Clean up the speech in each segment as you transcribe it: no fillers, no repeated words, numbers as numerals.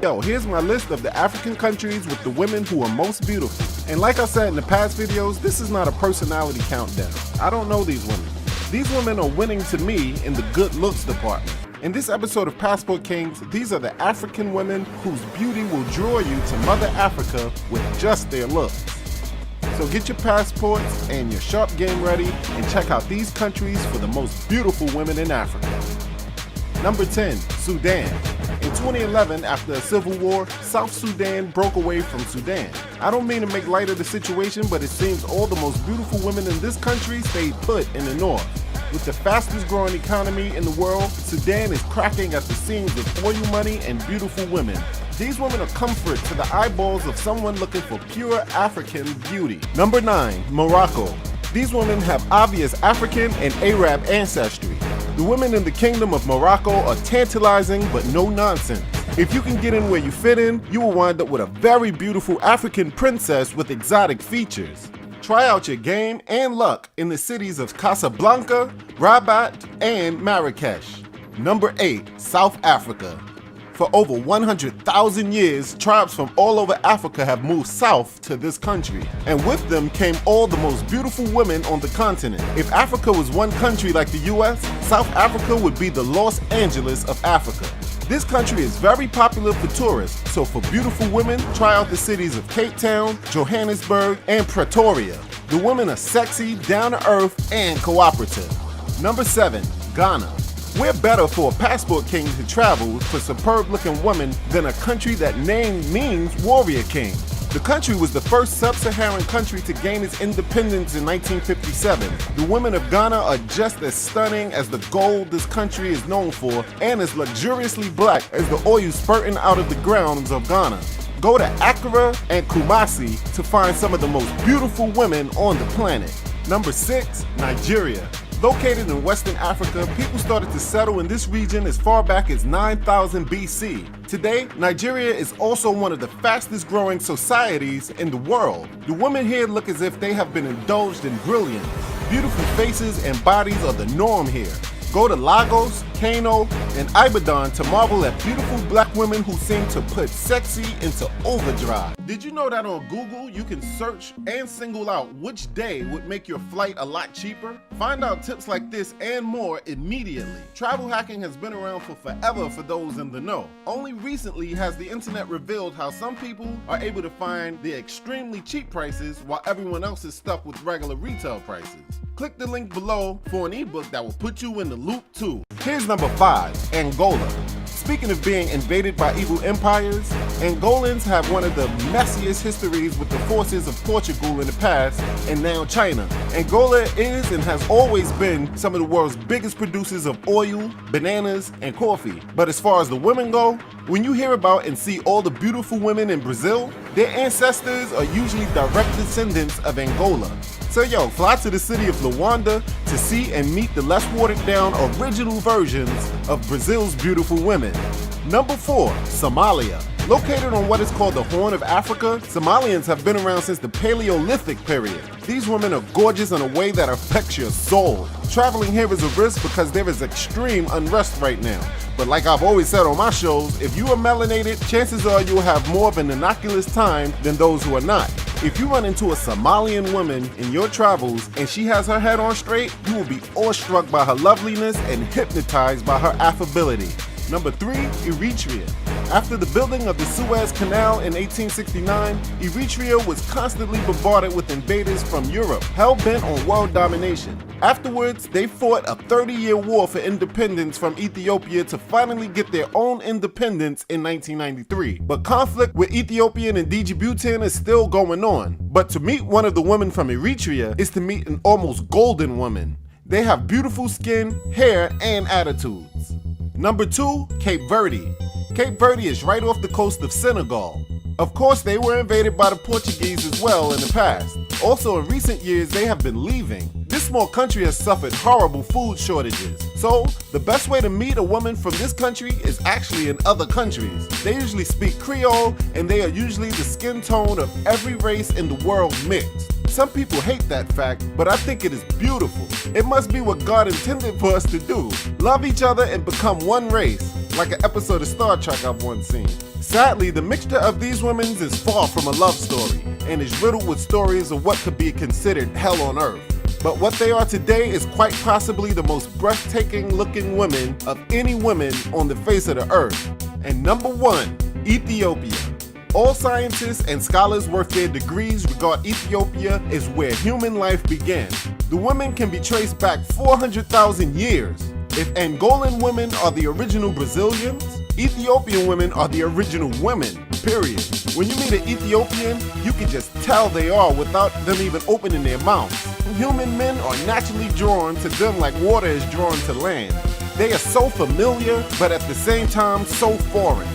Yo, here's my list of the African countries with the women who are most beautiful. And like I said in the past videos, this is not a personality countdown. I don't know these women. These women are winning to me in the good looks department. In this episode of Passport Kings, these are the African women whose beauty will draw you to Mother Africa with just their looks. So get your passports and your sharp game ready and check out these countries for the most beautiful women in Africa. Number 10, Sudan. In 2011, after a civil war, South Sudan broke away from Sudan. I don't mean to make light of the situation, but it seems all the most beautiful women in this country stayed put in the north. With the fastest growing economy in the world, Sudan is cracking at the seams with oil money and beautiful women. These women are comfort to the eyeballs of someone looking for pure African beauty. Number 9, Morocco. These women have obvious African and Arab ancestry. The women in the Kingdom of Morocco are tantalizing but no nonsense. If you can get in where you fit in, you will wind up with a very beautiful African princess with exotic features. Try out your game and luck in the cities of Casablanca, Rabat, and Marrakesh. Number 8, South Africa. For over 100,000 years, tribes from all over Africa have moved south to this country, and with them came all the most beautiful women on the continent. If Africa was one country like the US, South Africa would be the Los Angeles of Africa. This country is very popular for tourists, so for beautiful women, try out the cities of Cape Town, Johannesburg, and Pretoria. The women are sexy, down-to-earth, and cooperative. Number 7, Ghana. We're better for a passport king to travel for superb-looking women than a country that name means warrior king. The country was the first sub-Saharan country to gain its independence in 1957. The women of Ghana are just as stunning as the gold this country is known for and as luxuriously black as the oil spurting out of the grounds of Ghana. Go to Accra and Kumasi to find some of the most beautiful women on the planet. Number 6, Nigeria. Located in Western Africa, people started to settle in this region as far back as 9000 BC. Today, Nigeria is also one of the fastest growing societies in the world. The women here look as if they have been indulged in brilliance. Beautiful faces and bodies are the norm here. Go to Lagos, Kano, and Ibadan to marvel at beautiful black women who seem to put sexy into overdrive. Did you know that on Google you can search and single out which day would make your flight a lot cheaper? Find out tips like this and more immediately. Travel hacking has been around for forever for those in the know. Only recently has the internet revealed how some people are able to find the extremely cheap prices while everyone else is stuck with regular retail prices. Click the link below for an ebook that will put you in the loop too. Here's number 5, Angola. Speaking of being invaded by evil empires, Angolans have one of the messiest histories with the forces of Portugal in the past and now China. Angola is and has always been some of the world's biggest producers of oil, bananas, and coffee. But as far as the women go, when you hear about and see all the beautiful women in Brazil, their ancestors are usually direct descendants of Angola. So yo, fly to the city of Luanda to see and meet the less watered down original versions of Brazil's beautiful women. Number 4, Somalia. Located on what is called the Horn of Africa, Somalians have been around since the Paleolithic period. These women are gorgeous in a way that affects your soul. Traveling here is a risk because there is extreme unrest right now. But like I've always said on my shows, if you are melanated, chances are you'll have more of an innocuous time than those who are not. If you run into a Somalian woman in your travels and she has her head on straight, you will be awestruck by her loveliness and hypnotized by her affability. Number 3, Eritrea. After the building of the Suez Canal in 1869, Eritrea was constantly bombarded with invaders from Europe, hell-bent on world domination. Afterwards, they fought a 30-year war for independence from Ethiopia to finally get their own independence in 1993. But conflict with Ethiopian and Djiboutian is still going on. But to meet one of the women from Eritrea is to meet an almost golden woman. They have beautiful skin, hair, and attitudes. Number 2, Cape Verde. Cape Verde is right off the coast of Senegal. Of course, they were invaded by the Portuguese as well in the past. Also, in recent years, they have been leaving. This small country has suffered horrible food shortages. So, the best way to meet a woman from this country is actually in other countries. They usually speak Creole, and they are usually the skin tone of every race in the world mixed. Some people hate that fact, but I think it is beautiful. It must be what God intended for us to do. Love each other and become one race. like an episode of Star Trek I've once seen. Sadly, the mixture of these women is far from a love story, and is riddled with stories of what could be considered hell on earth. But what they are today is quite possibly the most breathtaking looking women of any women on the face of the earth. And number 1, Ethiopia. All scientists and scholars worth their degrees regard Ethiopia as where human life began. The women can be traced back 400,000 years. If Angolan women are the original Brazilians, Ethiopian women are the original women, period. When you meet an Ethiopian, you can just tell they are without them even opening their mouths. Human men are naturally drawn to them like water is drawn to land. They are so familiar, but at the same time so foreign.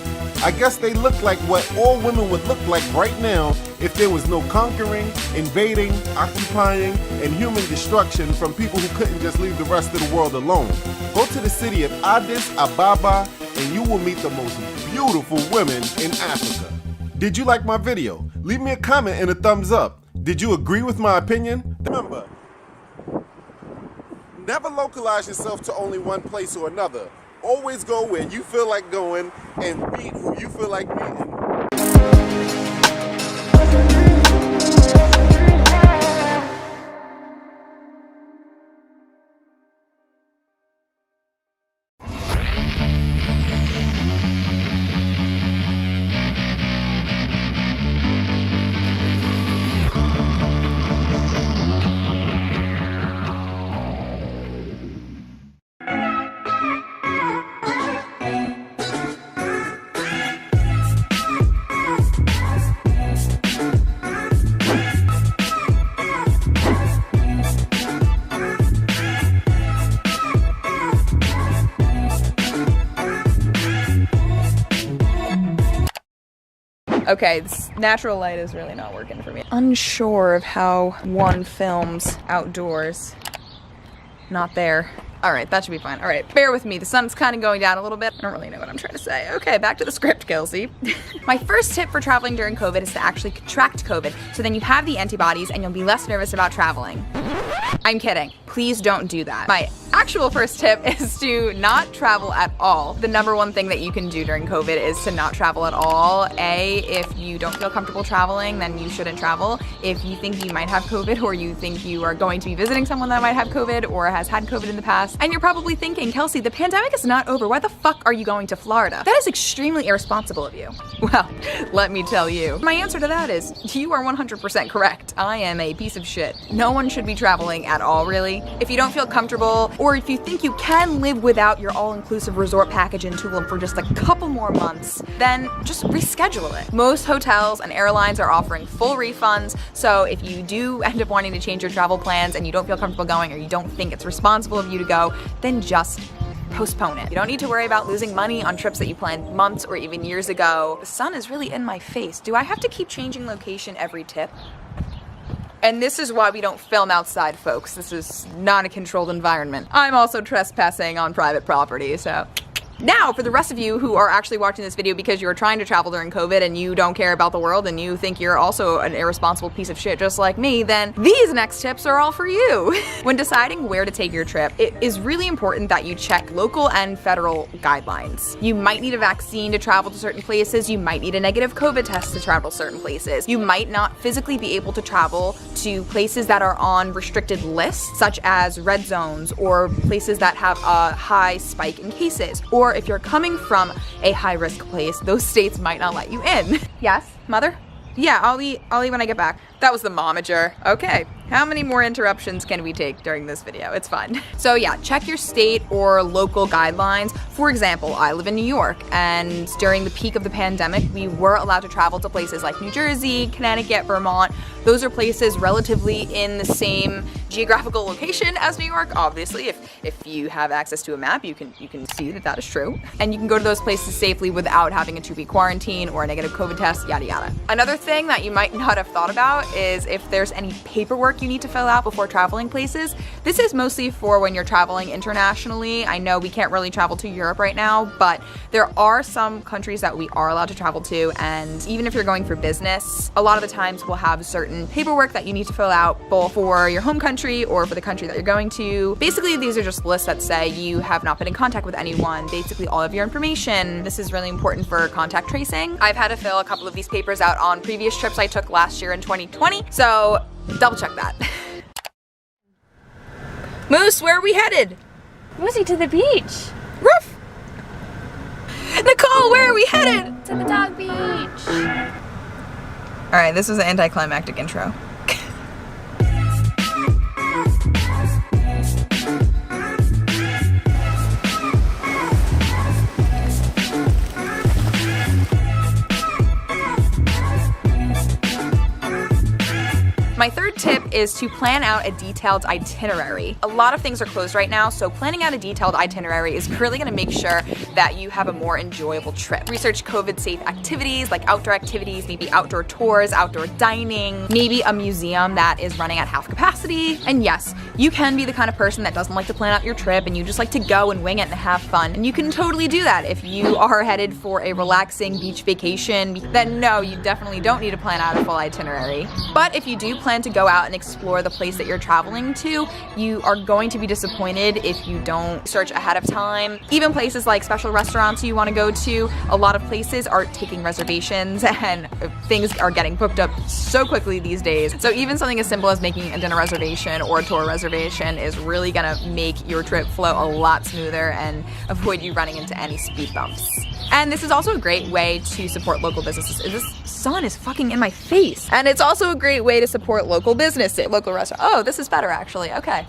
I guess they look like what all women would look like right now if there was no conquering, invading, occupying, and human destruction from people who couldn't just leave the rest of the world alone. Go to the city of Addis Ababa and you will meet the most beautiful women in Africa. Did you like my video? Leave me a comment and a thumbs up. Did you agree with my opinion? Remember, never localize yourself to only one place or another. Always go where you feel like going and meet who you feel like meeting. Okay, this natural light is really not working for me. Unsure of how one films outdoors. Not there. Alright, that should be fine. Alright, bear with me. The sun's kind of going down a little bit. I don't really know what I'm trying to say. Okay, back to the script, Kelsey. My first tip for traveling during COVID is to actually contract COVID, so then you have the antibodies and you'll be less nervous about traveling. I'm kidding. Please don't do that. My actual first tip is to not travel at all. The number one thing that you can do during COVID is to not travel at all. If you don't feel comfortable traveling, then you shouldn't travel. If you think you might have COVID, or you think you are going to be visiting someone that might have COVID or has had COVID in the past, and you're probably thinking, Kelsey, the pandemic is not over. Why the fuck are you going to Florida? That is extremely irresponsible of you. Well, let me tell you. My answer to that is, you are 100% correct. I am a piece of shit. No one should be traveling at all, really. If you don't feel comfortable, or if you think you can live without your all-inclusive resort package in Tulum for just a couple more months, then just reschedule it. Most hotels and airlines are offering full refunds, so if you do end up wanting to change your travel plans and you don't feel comfortable going, or you don't think it's responsible of you to go, then just postpone it. You don't need to worry about losing money on trips that you planned months or even years ago. The sun is really in my face. Do I have to keep changing location every tip? And this is why we don't film outside, folks. This is not a controlled environment. I'm also trespassing on private property, so. Now, for the rest of you who are actually watching this video because you're trying to travel during COVID and you don't care about the world and you think you're also an irresponsible piece of shit just like me, then these next tips are all for you. When deciding where to take your trip, it is really important that you check local and federal guidelines. You might need a vaccine to travel to certain places. You might need a negative COVID test to travel certain places. You might not physically be able to travel to places that are on restricted lists, such as red zones or places that have a high spike in cases. Or if you're coming from a high-risk place, those states might not let you in. Yes, mother? Yeah, I'll eat when I get back. That was the momager. Okay, how many more interruptions can we take during this video? It's fun. So yeah, check your state or local guidelines. For example, I live in New York, and during the peak of the pandemic, we were allowed to travel to places like New Jersey, Connecticut, Vermont. Those are places relatively in the same geographical location as New York. Obviously, if you have access to a map, you can see that that is true. And you can go to those places safely without having a 2-week quarantine or a negative COVID test, yada yada. Another thing that you might not have thought about is if there's any paperwork you need to fill out before traveling places. This is mostly for when you're traveling internationally. I know we can't really travel to Europe right now, but there are some countries that we are allowed to travel to, and even if you're going for business, a lot of the times we'll have certain paperwork that you need to fill out both for your home country or for the country that you're going to. Basically, these are just lists that say you have not been in contact with anyone, basically all of your information. This is really important for contact tracing. I've had to fill a couple of these papers out on previous trips I took last year in 2020, so double check that. Moose, where are we headed? Moosey, to the beach. Ruff! Nicole, where are we headed? To the dog beach. Alright, this was an anticlimactic intro. My third tip is to plan out a detailed itinerary. A lot of things are closed right now, so planning out a detailed itinerary is really gonna make sure that you have a more enjoyable trip. Research COVID-safe activities like outdoor activities, maybe outdoor tours, outdoor dining, maybe a museum that is running at half capacity. And yes, you can be the kind of person that doesn't like to plan out your trip and you just like to go and wing it and have fun. And you can totally do that. If you are headed for a relaxing beach vacation, then no, you definitely don't need to plan out a full itinerary. But if you do plan to go out and explore the place that you're traveling to, you are going to be disappointed if you don't search ahead of time. Even places like special restaurants you want to go to, a lot of places are taking reservations and things are getting booked up so quickly these days. So even something as simple as making a dinner reservation or a tour reservation is really gonna make your trip flow a lot smoother and avoid you running into any speed bumps. And this is also a great way to support local businesses. This sun is fucking in my face. And it's also a great way to support local businesses, local restaurants. Oh, this is better actually, okay.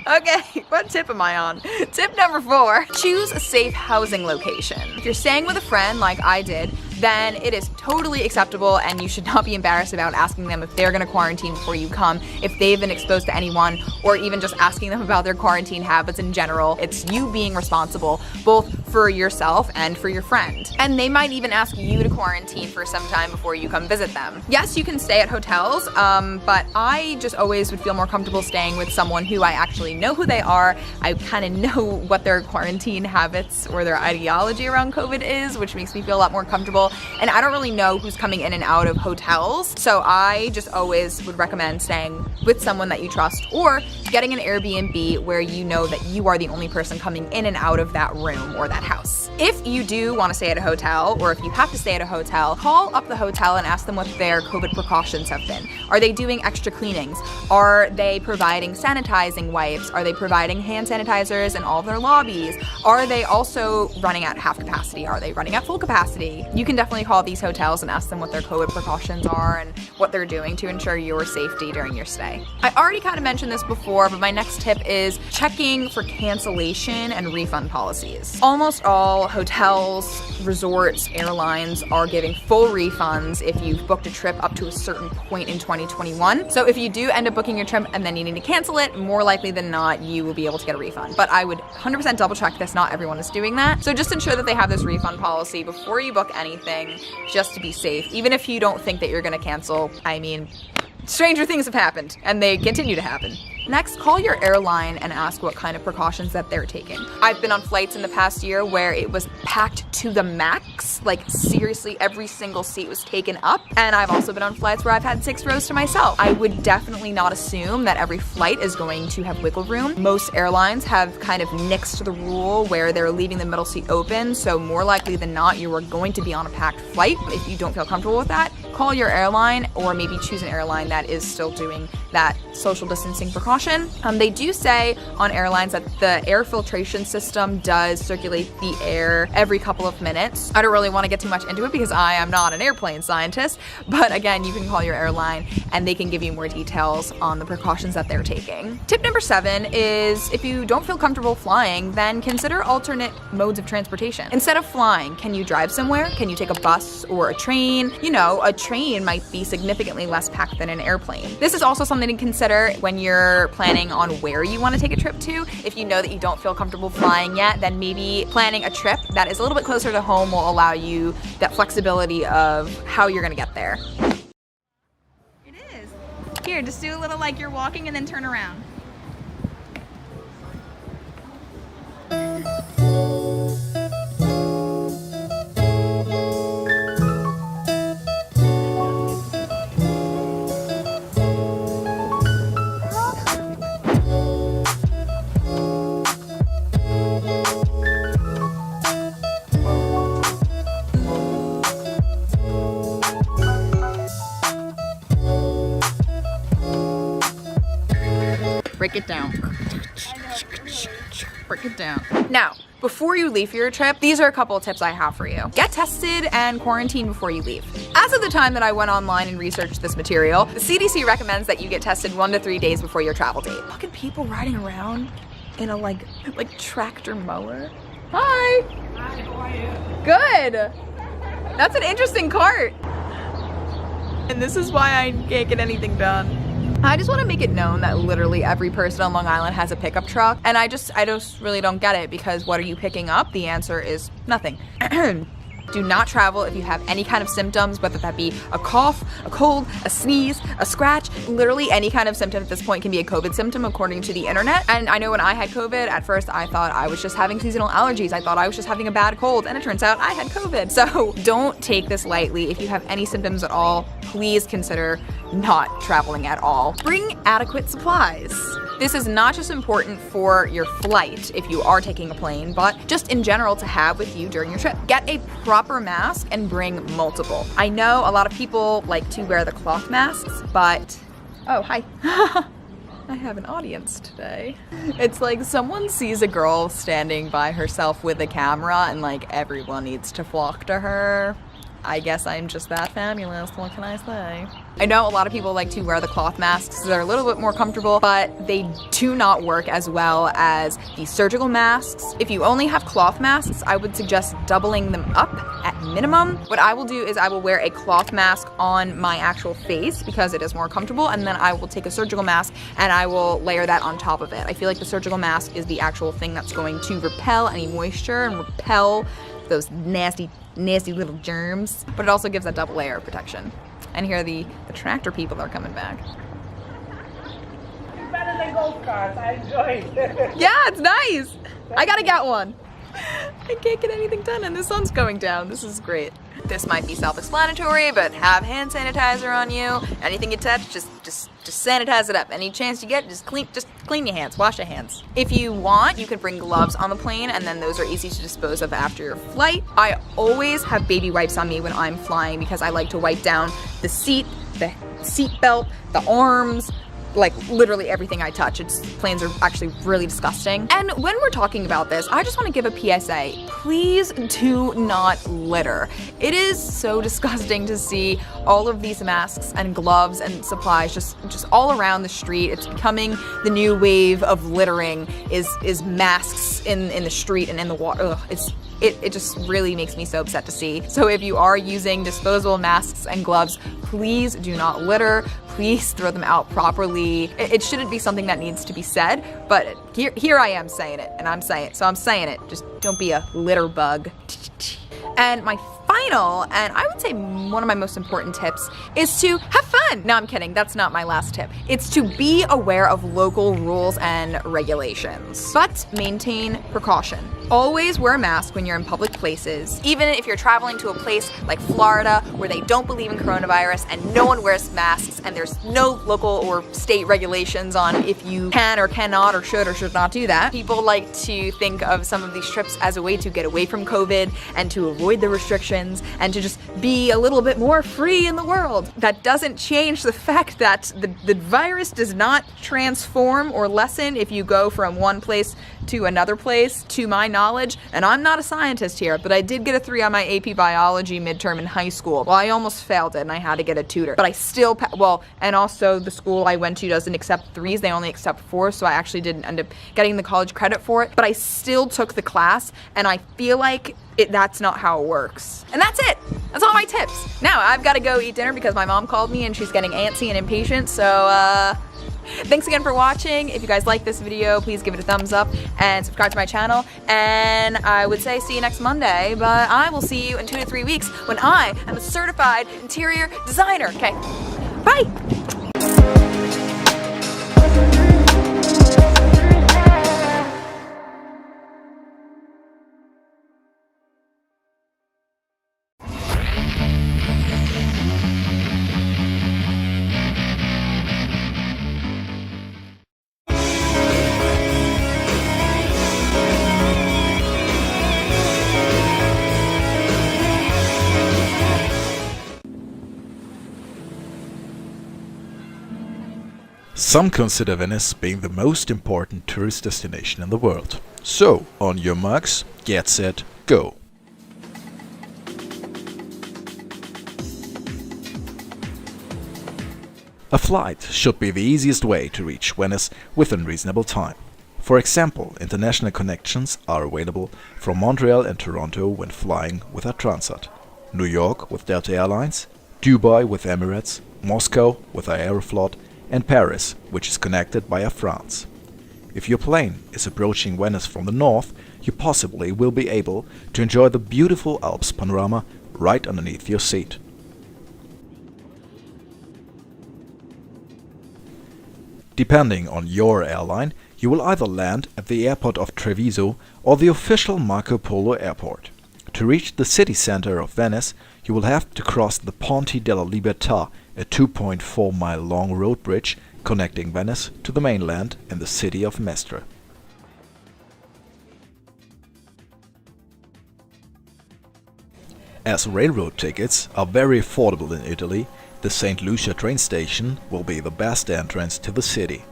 Okay, what tip am I on? Tip number 4, choose a safe housing location. If you're staying with a friend like I did, then it is totally acceptable and you should not be embarrassed about asking them if they're gonna quarantine before you come, if they've been exposed to anyone, or even just asking them about their quarantine habits in general. It's you being responsible, both for yourself and for your friend. And they might even ask you to quarantine for some time before you come visit them. Yes, you can stay at hotels, but I just always would feel more comfortable staying with someone who I actually know who they are. I kind of know what their quarantine habits or their ideology around COVID is, which makes me feel a lot more comfortable. And I don't really know who's coming in and out of hotels, so I just always would recommend staying with someone that you trust or getting an Airbnb where you know that you are the only person coming in and out of that room or that house. If you do want to stay at a hotel, or if you have to stay at a hotel, call up the hotel and ask them what their COVID precautions have been. Are they doing extra cleanings? Are they providing sanitizing wipes? Are they providing hand sanitizers in all of their lobbies? Are they also running at half capacity? Are they running at full capacity? You can definitely call these hotels and ask them what their COVID precautions are and what they're doing to ensure your safety during your stay. I already kind of mentioned this before, but my next tip is checking for cancellation and refund policies. Almost all hotels, resorts, airlines are giving full refunds if you've booked a trip up to a certain point in 2021. So if you do end up booking your trip and then needing to cancel it, more likely than not, you will be able to get a refund. But I would 100% double check this. Not everyone is doing that. So just ensure that they have this refund policy before you book anything, just to be safe. Even if you don't think that you're gonna cancel, I mean, stranger things have happened and they continue to happen. Next, call your airline and ask what kind of precautions that they're taking. I've been on flights in the past year where it was packed to the max, like seriously every single seat was taken up, and I've also been on flights where I've had 6 rows to myself. I would definitely not assume that every flight is going to have wiggle room. Most airlines have kind of nixed the rule where they're leaving the middle seat open, so more likely than not you are going to be on a packed flight. If you don't feel comfortable with that, call your airline or maybe choose an airline that is still doing that social distancing precaution. They do say on airlines that the air filtration system does circulate the air every couple of minutes. I don't really want to get too much into it because I am not an airplane scientist, but again, you can call your airline and they can give you more details on the precautions that they're taking. Tip number 7 is if you don't feel comfortable flying, then consider alternate modes of transportation. Instead of flying, can you drive somewhere? Can you take a bus or a train? You know, a train might be significantly less packed than an airplane. This is also something to consider when you're planning on where you want to take a trip to. If you know that you don't feel comfortable flying yet, then maybe planning a trip that is a little bit closer to home will allow you that flexibility of how you're gonna get there. It is. Here, just do a little like you're walking and then turn around. break it down. Break it down. Now, before you leave for your trip, these are a couple of tips I have for you. Get tested and quarantine before you leave. As of the time that I went online and researched this material, the CDC recommends that you get tested 1 to 3 days before your travel date. Look at people riding around in a like tractor mower. Hi. Hi, how are you? Good. That's an interesting cart. And this is why I can't get anything done. I just want to make it known that literally every person on Long Island has a pickup truck, and I just really don't get it, because what are you picking up? The answer is nothing. Do not travel if you have any kind of symptoms, whether that be a cough, a cold, a sneeze, a scratch. Literally any kind of symptom at this point can be a COVID symptom according to the internet. And I know when I had COVID, at first I thought I was just having seasonal allergies. I thought I was just having a bad cold, and it turns out I had COVID. So don't take this lightly. If you have any symptoms at all, please consider not traveling at all. Bring adequate supplies. This is not just important for your flight if you are taking a plane, but just in general to have with you during your trip. Get a proper mask and bring multiple. I know a lot of people like to wear the cloth masks, but, oh, hi. I have an audience today. It's like someone sees a girl standing by herself with a camera and like everyone needs to flock to her. I guess I'm just that fabulous, what can I say? I know a lot of people like to wear the cloth masks. They're a little bit more comfortable, but they do not work as well as the surgical masks. If you only have cloth masks, I would suggest doubling them up at minimum. What I will do is I will wear a cloth mask on my actual face because it is more comfortable, and then I will take a surgical mask and I will layer that on top of it. I feel like the surgical mask is the actual thing that's going to repel any moisture and repel those nasty little germs, but it also gives a double layer of protection. And here the tractor people are coming back. It's better than golf carts. I enjoy it. Yeah, it's nice. I gotta get one. I can't get anything done and the sun's going down. This is great. This might be self-explanatory, but have hand sanitizer on you. Anything you touch, just sanitize it up. Any chance you get, just clean your hands, wash your hands. If you want, you could bring gloves on the plane, and then those are easy to dispose of after your flight. I always have baby wipes on me when I'm flying because I like to wipe down the seat belt, the arms, like literally everything I touch. Planes are actually really disgusting. And when we're talking about this, I just want to give a PSA. Please do not litter. It is so disgusting to see all of these masks and gloves and supplies just all around the street. It's becoming the new wave of littering is masks in the street and in the water. Ugh, it just really makes me so upset to see. So if you are using disposable masks and gloves, please do not litter. Please throw them out properly. It shouldn't be something that needs to be said, but here I am saying it, and I'm saying it. Just don't be a litter bug. And my final, and I would say one of my most important tips, is to have fun. No, I'm kidding. That's not my last tip. It's to be aware of local rules and regulations, but maintain precaution. Always wear a mask when you're in public places, even if you're traveling to a place like Florida where they don't believe in coronavirus and no one wears masks and there's no local or state regulations on if you can or cannot or should not do that. People like to think of some of these trips as a way to get away from COVID and to avoid the restrictions and to just be a little bit more free in the world. That doesn't change the fact that the virus does not transform or lessen if you go from one place to another place, to my knowledge. And I'm not a scientist here, but I did get a 3 on my AP biology midterm in high school. Well, I almost failed it and I had to get a tutor, but I still, and also the school I went to doesn't accept 3s, they only accept 4s, so I actually didn't end up getting the college credit for it, but I still took the class, and I feel like that's not how it works. And that's it. That's all my tips. Now I've got to go eat dinner because my mom called me and she's getting antsy and impatient, so thanks again for watching. If you guys like this video, please give it a thumbs up and subscribe to my channel. And I would say see you next Monday, but I will see you in 2 to 3 weeks when I am a certified interior designer. Okay, bye. Some consider Venice being the most important tourist destination in the world. So, on your marks, get set, go! A flight should be the easiest way to reach Venice within reasonable time. For example, international connections are available from Montreal and Toronto when flying with a Transat, New York with Delta Airlines, Dubai with Emirates, Moscow with Aeroflot, and Paris, which is connected by Air France. If your plane is approaching Venice from the north, you possibly will be able to enjoy the beautiful Alps panorama right underneath your seat. Depending on your airline, you will either land at the airport of Treviso or the official Marco Polo airport. To reach the city center of Venice, you will have to cross the Ponte della Libertà, a 2.4-mile long road bridge connecting Venice to the mainland in the city of Mestre. As railroad tickets are very affordable in Italy, the St. Lucia train station will be the best entrance to the city.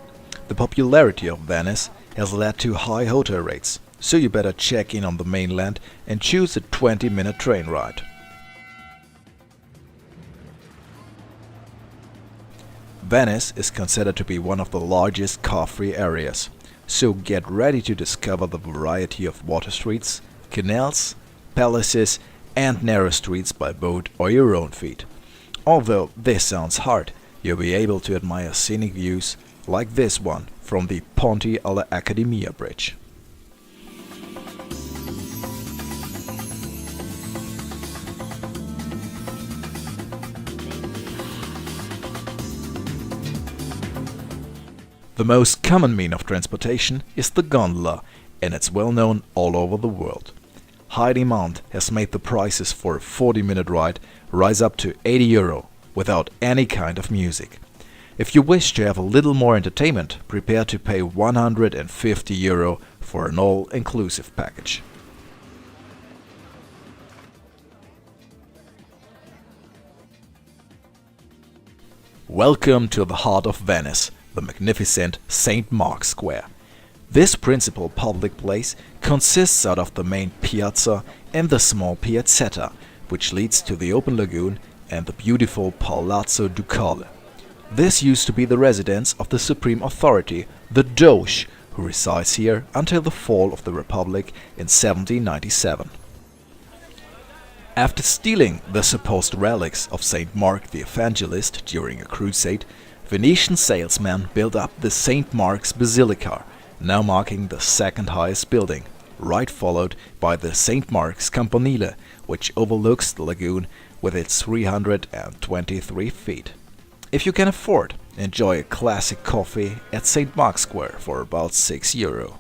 The popularity of Venice has led to high hotel rates, so you better check in on the mainland and choose a 20-minute train ride. Venice is considered to be one of the largest car-free areas, so get ready to discover the variety of water streets, canals, palaces and narrow streets by boat or your own feet. Although this sounds hard, you'll be able to admire scenic views like this one from the Ponte alla Accademia bridge. The most common mean of transportation is the gondola, and it's well known all over the world. High demand has made the prices for a 40-minute ride rise up to €80 without any kind of music. If you wish to have a little more entertainment, prepare to pay €150 for an all-inclusive package. Welcome to the heart of Venice, the magnificent St. Mark's Square. This principal public place consists out of the main piazza and the small piazzetta, which leads to the open lagoon and the beautiful Palazzo Ducale. This used to be the residence of the supreme authority, the Doge, who resides here until the fall of the Republic in 1797. After stealing the supposed relics of St. Mark the Evangelist during a crusade, Venetian salesmen built up the St. Mark's Basilica, now marking the second highest building, right followed by the St. Mark's Campanile, which overlooks the lagoon with its 323 feet. If you can afford, enjoy a classic coffee at St. Mark's Square for about €6.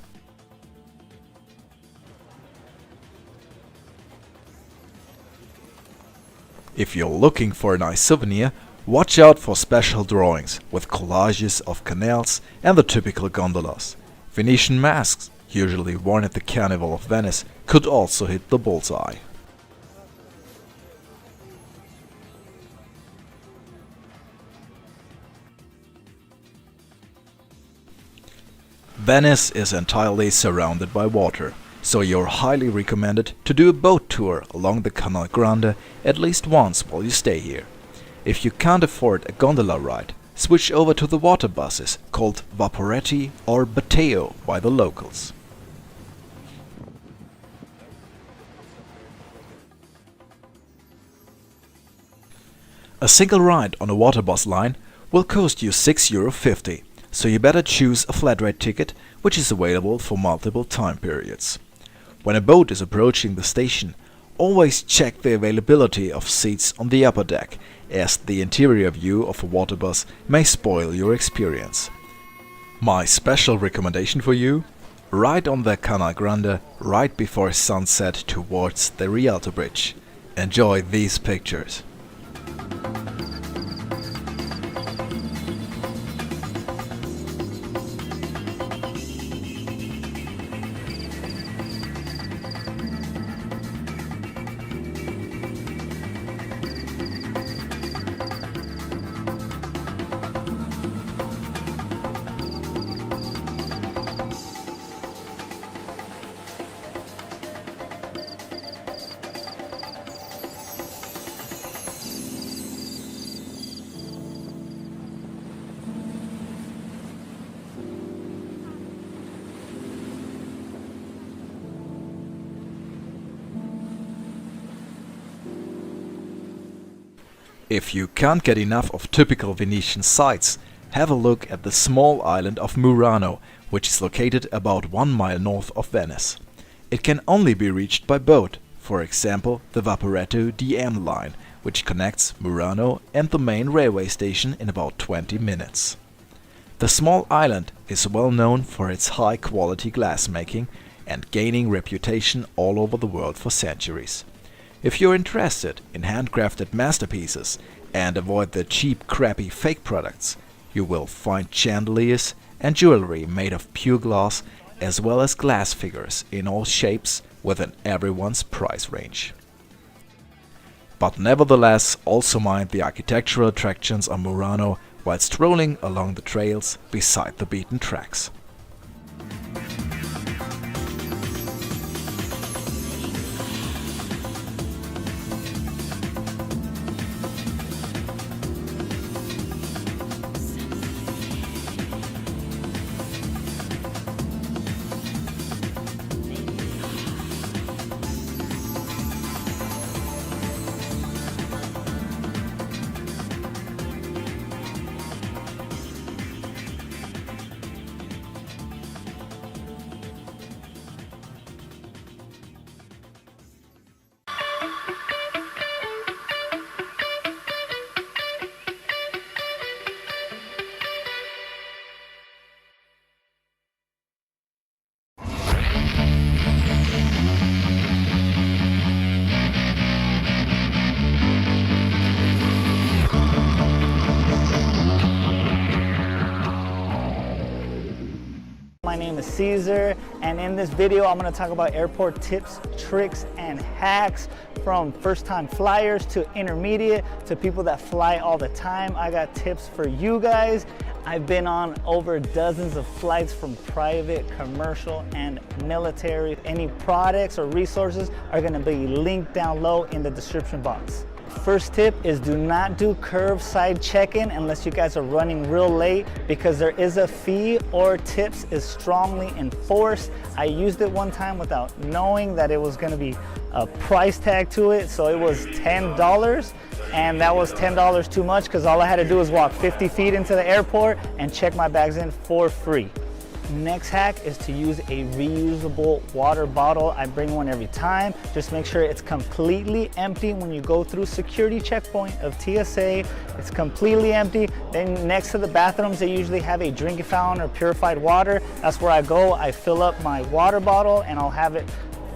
If you're looking for a nice souvenir, watch out for special drawings with collages of canals and the typical gondolas. Venetian masks, usually worn at the Carnival of Venice, could also hit the bullseye. Venice is entirely surrounded by water, so you're highly recommended to do a boat tour along the Canal Grande at least once while you stay here. If you can't afford a gondola ride, switch over to the water buses called Vaporetti or Bateo by the locals. A single ride on a water bus line will cost you €6.50, so you better choose a flat rate ticket which is available for multiple time periods. When a boat is approaching the station, always check the availability of seats on the upper deck, as the interior view of a water bus may spoil your experience. My special recommendation for you? Ride on the Canal Grande right before sunset towards the Rialto Bridge. Enjoy these pictures. If you can't get enough of typical Venetian sights, have a look at the small island of Murano, which is located about 1 mile north of Venice. It can only be reached by boat, for example the Vaporetto DM line, which connects Murano and the main railway station in about 20 minutes. The small island is well known for its high quality glassmaking and gaining reputation all over the world for centuries. If you're interested in handcrafted masterpieces and avoid the cheap crappy fake products, you will find chandeliers and jewelry made of pure glass, as well as glass figures in all shapes within everyone's price range. But nevertheless, also mind the architectural attractions of Murano while strolling along the trails beside the beaten tracks. My name is Caesar, and in this video I'm going to talk about airport tips, tricks, and hacks from first-time flyers to intermediate to people that fly all the time. I got tips for you guys. I've been on over dozens of flights from private, commercial, and military. Any products or resources are going to be linked down low in the description box. First tip is do not do curbside check-in unless you guys are running real late, because there is a fee or tips is strongly enforced. I used it one time without knowing that it was going to be a price tag to it, so it was $10, and that was $10 too much because all I had to do was walk 50 feet into the airport and check my bags in for free. Next hack is to use a reusable water bottle. I bring one every time. Just make sure it's completely empty when you go through security checkpoint of TSA. It's completely empty. Then next to the bathrooms, they usually have a drinking fountain or purified water. That's where I go. I fill up my water bottle and I'll have it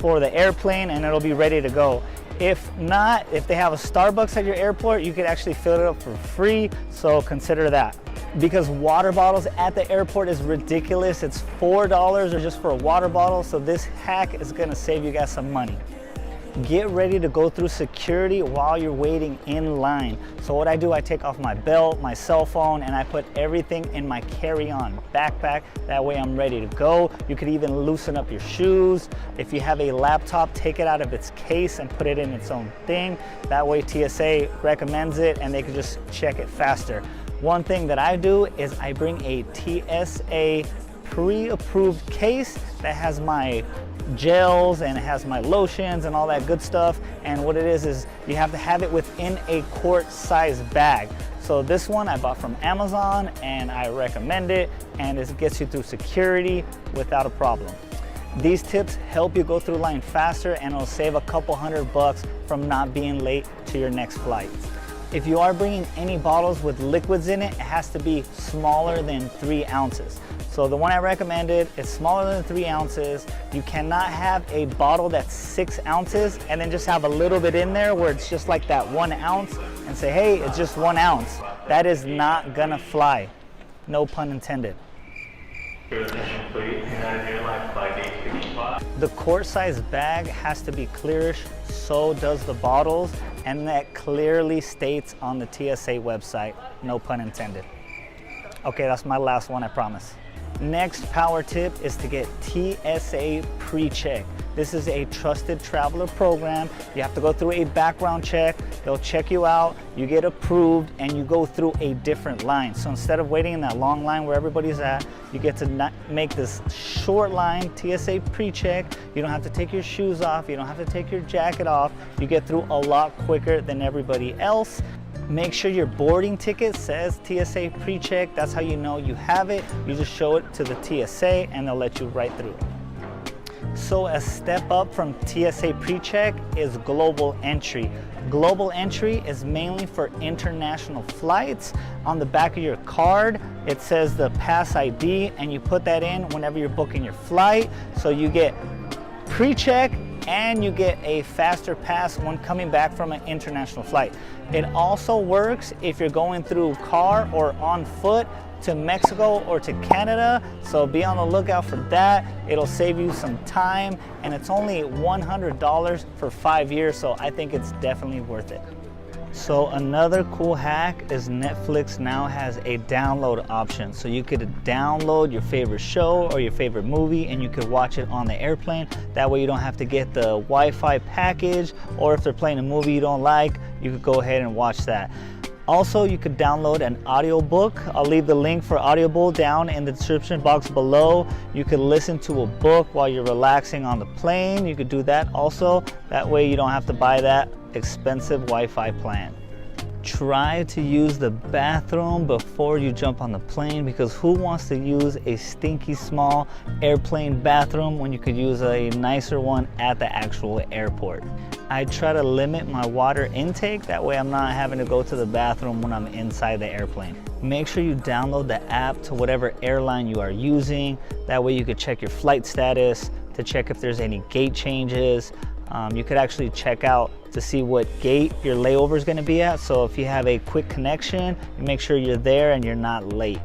for the airplane and it'll be ready to go. If not, if they have a Starbucks at your airport, you could actually fill it up for free, so consider that. Because water bottles at the airport is ridiculous. It's $4 or just for a water bottle, so this hack is gonna save you guys some money. Get ready to go through security while you're waiting in line. So what I do, I take off my belt, my cell phone, and I put everything in my carry-on backpack. That way I'm ready to go. You could even loosen up your shoes. If you have a laptop, take it out of its case and put it in its own thing. That way TSA recommends it and they can just check it faster. One thing that I do is I bring a TSA pre-approved case that has my gels and it has my lotions and all that good stuff. And what it is you have to have it within a quart size bag. So this one I bought from Amazon and I recommend it, and it gets you through security without a problem. These tips help you go through line faster and it'll save a couple $100 from not being late to your next flight. If you are bringing any bottles with liquids in it, it has to be smaller than 3 ounces. So the one I recommended is smaller than 3 ounces. You cannot have a bottle that's 6 ounces and then just have a little bit in there where it's just like that 1 ounce and say, hey, it's just 1 ounce. That is not gonna fly. No pun intended. The quart size bag has to be clearish, so does the bottles, and that clearly states on the TSA website, no pun intended. Okay, that's my last one, I promise. Next power tip is to get TSA pre-check. This is a trusted traveler program. You have to go through a background check. They'll check you out, you get approved, and you go through a different line. So instead of waiting in that long line where everybody's at, you get to make this short line, TSA pre-check. You don't have to take your shoes off. You don't have to take your jacket off. You get through a lot quicker than everybody else. Make sure your boarding ticket says TSA pre-check. That's how you know you have it. You just show it to the TSA and they'll let you right through. So a step up from TSA pre-check is global entry. Global entry is mainly for international flights. On the back of your card, it says the pass ID, and you put that in whenever you're booking your flight. So you get pre-check and you get a faster pass when coming back from an international flight. It also works if you're going through car or on foot to Mexico or to Canada, so be on the lookout for that. It'll save you some time, and it's only $100 for 5 years, so I think it's definitely worth it. So another cool hack is Netflix now has a download option. So you could download your favorite show or your favorite movie and you could watch it on the airplane. That way you don't have to get the Wi-Fi package, or if they're playing a movie you don't like, you could go ahead and watch that. Also, you could download an audiobook. I'll leave the link for Audible down in the description box below. You could listen to a book while you're relaxing on the plane. You could do that also. That way you don't have to buy that expensive Wi-Fi plan. Try to use the bathroom before you jump on the plane, because who wants to use a stinky small airplane bathroom when you could use a nicer one at the actual airport? I try to limit my water intake, that way I'm not having to go to the bathroom when I'm inside the airplane. Make sure you download the app to whatever airline you are using. That way you could check your flight status, to check if there's any gate changes. You could actually check out to see what gate your layover is going to be at. So if you have a quick connection, you make sure you're there and you're not late.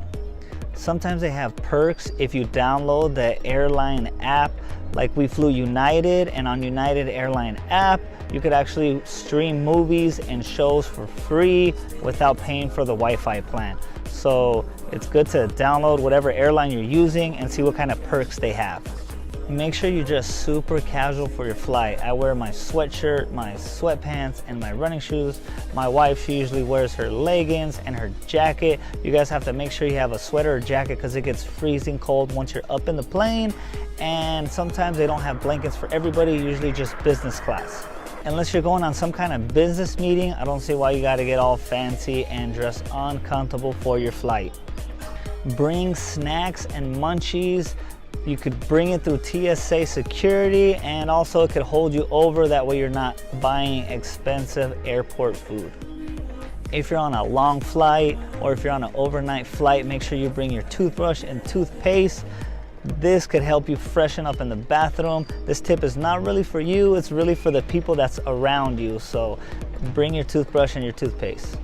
Sometimes they have perks if you download the airline app. Like we flew United, and on United Airline app, you could actually stream movies and shows for free without paying for the Wi-Fi plan. So it's good to download whatever airline you're using and see what kind of perks they have. Make sure you're just super casual for your flight. I wear my sweatshirt, my sweatpants, and my running shoes. My wife, she usually wears her leggings and her jacket. You guys have to make sure you have a sweater or jacket because it gets freezing cold once you're up in the plane. And sometimes they don't have blankets for everybody, usually just business class. Unless you're going on some kind of business meeting, I don't see why you gotta get all fancy and dress uncomfortable for your flight. Bring snacks and munchies. You could bring it through TSA security, and also it could hold you over, that way you're not buying expensive airport food. If you're on a long flight or if you're on an overnight flight, make sure you bring your toothbrush and toothpaste. This could help you freshen up in the bathroom. This tip is not really for you, it's really for the people that's around you. So bring your toothbrush and your toothpaste.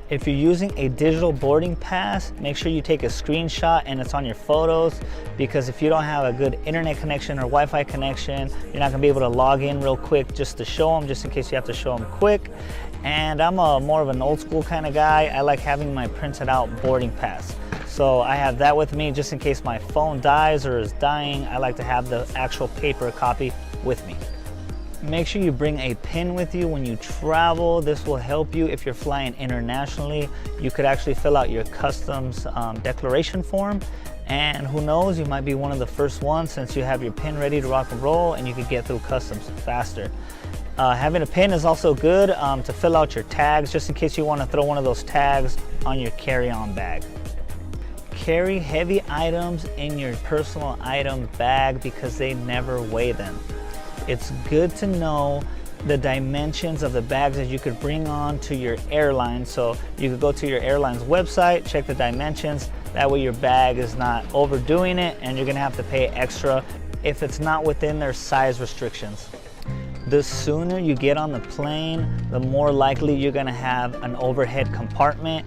If you're using a digital boarding pass, make sure you take a screenshot and it's on your photos, because if you don't have a good internet connection or Wi-Fi connection, you're not gonna be able to log in real quick just to show them, just in case you have to show them quick. And I'm more of an old school kind of guy. I like having my printed out boarding pass. So I have that with me just in case my phone dies or is dying. I like to have the actual paper copy with me. Make sure you bring a pen with you when you travel. This will help you if you're flying internationally. You could actually fill out your customs declaration form, and who knows, you might be one of the first ones since you have your pen ready to rock and roll, and you could get through customs faster. Having a pen is also good to fill out your tags, just in case you want to throw one of those tags on your carry-on bag. Carry heavy items in your personal item bag because they never weigh them. It's good to know the dimensions of the bags that you could bring on to your airline. So you could go to your airline's website, check the dimensions. That way your bag is not overdoing it and you're gonna have to pay extra if it's not within their size restrictions. The sooner you get on the plane, the more likely you're gonna have an overhead compartment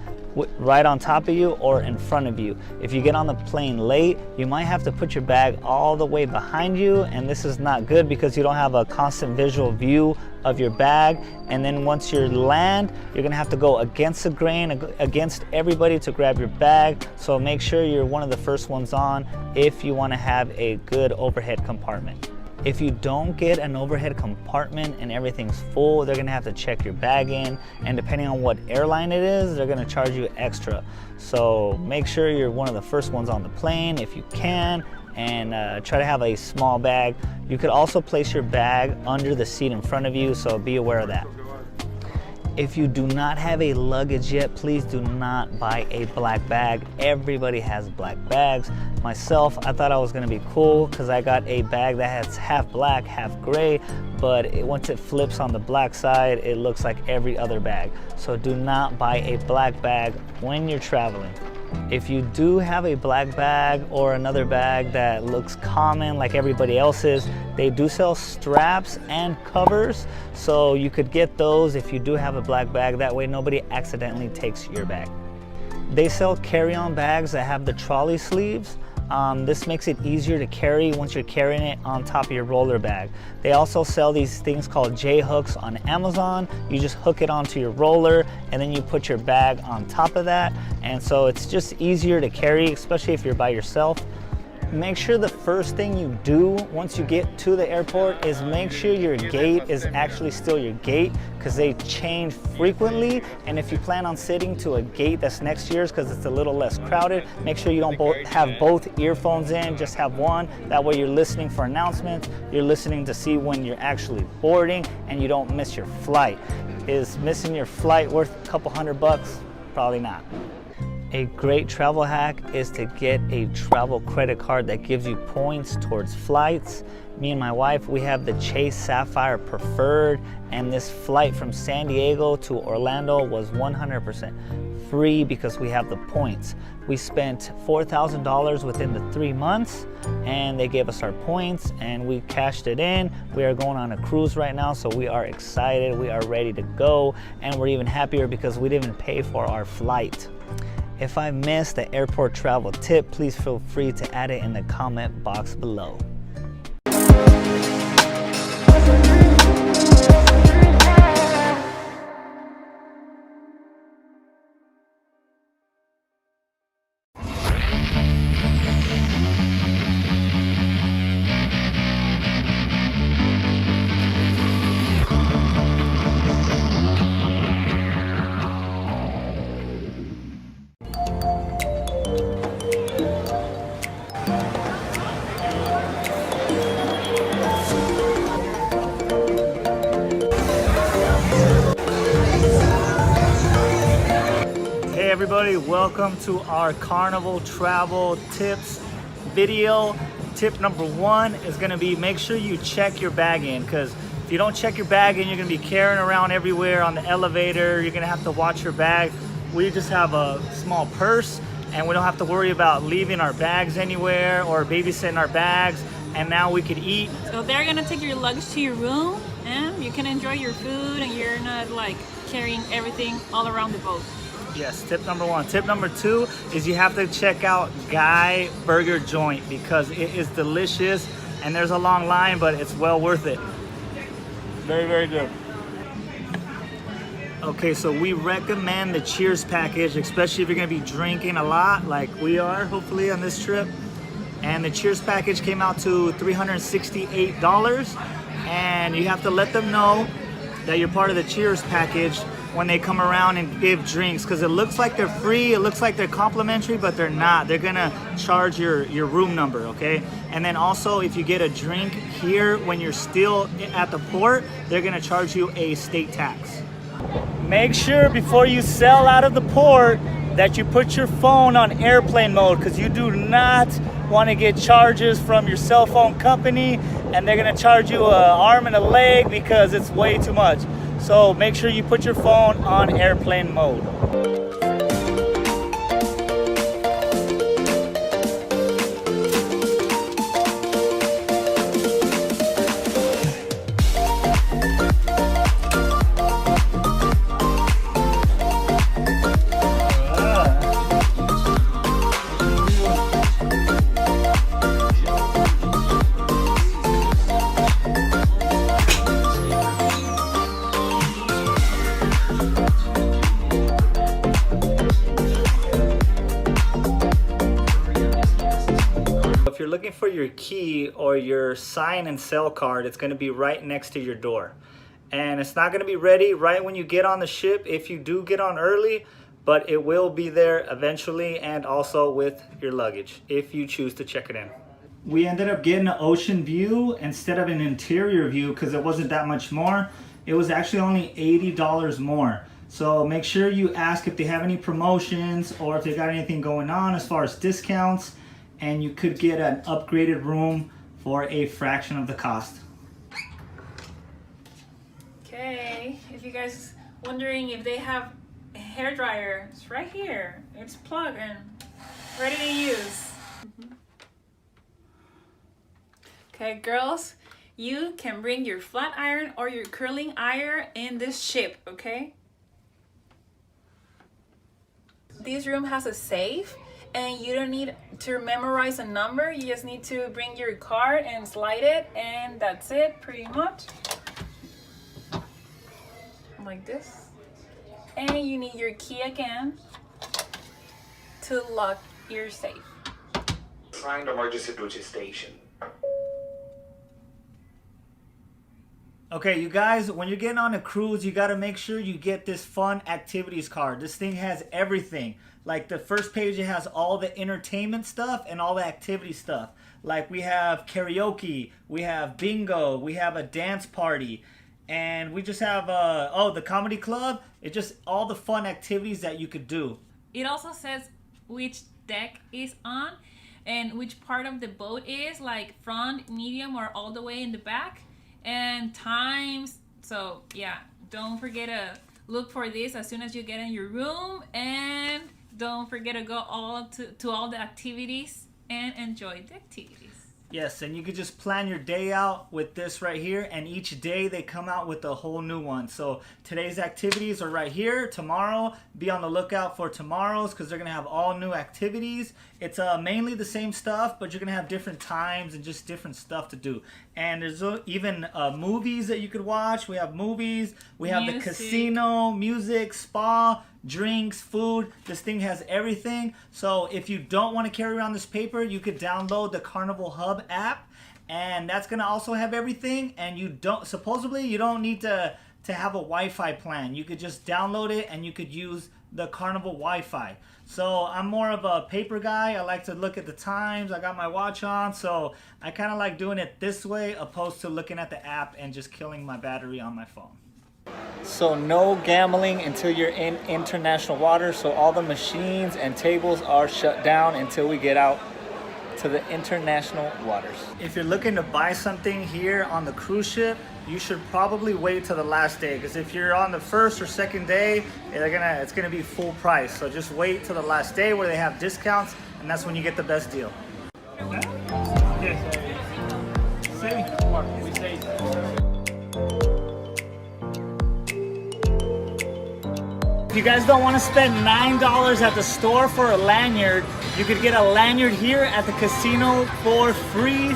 right on top of you or in front of you. If you get on the plane late, you might have to put your bag all the way behind you, and this is not good because you don't have a constant visual view of your bag. And then once you land, you're gonna have to go against the grain, against everybody to grab your bag. So make sure you're one of the first ones on if you wanna have a good overhead compartment. If you don't get an overhead compartment and everything's full, they're gonna have to check your bag in, and depending on what airline it is, they're gonna charge you extra. So make sure you're one of the first ones on the plane if you can, and try to have a small bag. You could also place your bag under the seat in front of you, so be aware of that. If you do not have a luggage yet, please do not buy a black bag. Everybody has black bags. Myself, I thought I was gonna be cool because I got a bag that has half black, half gray, but once it flips on the black side, it looks like every other bag. So do not buy a black bag when you're traveling. If you do have a black bag or another bag that looks common like everybody else's, they do sell straps and covers, so you could get those if you do have a black bag. That way nobody accidentally takes your bag. They sell carry-on bags that have the trolley sleeves. This makes it easier to carry once you're carrying it on top of your roller bag. They also sell these things called J-hooks on Amazon. You just hook it onto your roller and then you put your bag on top of that. And so it's just easier to carry, especially if you're by yourself. Make sure the first thing you do once you get to the airport is make sure your gate is actually still your gate, because they change frequently. And if you plan on sitting to a gate that's next to yours because it's a little less crowded, make sure you don't have both earphones in, just have one. That way you're listening for announcements, you're listening to see when you're actually boarding, and you don't miss your flight. Is missing your flight worth a couple $100? Probably not. A great travel hack is to get a travel credit card that gives you points towards flights. Me and my wife, we have the Chase Sapphire Preferred, and this flight from San Diego to Orlando was 100% free because we have the points. We spent $4,000 within the 3 months, and they gave us our points and we cashed it in. We are going on a cruise right now, so we are excited, we are ready to go, and we're even happier because we didn't even pay for our flight. If I missed the airport travel tip, please feel free to add it in the comment box below. Hey everybody, welcome to our Carnival travel tips video. Tip number 1 is gonna be make sure you check your bag in, because if you don't check your bag in, you're gonna be carrying around everywhere on the elevator. You're gonna have to watch your bag. We just have a small purse and we don't have to worry about leaving our bags anywhere or babysitting our bags, and now we could eat. So they're gonna take your luggage to your room and you can enjoy your food and you're not like carrying everything all around the boat. Yes, tip number 1. Tip number 2 is you have to check out Guy Burger Joint because it is delicious, and there's a long line, but it's well worth it. Very, very good. Okay, so we recommend the Cheers package, especially if you're gonna be drinking a lot like we are, hopefully, on this trip. And the Cheers package came out to $368, and you have to let them know that you're part of the Cheers package when they come around and give drinks, because it looks like they're free, it looks like they're complimentary, but they're not. They're gonna charge your room number, okay? And then also, if you get a drink here when you're still at the port, they're gonna charge you a state tax. Make sure before you sail out of the port that you put your phone on airplane mode, because you do not want to get charges from your cell phone company, and they're gonna charge you an arm and a leg because it's way too much. So make sure you put your phone on airplane mode. If you're looking for your key or your sign and sell card, it's going to be right next to your door. And it's not going to be ready right when you get on the ship if you do get on early, but it will be there eventually, and also with your luggage if you choose to check it in. We ended up getting an ocean view instead of an interior view because it wasn't that much more. it was actually only $80 more. So make sure you ask if they have any promotions or if they got anything going on as far as discounts, and you could get an upgraded room for a fraction of the cost. Okay, if you guys wondering if they have a hair dryer, it's right here. It's plugged and ready to use. Okay, girls, you can bring your flat iron or your curling iron in this ship, okay? This room has a safe, and you don't need to memorize a number. You just need to bring your card and slide it, and that's it pretty much. Like this. And you need your key again to lock your safe. Find emergency duty station. Okay, you guys, when you're getting on a cruise, you got to make sure you get this fun activities card. This thing has everything. Like the first page, it has all the entertainment stuff and all the activity stuff. Like we have karaoke, we have bingo, we have a dance party, and we just have, the comedy club. It's just all the fun activities that you could do. It also says which deck is on and which part of the boat is, like front, medium, or all the way in the back. And times. So yeah, don't forget to look for this as soon as you get in your room, and don't forget to go all to all the activities and enjoy the activities. Yes, and you could just plan your day out with this right here, and each day they come out with a whole new one. So today's activities are right here. Tomorrow, be on the lookout for tomorrow's, because they're going to have all new activities. It's mainly the same stuff, but you're going to have different times and just different stuff to do. And there's even movies that you could watch. We have movies. We have the casino, music, spa, drinks, food. This thing has everything. So if you don't want to carry around this paper, you could download the Carnival Hub app, and that's going to also have everything. And you don't need to have a Wi-Fi plan. You could just download it and you could use the Carnival Wi-Fi. So I'm more of a paper guy. I like to look at the times. I got my watch on, so I kind of like doing it this way opposed to looking at the app and just killing my battery on my phone. So no gambling until you're in international waters. So all the machines and tables are shut down until we get out to the international waters. If you're looking to buy something here on the cruise ship, you should probably wait till the last day, because if you're on the first or second day, it's gonna be full price. So just wait till the last day where they have discounts, and that's when you get the best deal. If you guys don't want to spend $9 at the store for a lanyard, you could get a lanyard here at the casino for free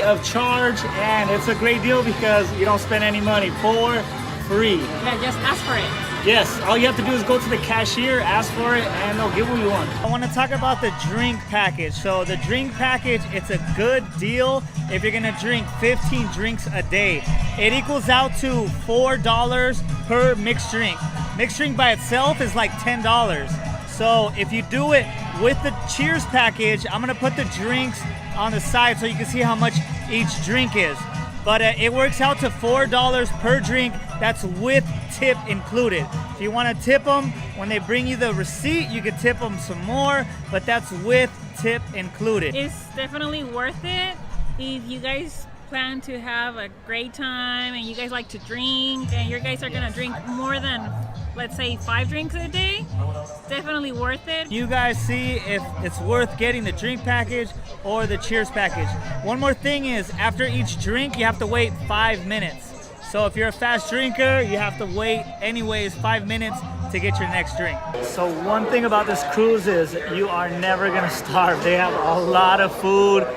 of charge, and it's a great deal because you don't spend any money, for free. Yeah, just ask for it. Yes, all you have to do is go to the cashier, ask for it, and they'll give you one. I want to talk about the drink package. So the drink package, it's a good deal if you're gonna drink 15 drinks a day. It equals out to $4 per mixed drink. Mixed drink by itself is like $10. So if you do it with the Cheers package, I'm gonna put the drinks on the side so you can see how much each drink is. But it works out to $4 per drink. That's with tip included. If you want to tip them, when they bring you the receipt, you can tip them some more, but that's with tip included. It's definitely worth it if you guys plan to have a great time and you guys like to drink and you guys are gonna drink more than, let's say, 5 drinks a day. It's definitely worth it. You guys see if it's worth getting the drink package or the Cheers package. One more thing is, after each drink, you have to wait 5 minutes. So if you're a fast drinker, you have to wait anyways 5 minutes to get your next drink. So one thing about this cruise is you are never gonna starve. They have a lot of food,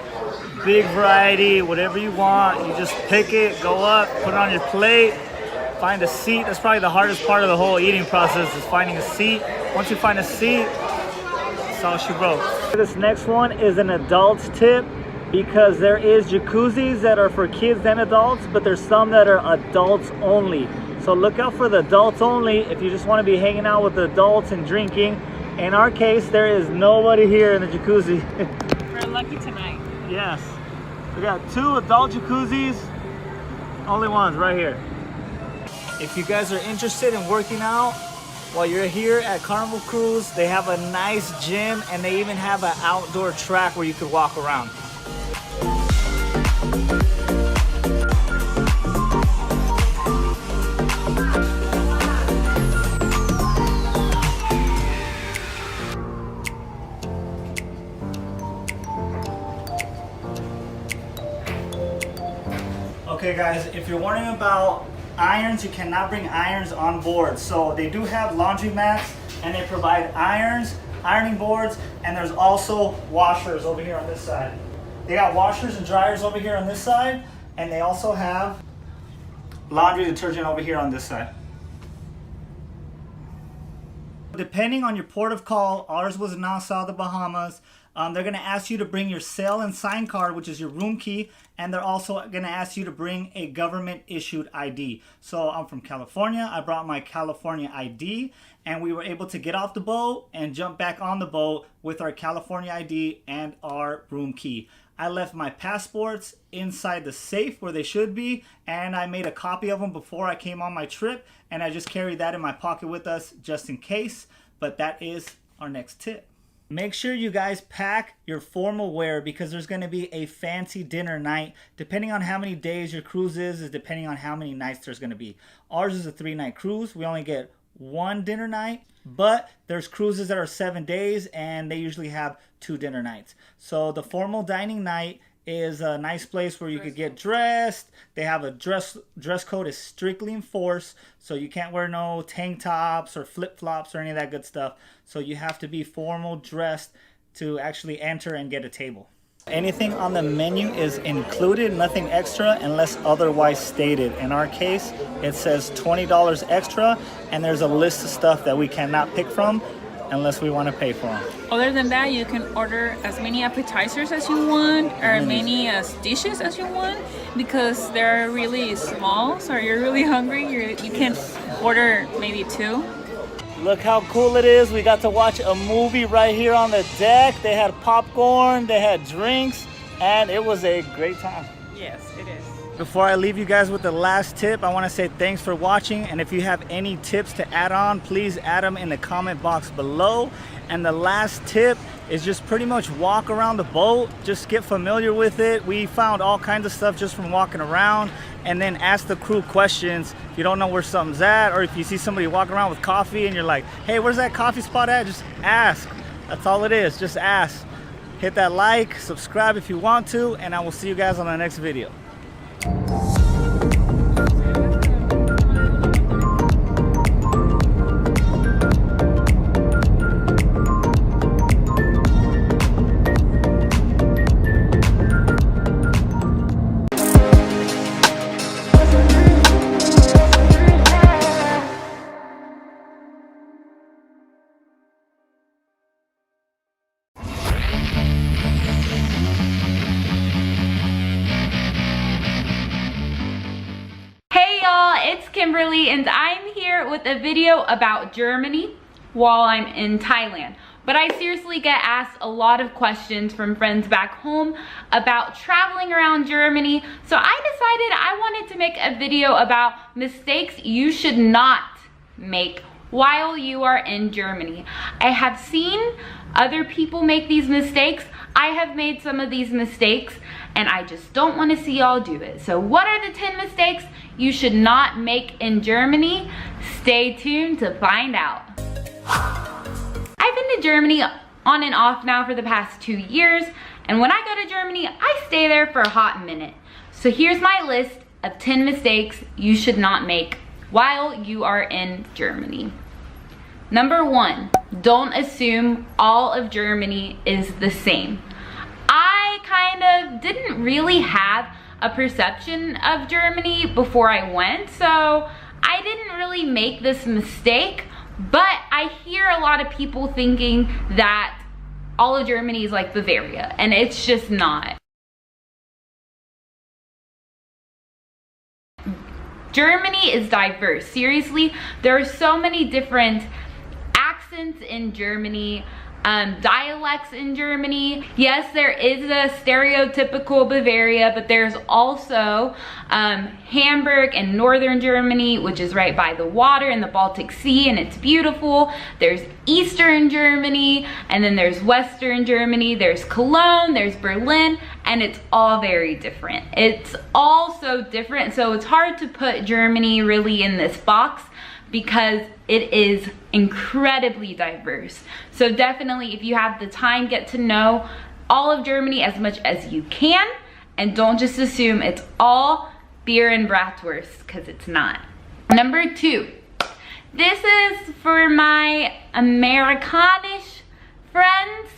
big variety, whatever you want. You just pick it, go up, put it on your plate, find a seat. That's probably the hardest part of the whole eating process, is finding a seat. Once you find a seat, that's all she wrote. This next one is an adult's tip, because there is jacuzzis that are for kids and adults, but there's some that are adults only. So look out for the adults only if you just want to be hanging out with the adults and drinking. In our case, there is nobody here in the jacuzzi. We're lucky tonight. Yes. We got 2 adult jacuzzis, only ones right here. If you guys are interested in working out while you're here at Carnival Cruise, they have a nice gym and they even have an outdoor track where you could walk around. Okay guys, if you're wondering about irons, you cannot bring irons on board. So they do have laundry mats and they provide irons, ironing boards, and there's also washers over here on this side. They got washers and dryers over here on this side, and they also have laundry detergent over here on this side. Depending on your port of call, ours was Nassau, the Bahamas. They're going to ask you to bring your sail and sign card, which is your room key, and they're also going to ask you to bring a government issued ID. So I'm from California. I brought my California ID, and we were able to get off the boat and jump back on the boat with our California ID and our room key. I left my passports inside the safe where they should be, and I made a copy of them before I came on my trip, and I just carried that in my pocket with us just in case. But that is our next tip. Make sure you guys pack your formal wear because there's going to be a fancy dinner night. Depending on how many days your cruise is depending on how many nights there's going to be. Ours is a 3-night cruise. We only get one dinner night, but there's cruises that are 7 days and they usually have 2 dinner nights. So the formal dining night is a nice place where you could get dressed. They have a dress code is strictly enforced, so you can't wear no tank tops or flip-flops or any of that good stuff. So you have to be formal dressed to actually enter and get a table. Anything on the menu is included, nothing extra unless otherwise stated. In our case, it says $20 extra, and there's a list of stuff that we cannot pick from unless we want to pay for them. Other than that, you can order as many appetizers as you want or as many dishes as you want because they're really small. So if you're really hungry, you can order maybe 2. Look how cool it is. We got to watch a movie right here on the deck. They had popcorn, they had drinks, and it was a great time. Yes, it is. Before I leave you guys with the last tip, I want to say thanks for watching, and if you have any tips to add on, please add them in the comment box below. And the last tip is just pretty much walk around the boat, just get familiar with it. We found all kinds of stuff just from walking around, and then ask the crew questions if you don't know where something's at, or if you see somebody walking around with coffee and you're like, hey, where's that coffee spot at? Just ask. That's all it is, just ask. Hit that like, subscribe if you want to, and I will see you guys on the next video. It's Kimberly and I'm here with a video about Germany while I'm in Thailand. But I seriously get asked a lot of questions from friends back home about traveling around Germany. So I decided I wanted to make a video about mistakes you should not make while you are in Germany. I have seen other people make these mistakes. I have made some of these mistakes and I just don't want to see y'all do it. So what are the 10 mistakes you should not make in Germany? Stay tuned to find out. I've been to Germany on and off now for the past 2 years, and when I go to Germany, I stay there for a hot minute. So here's my list of 10 mistakes you should not make while you are in Germany. Number 1, don't assume all of Germany is the same. I kind of didn't really have a perception of Germany before I went, so I didn't really make this mistake, but I hear a lot of people thinking that all of Germany is like Bavaria, and it's just not. Germany is diverse. Seriously, there are so many different accents in Germany. dialects in Germany. Yes, there is a stereotypical Bavaria, but there's also Hamburg in northern Germany, which is right by the water in the Baltic Sea, and it's beautiful. There's Eastern Germany, and then there's Western Germany, there's Cologne, there's Berlin, and it's all very different. It's all so different, so it's hard to put Germany really in this box because it is incredibly diverse. So definitely, if you have the time, get to know all of Germany as much as you can, and don't just assume it's all beer and bratwurst, because it's not. Number 2, this is for my Americanish friends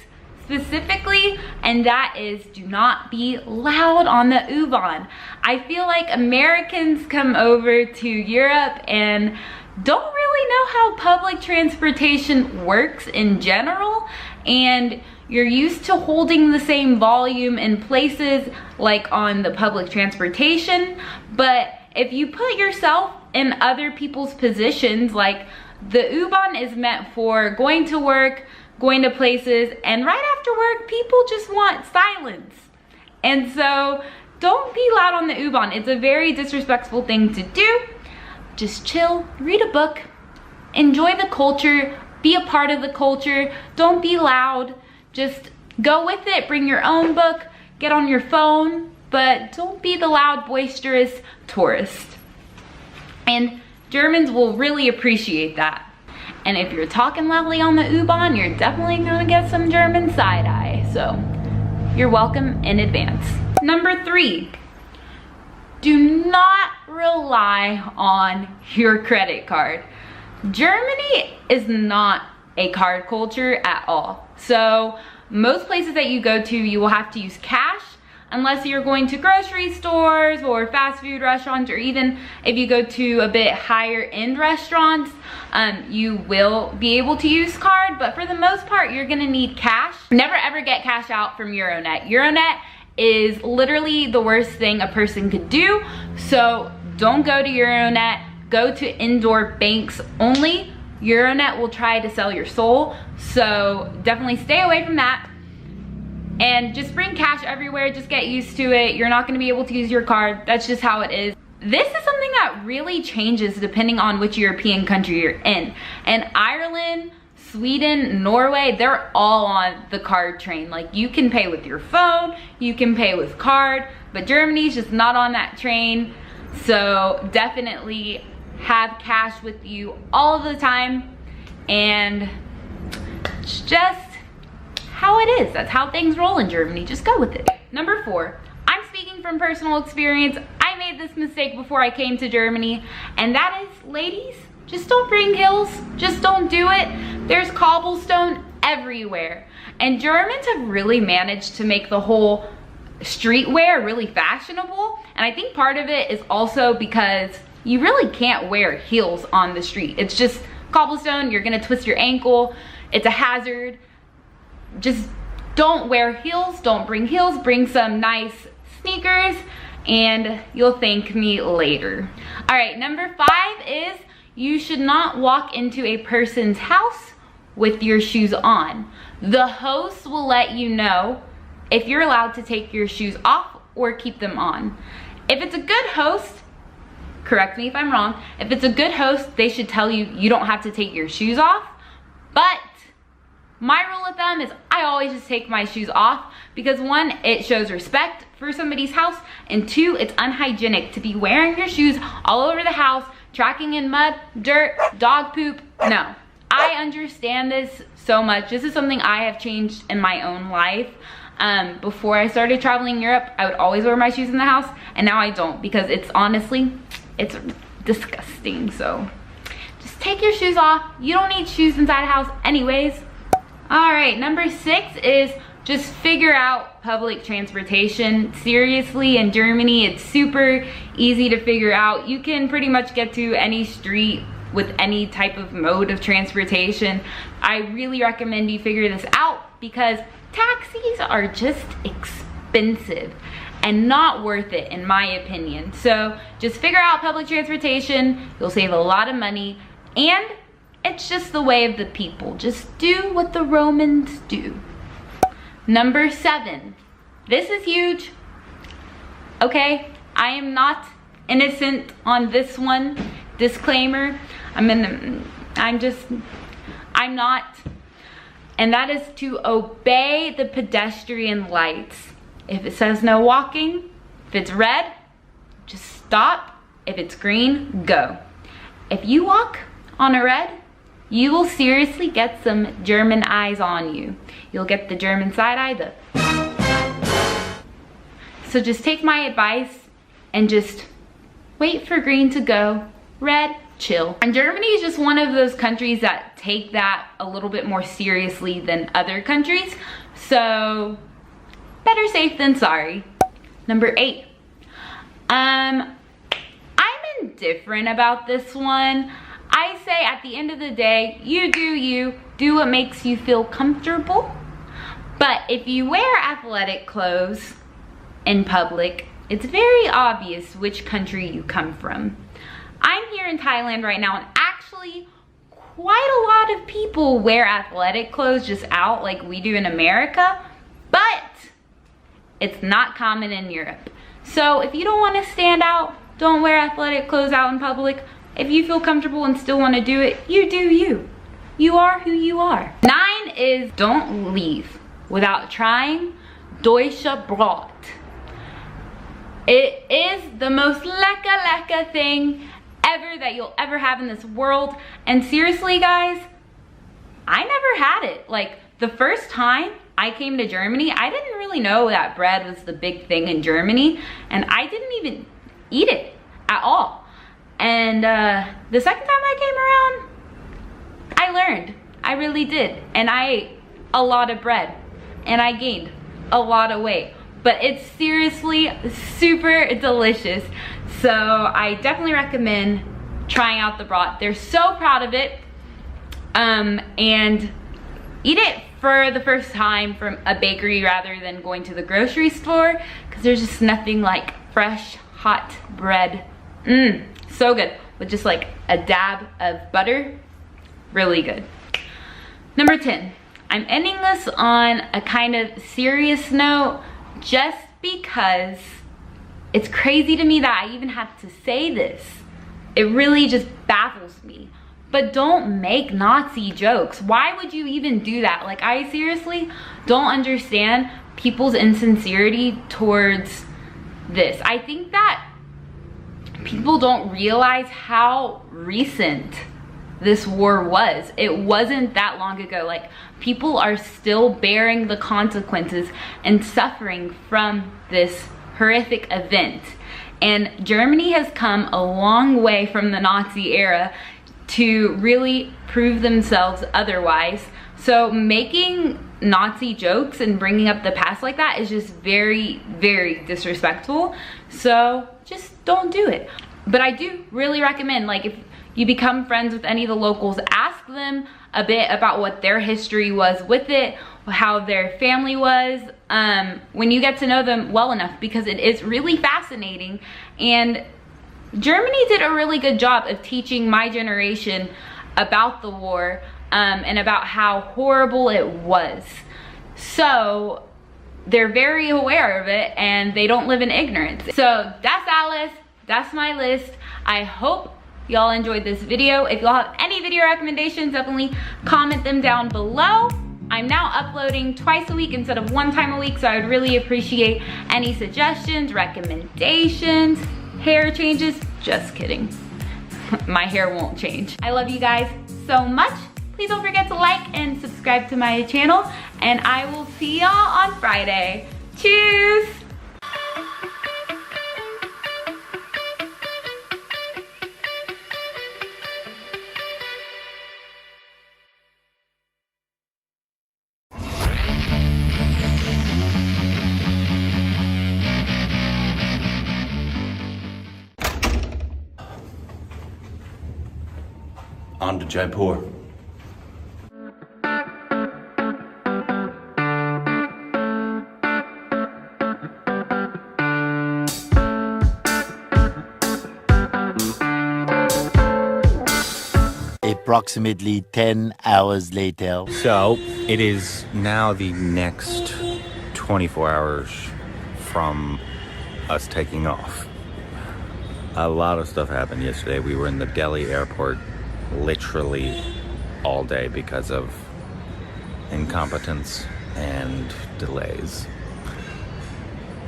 specifically, and that is, do not be loud on the U-Bahn. I feel like Americans come over to Europe and don't really know how public transportation works in general, and you're used to holding the same volume in places like on the public transportation, but if you put yourself in other people's positions, like the U-Bahn is meant for going to work, going to places, and right after work, people just want silence. And so don't be loud on the U-Bahn. It's a very disrespectful thing to do. Just chill, read a book, enjoy the culture, be a part of the culture. Don't be loud, just go with it, bring your own book, get on your phone, but don't be the loud, boisterous tourist. And Germans will really appreciate that. And if you're talking loudly on the U-Bahn, you're definitely gonna get some German side eye. So you're welcome in advance. Number 3, do not rely on your credit card. Germany is not a card culture at all. So most places that you go to, you will have to use cash, unless you're going to grocery stores or fast food restaurants, or even if you go to a bit higher end restaurants, you will be able to use card, but for the most part, you're gonna need cash. Never ever get cash out from Euronet. Euronet is literally the worst thing a person could do, so don't go to Euronet, go to indoor banks only. Euronet will try to sell your soul, so definitely stay away from that. And just bring cash everywhere, just get used to it. You're not gonna be able to use your card, that's just how it is. This is something that really changes depending on which European country you're in. And Ireland, Sweden, Norway, they're all on the card train. Like, you can pay with your phone, you can pay with card, but Germany's just not on that train. So definitely have cash with you all of the time, and it's just how it is. That's how things roll in Germany. Just go with it. Number 4, I'm speaking from personal experience. I made this mistake before I came to Germany, and that is, ladies, just don't bring heels. Just don't do it. There's cobblestone everywhere. And Germans have really managed to make the whole streetwear really fashionable. And I think part of it is also because you really can't wear heels on the street. It's just cobblestone, you're gonna twist your ankle, it's a hazard. Just don't wear heels, don't bring heels, bring some nice sneakers, and you'll thank me later. All right, number 5 is you should not walk into a person's house with your shoes on. The host will let you know if you're allowed to take your shoes off or keep them on. If it's a good host, correct me if I'm wrong, if it's a good host, they should tell you you don't have to take your shoes off. But my rule with them is I always just take my shoes off, because 1, it shows respect for somebody's house, and 2, it's unhygienic to be wearing your shoes all over the house, tracking in mud, dirt, dog poop. No, I understand this so much. This is something I have changed in my own life. Before I started traveling Europe, I would always wear my shoes in the house, and now I don't, because it's honestly, it's disgusting. So just take your shoes off. You don't need shoes inside a house anyways. All right, number 6 is just figure out public transportation. Seriously, in Germany, it's super easy to figure out. You can pretty much get to any street with any type of mode of transportation. I really recommend you figure this out, because taxis are just expensive and not worth it, in my opinion. So just figure out public transportation. You'll save a lot of money, and it's just the way of the people. Just do what the Romans do. Number 7. This is huge. Okay, I am not innocent on this one. Disclaimer. I'm not. And that is to obey the pedestrian lights. If it says no walking, if it's red, just stop. If it's green, go. If you walk on a red, you will seriously get some German eyes on you. You'll get the German side eye, So just take my advice and just wait for green to go. Red, chill. And Germany is just one of those countries that take that a little bit more seriously than other countries. So better safe than sorry. Number 8. I'm indifferent about this one. I say at the end of the day, you do what makes you feel comfortable. But if you wear athletic clothes in public, it's very obvious which country you come from. I'm here in Thailand right now, and actually quite a lot of people wear athletic clothes just out like we do in America, but it's not common in Europe. So if you don't want to stand out, don't wear athletic clothes out in public. If you feel comfortable and still want to do it, you do you. You are who you are. 9 is don't leave without trying Deutsche Brot. It is the most lecker thing ever that you'll ever have in this world. And seriously, guys, I never had it. Like, the first time I came to Germany, I didn't really know that bread was the big thing in Germany, and I didn't even eat it at all. And the second time I came around, I learned. I really did. And I ate a lot of bread, and I gained a lot of weight. But it's seriously super delicious. So I definitely recommend trying out the brat. They're so proud of it. And eat it for the first time from a bakery rather than going to the grocery store, because there's just nothing like fresh, hot bread. So good. With just like a dab of butter. Really good. Number 10. I'm ending this on a kind of serious note just because it's crazy to me that I even have to say this. It really just baffles me. But don't make Nazi jokes. Why would you even do that? Like, I seriously don't understand people's insincerity towards this. I think that people don't realize how recent this war was. It wasn't that long ago. Like, people are still bearing the consequences and suffering from this horrific event. And Germany has come a long way from the Nazi era to really prove themselves otherwise. So making Nazi jokes and bringing up the past like that is just very, very disrespectful. So just don't do it. But I do really recommend, like, if you become friends with any of the locals, ask them a bit about what their history was with it, how their family was, when you get to know them well enough, because it is really fascinating. And Germany did a really good job of teaching my generation about the war, and about how horrible it was. So they're very aware of it and they don't live in ignorance. So that's Alice, that's my list. I hope y'all enjoyed this video. If y'all have any video recommendations, definitely comment them down below. I'm now uploading twice a week instead of one time a week, so I would really appreciate any suggestions, recommendations, hair changes. Just kidding. My hair won't change. I love you guys so much. Please don't forget to like and subscribe to my channel, and I will see y'all on Friday. Cheers! On to Jaipur. Approximately 10 hours later. So it is now the next 24 hours from us taking off. A lot of stuff happened yesterday. We were in the Delhi airport literally all day because of incompetence and delays.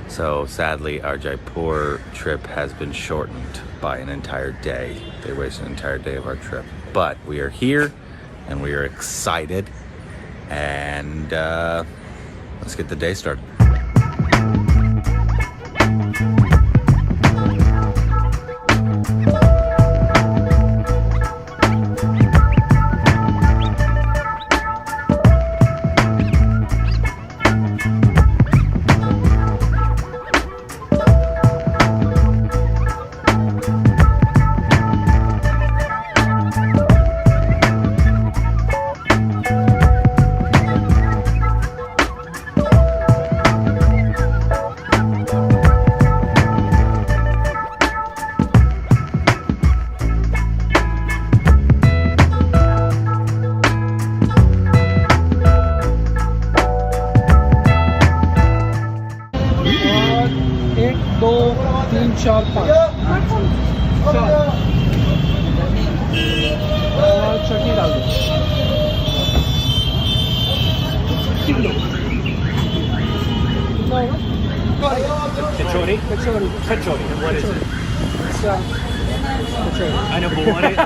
So sadly, our Jaipur trip has been shortened by an entire day. They wasted an entire day of our trip. But we are here and we are excited, and let's get the day started. चटनी डाल दो Kachori? Kachori. Kachori. And what is it? It's kachori. I know, but what is...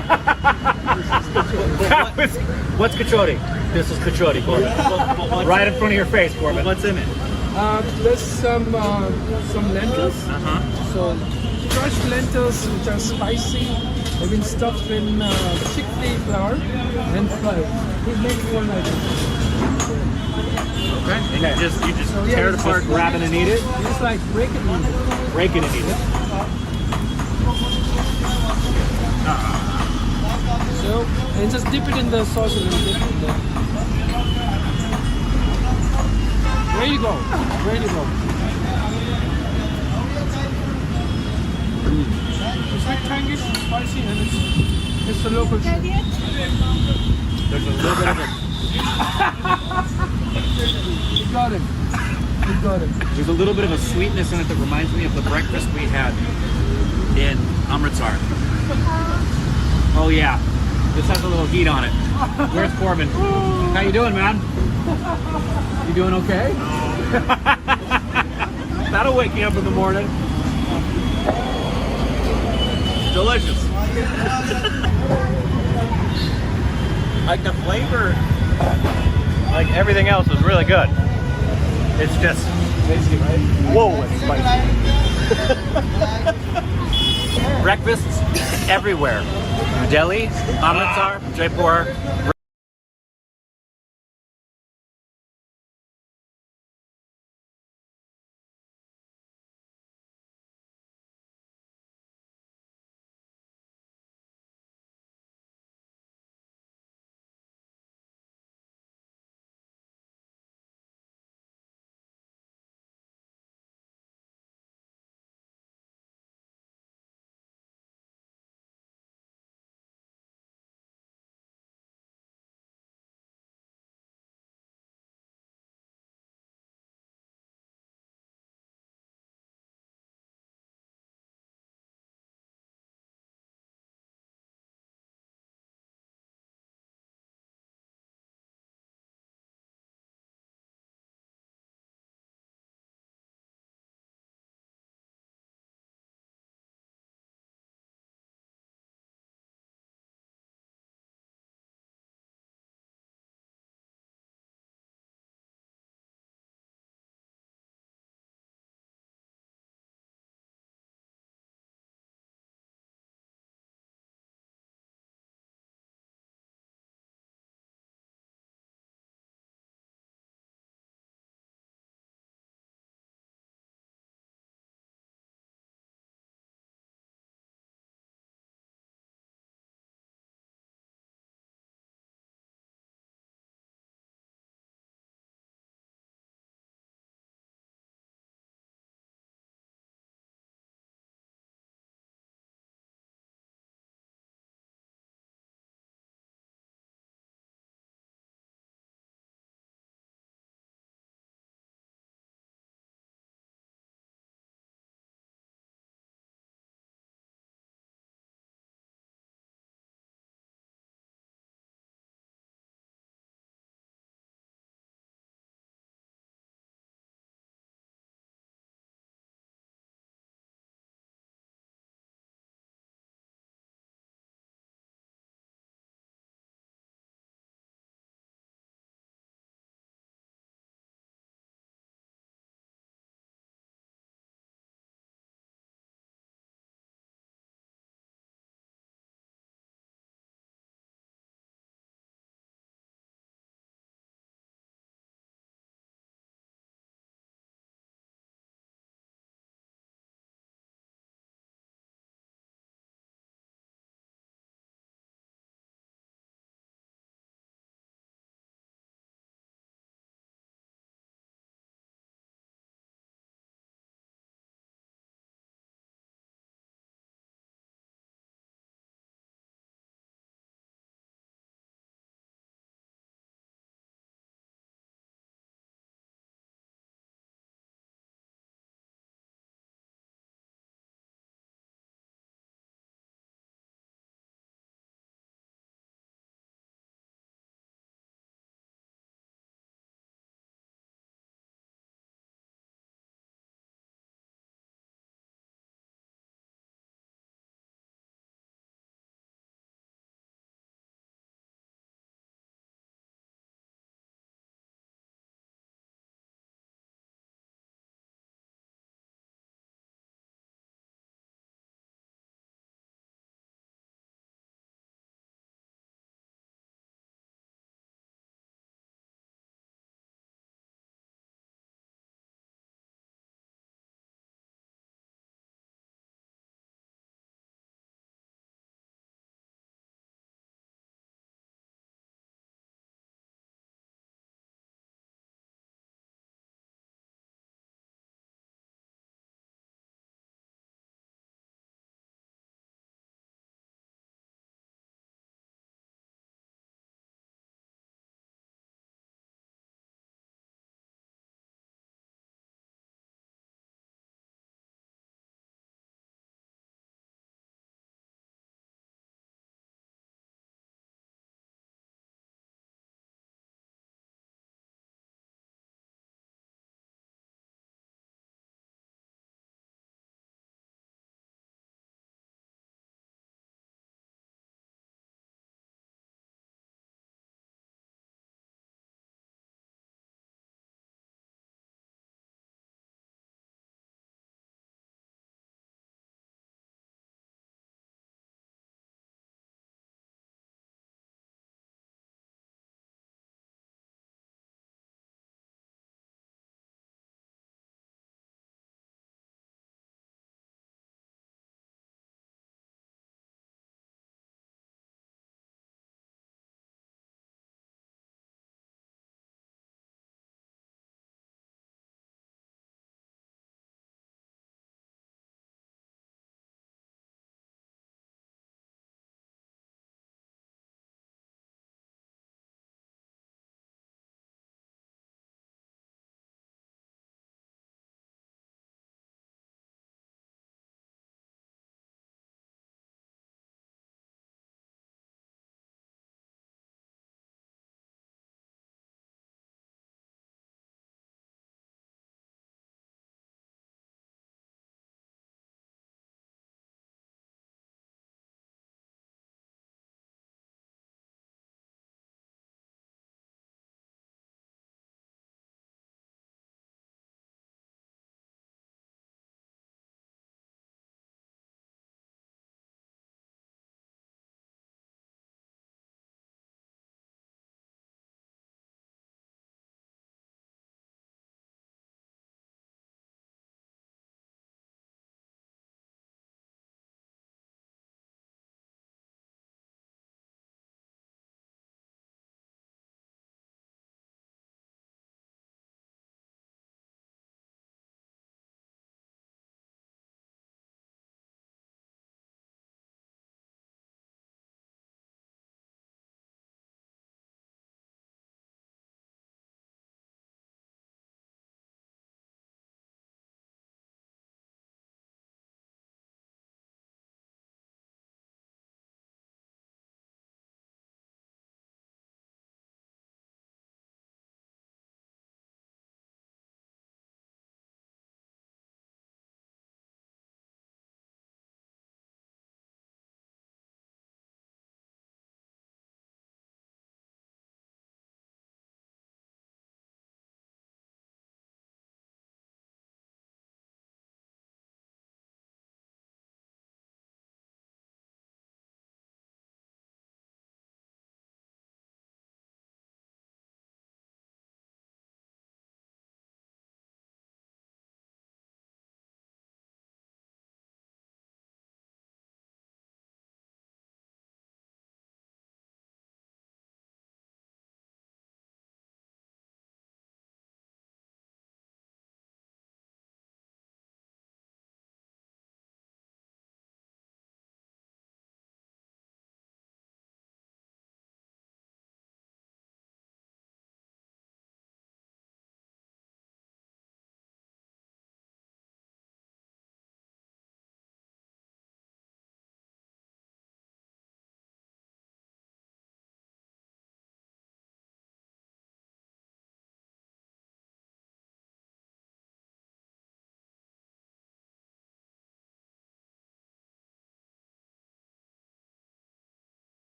What's kachori? This is kachori, Corbin. Right in front of your face, Corbin. What's in it? There's some lentils. So crushed lentils which are spicy. They've been stuffed in chickpea flour and fried. We make one like this. Okay. And you just tear it apart, grab it, and eat it? You just like break it and eat it. Break it and eat it. So, and just dip it in the sauce a little bit. Where you go? Where you go? It's like tangish, spicy, and it's the local shit. There's a little bit of it. You got it. You got it. There's a little bit of a sweetness in it that reminds me of the breakfast we had in Amritsar. Oh yeah, this has a little heat on it. Where's Corbin? How you doing, man? You doing okay? That'll wake you up in the morning. Delicious. Like the flavor, like everything else was really good. It's just, whoa, it's spicy. Breakfasts everywhere. New Delhi, Amritsar, Jaipur.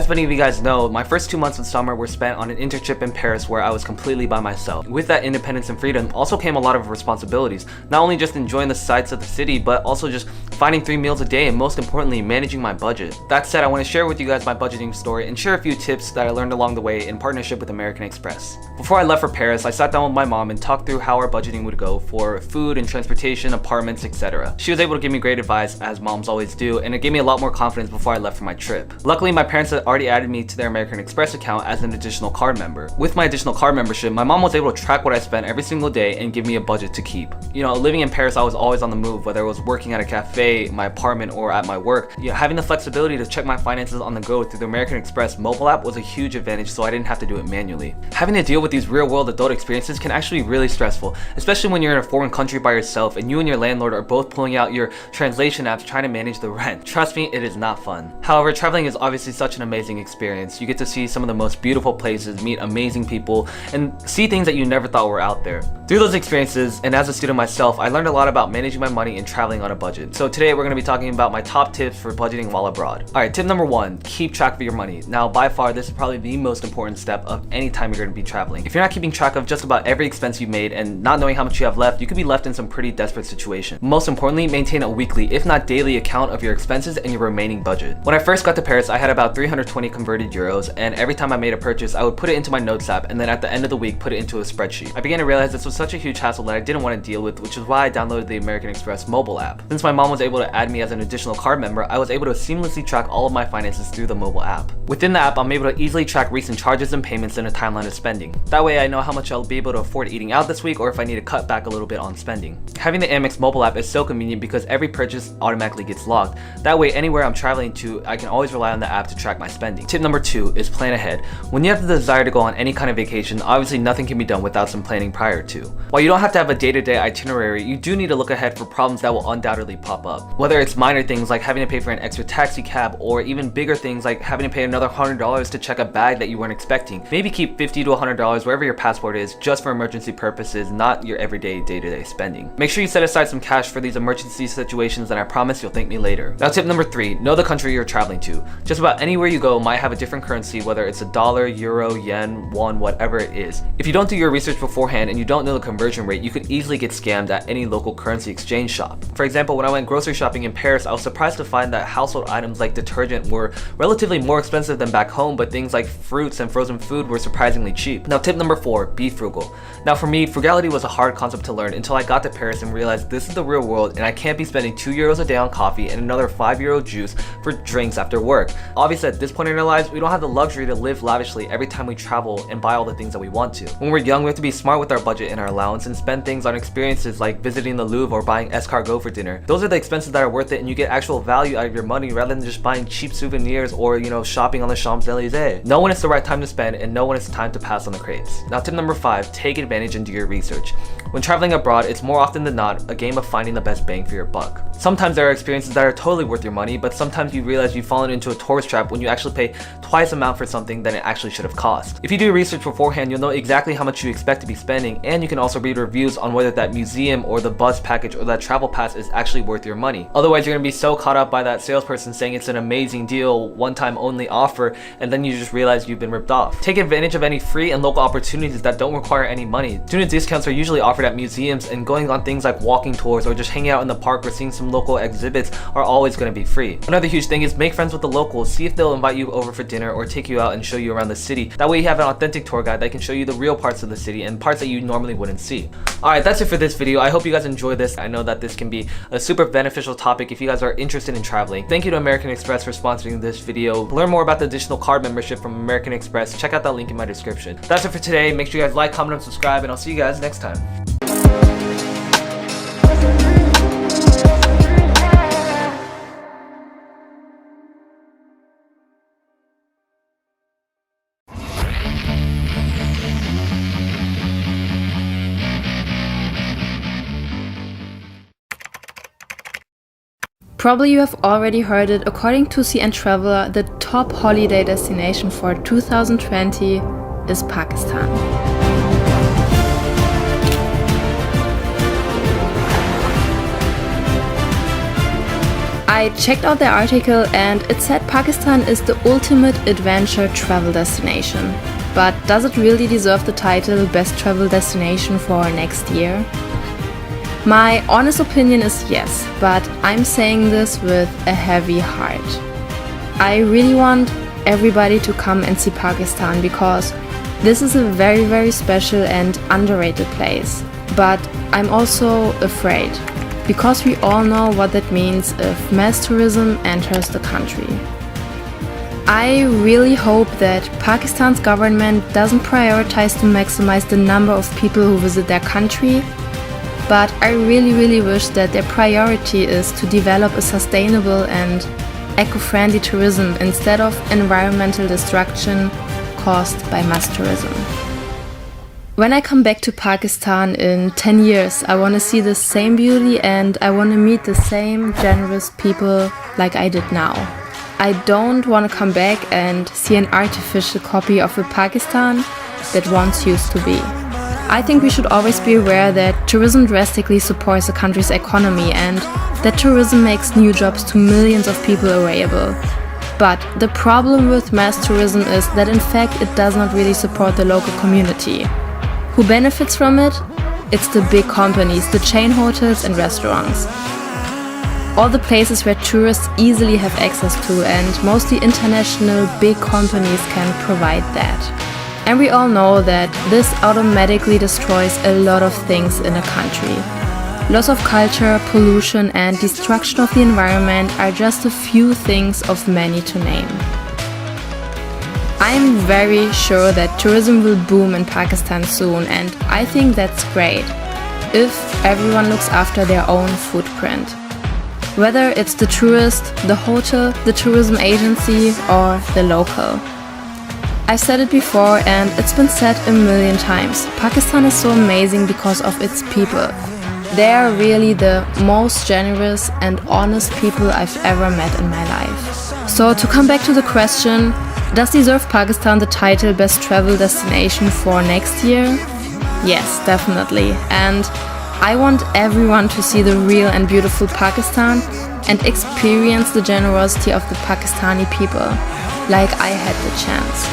As many of you guys know, my first 2 months of summer were spent on an internship in Paris where I was completely by myself. With that independence and freedom also came a lot of responsibilities, not only just enjoying the sights of the city, but also just finding 3 meals a day and most importantly, managing my budget. That said, I want to share with you guys my budgeting story and share a few tips that I learned along the way in partnership with American Express. Before I left for Paris, I sat down with my mom and talked through how our budgeting would go for food and transportation, apartments, etc. She was able to give me great advice, as moms always do, and it gave me a lot more confidence before I left for my trip. Luckily, my parents had already added me to their American Express account as an additional card member. With my additional card membership, my mom was able to track what I spent every single day and give me a budget to keep. You know, living in Paris, I was always on the move, whether it was working at a cafe, my apartment, or at my work. You know, having the flexibility to check my finances on the go through the American Express mobile app was a huge advantage, so I didn't have to do it manually. Having to deal with these real-world adult experiences can actually be really stressful, especially when you're in a foreign country by yourself and you and your landlord are both pulling out your translation apps trying to manage the rent. Trust me, it is not fun. However, traveling is obviously such an amazing experience. You get to see some of the most beautiful places, meet amazing people, and see things that you never thought were out there. Through those experiences, and as a student myself, I learned a lot about managing my money and traveling on a budget. So today we're going to be talking about my top tips for budgeting while abroad. Alright, tip number 1, keep track of your money. Now, by far, this is probably the most important step of any time you're going to be traveling. If you're not keeping track of just about every expense you've made and not knowing how much you have left, you could be left in some pretty desperate situation. Most importantly, maintain a weekly, if not daily, account of your expenses and your remaining budget. When I first got to Paris, I had about 320 converted euros, and every time I made a purchase, I would put it into my notes app and then at the end of the week put it into a spreadsheet. I began to realize this was such a huge hassle that I didn't want to deal with, which is why I downloaded the American Express mobile app. Since my mom was able to add me as an additional card member, I was able to seamlessly track all of my finances through the mobile app. Within the app, I'm able to easily track recent charges and payments in a timeline of spending. That way I know how much I'll be able to afford eating out this week or if I need to cut back a little bit on spending. Having the Amex mobile app is so convenient because every purchase automatically gets logged. That way, anywhere I'm traveling to, I can always rely on the app to track my spending. Tip number 2 is plan ahead. When you have the desire to go on any kind of vacation, obviously nothing can be done without some planning prior to. While you don't have to have a day-to-day itinerary, you do need to look ahead for problems that will undoubtedly pop up. Whether it's minor things like having to pay for an extra taxi cab, or even bigger things like having to pay another $100 to check a bag that you weren't expecting. Maybe keep $50 to $100 wherever your passport is just for emergency purposes, not your everyday day-to-day spending. Make sure you set aside some cash for these emergency situations, and I promise you'll thank me later. Now, tip number 3, know the country you're traveling to. Just about anywhere you go might have a different currency, whether it's a dollar, euro, yen, won, whatever it is. If you don't do your research beforehand and you don't know the conversion rate, you could easily get scammed at any local currency exchange shop. For example, when I went grocery shopping in Paris, I was surprised to find that household items like detergent were relatively more expensive than back home, but things like fruits and frozen food were surprisingly cheap. Now, tip number 4, be frugal. Now, for me, frugality was a hard concept to learn until I got to Paris and realized this is the real world and I can't be spending €2 a day on coffee and another €5 juice for drinks after work. Obviously, at this point in our lives, we don't have the luxury to live lavishly every time we travel and buy all the things that we want to. When we're young, we have to be smart with our budget and our allowance and spend things on experiences like visiting the Louvre or buying escargot for dinner. Those are the expenses that are worth it, and you get actual value out of your money rather than just buying cheap souvenirs or, shopping on the Champs-Élysées. Know when it's the right time to spend and know when it's time to pass on the crates. Now, tip number 5, take advantage and do your research. When traveling abroad, it's more often than not a game of finding the best bang for your buck. Sometimes there are experiences that are totally worth your money, but sometimes you realize you've fallen into a tourist trap when you actually pay twice the amount for something than it actually should have cost. If you do your research beforehand, you'll know exactly how much you expect to be spending, and you can also read reviews on whether that museum or the bus package or that travel pass is actually worth your money. Otherwise, you're going to be so caught up by that salesperson saying it's an amazing deal, one-time only offer, and then you just realize you've been ripped off. Take advantage of any free and local opportunities that don't require any money. Student discounts are usually offered at museums, and going on things like walking tours or just hanging out in the park or seeing some local exhibits are always going to be free. Another huge thing is make friends with the locals. See if they'll invite you over for dinner or take you out and show you around the city. That way you have an authentic tour guide that can show you the real parts of the city and parts that you normally wouldn't see. Alright, that's it for this video. I hope you guys enjoyed this. I know that this can be a super beneficial topic if you guys are interested in traveling. Thank you to American Express for sponsoring this video. Learn more about the additional card membership from American Express. Check out that link in my description. That's it for today. Make sure you guys like, comment, and subscribe, and I'll see you guys next time. Probably you have already heard it, according to CN Traveler, the top holiday destination for 2020 is Pakistan. I checked out the article and it said Pakistan is the ultimate adventure travel destination. But does it really deserve the title Best Travel Destination for next year? My honest opinion is yes, but I'm saying this with a heavy heart. I really want everybody to come and see Pakistan because this is a very, very special and underrated place. But I'm also afraid, because we all know what that means if mass tourism enters the country. I really hope that Pakistan's government doesn't prioritize to maximize the number of people who visit their country, but I really wish that their priority is to develop a sustainable and eco-friendly tourism instead of environmental destruction caused by mass tourism. When I come back to Pakistan in 10 years, I want to see the same beauty and I want to meet the same generous people like I did now. I don't want to come back and see an artificial copy of a Pakistan that once used to be. I think we should always be aware that tourism drastically supports a country's economy and that tourism makes new jobs to millions of people available. But the problem with mass tourism is that in fact it does not really support the local community. Who benefits from it? It's the big companies, the chain hotels and restaurants. All the places where tourists easily have access to, and mostly international big companies can provide that. And we all know that this automatically destroys a lot of things in a country. Loss of culture, pollution and destruction of the environment are just a few things of many to name. I'm very sure that tourism will boom in Pakistan soon, and I think that's great if everyone looks after their own footprint. Whether it's the tourist, the hotel, the tourism agency or the local. I've said it before and it's been said a million times. Pakistan is so amazing because of its people. They are really the most generous and honest people I've ever met in my life. So to come back to the question, does deserve Pakistan the title Best Travel Destination for next year? Yes, definitely. And I want everyone to see the real and beautiful Pakistan and experience the generosity of the Pakistani people, like I had the chance.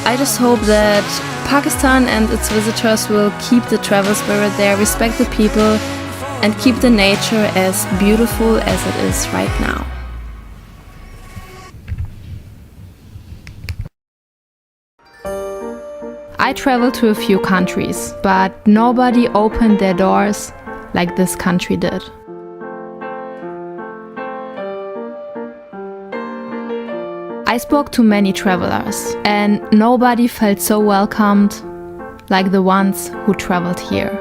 I just hope that Pakistan and its visitors will keep the travel spirit there, respect the people, and keep the nature as beautiful as it is right now. I traveled to a few countries, but nobody opened their doors like this country did. I spoke to many travelers, and nobody felt so welcomed like the ones who traveled here.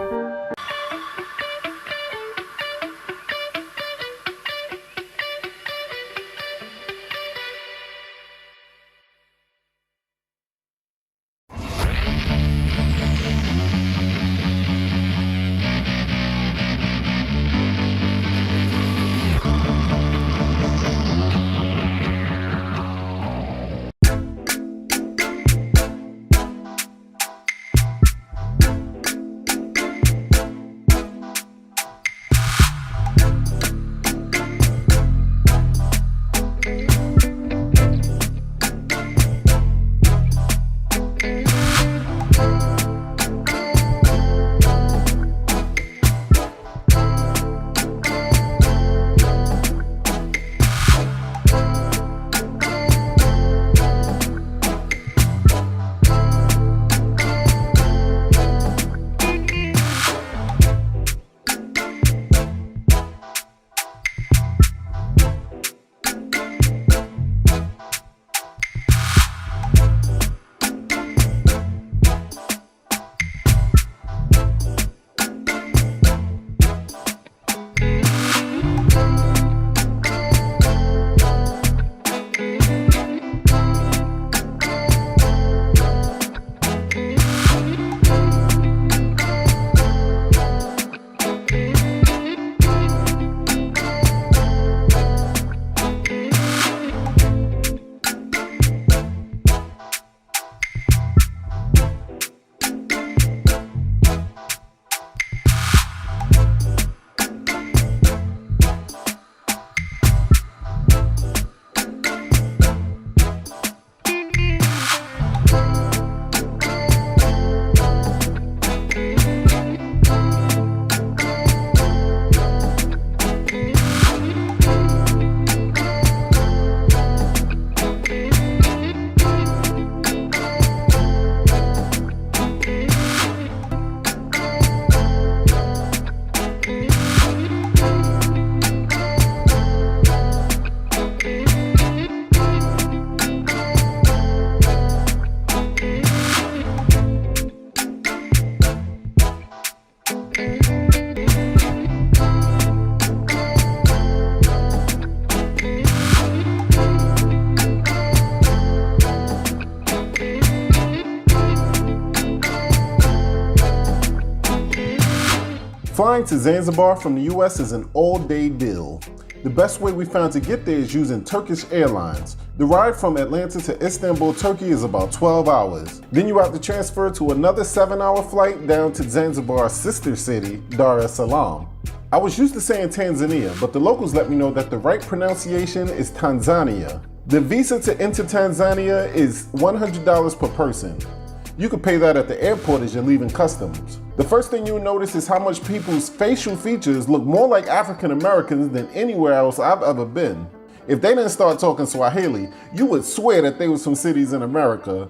Flying to Zanzibar from the US is an all-day deal. The best way we found to get there is using Turkish Airlines. The ride from Atlanta to Istanbul, Turkey is about 12 hours. Then you have to transfer to another 7-hour flight down to Zanzibar's sister city, Dar es Salaam. I was used to saying Tanzania, but the locals let me know that the right pronunciation is Tanzania. The visa to enter Tanzania is $100 per person. You can pay that at the airport as you're leaving customs. The first thing you'll notice is how much people's facial features look more like African Americans than anywhere else I've ever been. If they didn't start talking Swahili, you would swear that they were from cities in America.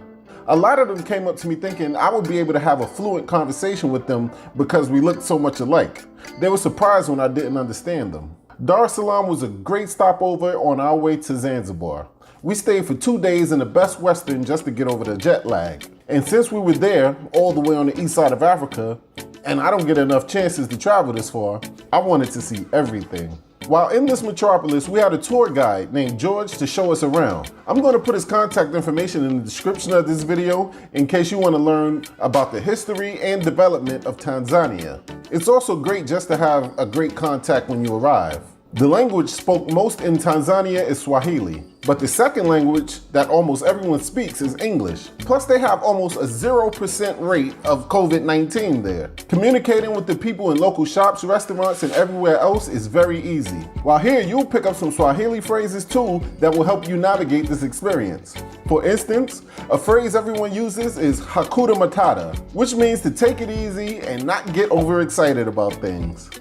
A lot of them came up to me thinking I would be able to have a fluent conversation with them because we looked so much alike. They were surprised when I didn't understand them. Dar es Salaam was a great stopover on our way to Zanzibar. We stayed for 2 days in the Best Western just to get over the jet lag. And since we were there, all the way on the east side of Africa, and I don't get enough chances to travel this far, I wanted to see everything. While in this metropolis, we had a tour guide named George to show us around. I'm going to put his contact information in the description of this video in case you want to learn about the history and development of Tanzania. It's also great just to have a great contact when you arrive. The language spoke most in Tanzania is Swahili, but the second language that almost everyone speaks is English. Plus they have almost a 0% rate of COVID-19 there. Communicating with the people in local shops, restaurants, and everywhere else is very easy. While here, you'll pick up some Swahili phrases too that will help you navigate this experience. For instance, a phrase everyone uses is Hakuna Matata, which means to take it easy and not get overexcited about things.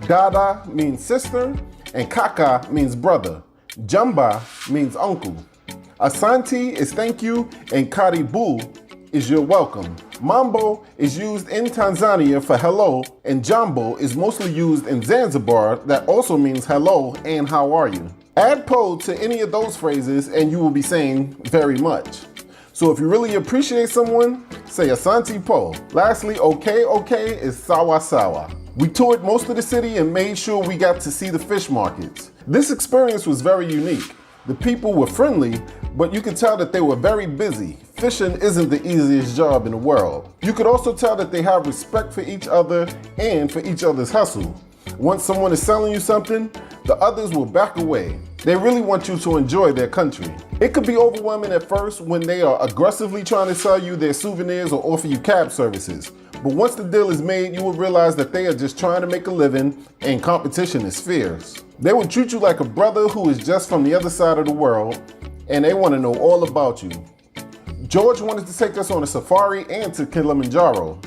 Dada means sister, and Kaka means brother. Jamba means uncle. Asante is thank you, and Karibu is you're welcome. Mambo is used in Tanzania for hello, and Jambo is mostly used in Zanzibar that also means hello and how are you. Add po to any of those phrases and you will be saying very much. So if you really appreciate someone, say Asante po. Lastly, okay is sawa sawa. We toured most of the city and made sure we got to see the fish markets. This experience was very unique. The people were friendly, but you could tell that they were very busy. Fishing isn't the easiest job in the world. You could also tell that they have respect for each other and for each other's hustle. Once someone is selling you something, the others will back away. They really want you to enjoy their country. It could be overwhelming at first when they are aggressively trying to sell you their souvenirs or offer you cab services. But once the deal is made, you will realize that they are just trying to make a living and competition is fierce. They will treat you like a brother who is just from the other side of the world, and they want to know all about you. George wanted to take us on a safari and to Kilimanjaro.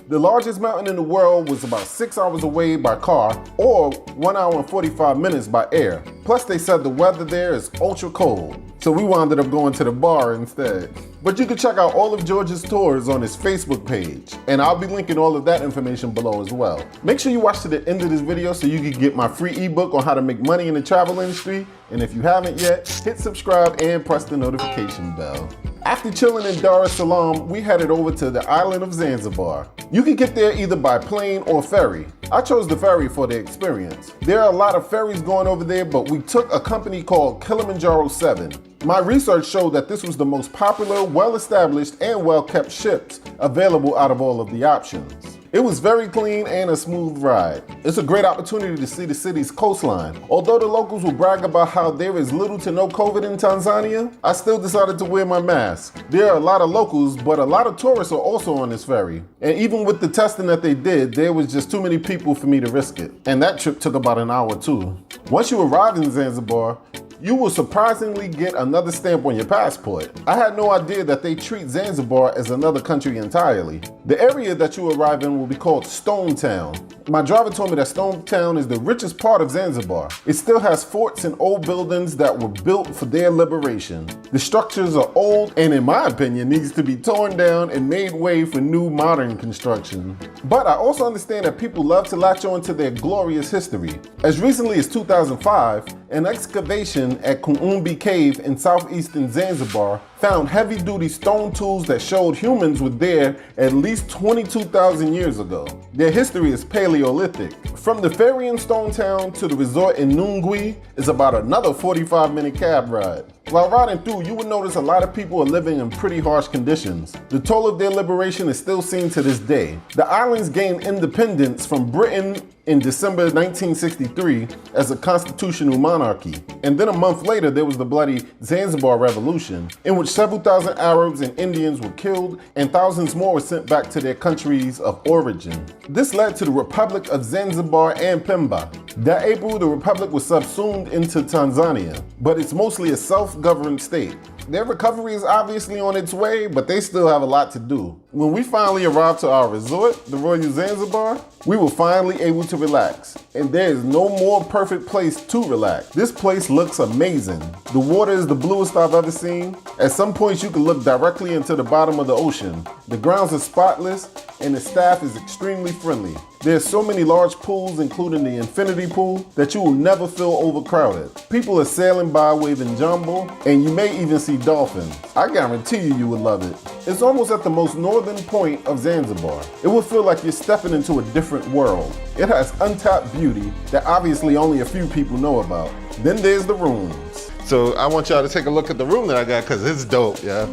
The largest mountain in the world was about 6 hours away by car or 1 hour and 45 minutes by air. Plus they said the weather there is ultra cold. So we wound up going to the bar instead. But you can check out all of George's tours on his Facebook page, and I'll be linking all of that information below as well. Make sure you watch to the end of this video so you can get my free ebook on how to make money in the travel industry. And if you haven't yet, hit subscribe and press the notification bell. After chilling in Dar es Salaam, we headed over to the island of Zanzibar. You can get there either by plane or ferry. I chose the ferry for the experience. There are a lot of ferries going over there, but we took a company called Kilimanjaro 7. My research showed that this was the most popular, well-established, and well-kept ships available out of all of the options. It was very clean and a smooth ride. It's a great opportunity to see the city's coastline. Although the locals will brag about how there is little to no COVID in Tanzania, I still decided to wear my mask. There are a lot of locals, but a lot of tourists are also on this ferry. And even with the testing that they did, there was just too many people for me to risk it. And that trip took about an hour too. Once you arrive in Zanzibar, you will surprisingly get another stamp on your passport. I had no idea that they treat Zanzibar as another country entirely. The area that you arrive in will be called Stone Town. My driver told me that Stone Town is the richest part of Zanzibar. It still has forts and old buildings that were built for their liberation. The structures are old and in my opinion needs to be torn down and made way for new modern construction. But I also understand that people love to latch on to their glorious history. As recently as 2005, an excavation at Kuumbi Cave in southeastern Zanzibar found heavy-duty stone tools that showed humans were there at least 22,000 years ago. Their history is Paleolithic. From the ferry in Stone Town to the resort in Nungwi is about another 45-minute cab ride. While riding through, you will notice a lot of people are living in pretty harsh conditions. The toll of their liberation is still seen to this day. The islands gained independence from Britain in December 1963 as a constitutional monarchy. And then a month later, there was the bloody Zanzibar Revolution, in which several thousand Arabs and Indians were killed and thousands more were sent back to their countries of origin. This led to the Republic of Zanzibar and Pemba. That April, the Republic was subsumed into Tanzania, but it's mostly a self-governed state. Their recovery is obviously on its way, but they still have a lot to do. When we finally arrived to our resort, the Royal Zanzibar, we were finally able to relax. And there is no more perfect place to relax. This place looks amazing. The water is the bluest I've ever seen. At some points you can look directly into the bottom of the ocean. The grounds are spotless and the staff is extremely friendly. There's so many large pools, including the infinity pool, that you will never feel overcrowded. People are sailing by waving jumbo, and you may even see dolphins. I guarantee you would love it. It's almost at the most northern point of Zanzibar. It will feel like you're stepping into a different world. It has untapped beauty that obviously only a few people know about. Then there's the rooms. So I want y'all to take a look at the room that I got because it's dope, yeah.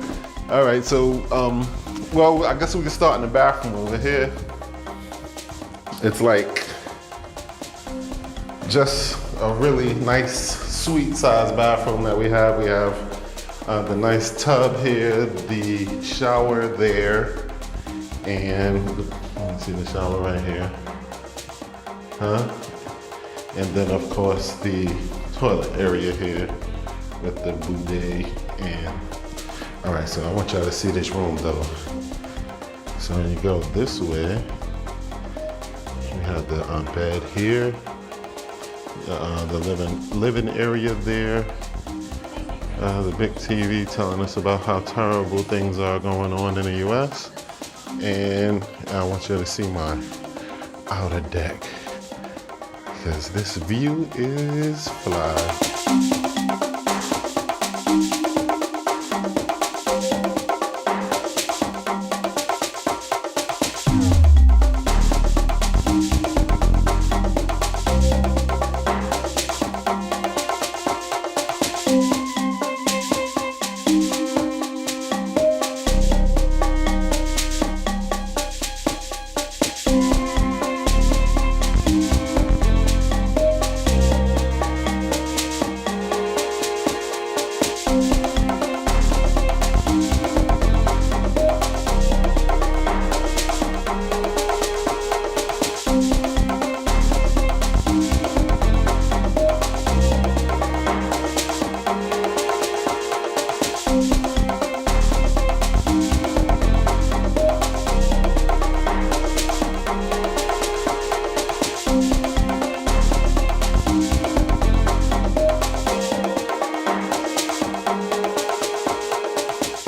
All right, so, well, I guess we can start in the bathroom over here. It's like just a really nice, sweet sized bathroom that we have. We have the nice tub here, the shower there, and let me see the shower right here. And then of course the toilet area here with the bidet. And all right, so I want y'all to see this room though. So when you go this way, we have the bed here, the living area there, the big TV telling us about how terrible things are going on in the U.S. And I want you to see my outer deck, because this view is fly.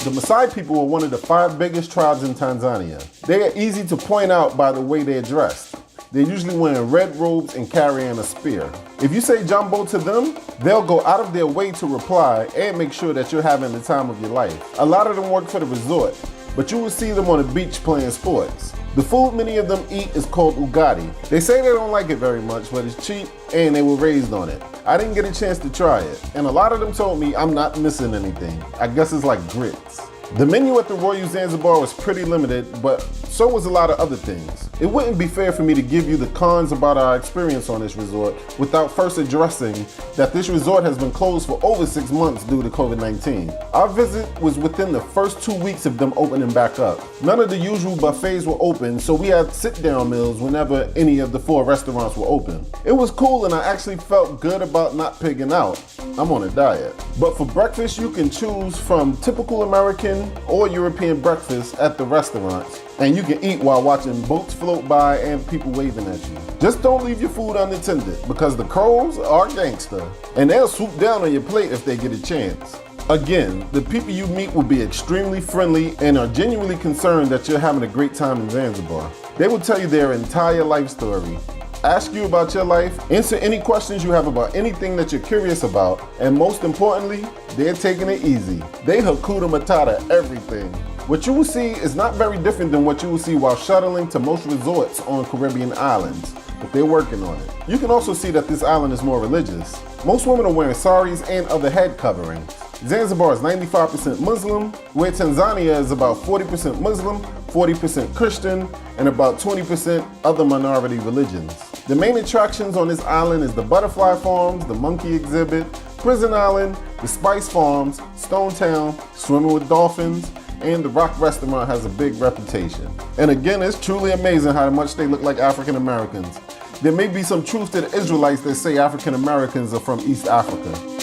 The Maasai people are one of the 5 biggest tribes in Tanzania. They are easy to point out by the way they're dressed. They're usually wearing red robes and carrying a spear. If you say Jambo to them, they'll go out of their way to reply and make sure that you're having the time of your life. A lot of them work for the resort, but you will see them on the beach playing sports. The food many of them eat is called ugali. They say they don't like it very much, but it's cheap and they were raised on it. I didn't get a chance to try it, and a lot of them told me I'm not missing anything. I guess it's like grits. The menu at the Royal Zanzibar was pretty limited, but so was a lot of other things. It wouldn't be fair for me to give you the cons about our experience on this resort without first addressing that this resort has been closed for over 6 months due to COVID-19. Our visit was within the first 2 weeks of them opening back up. None of the usual buffets were open, so we had sit-down meals whenever any of the 4 restaurants were open. It was cool and I actually felt good about not pigging out. I'm on a diet. But for breakfast, you can choose from typical American or European breakfast at the restaurants, and you can eat while watching boats float by and people waving at you. Just don't leave your food unattended, because the crows are gangster, and they'll swoop down on your plate if they get a chance. Again, the people you meet will be extremely friendly and are genuinely concerned that you're having a great time in Zanzibar. They will tell you their entire life story, ask you about your life, answer any questions you have about anything that you're curious about, and most importantly, they're taking it easy. They Hakuna Matata everything. What you will see is not very different than what you will see while shuttling to most resorts on Caribbean islands, but they're working on it. You can also see that this island is more religious. Most women are wearing saris and other head coverings. Zanzibar is 95% Muslim, where Tanzania is about 40% Muslim, 40% Christian, and about 20% other minority religions. The main attractions on this island is the butterfly farms, the monkey exhibit, Prison Island, the spice farms, Stone Town, swimming with dolphins, and the Rock restaurant has a big reputation. And again, it's truly amazing how much they look like African Americans. There may be some truth to the Israelites that say African Americans are from East Africa.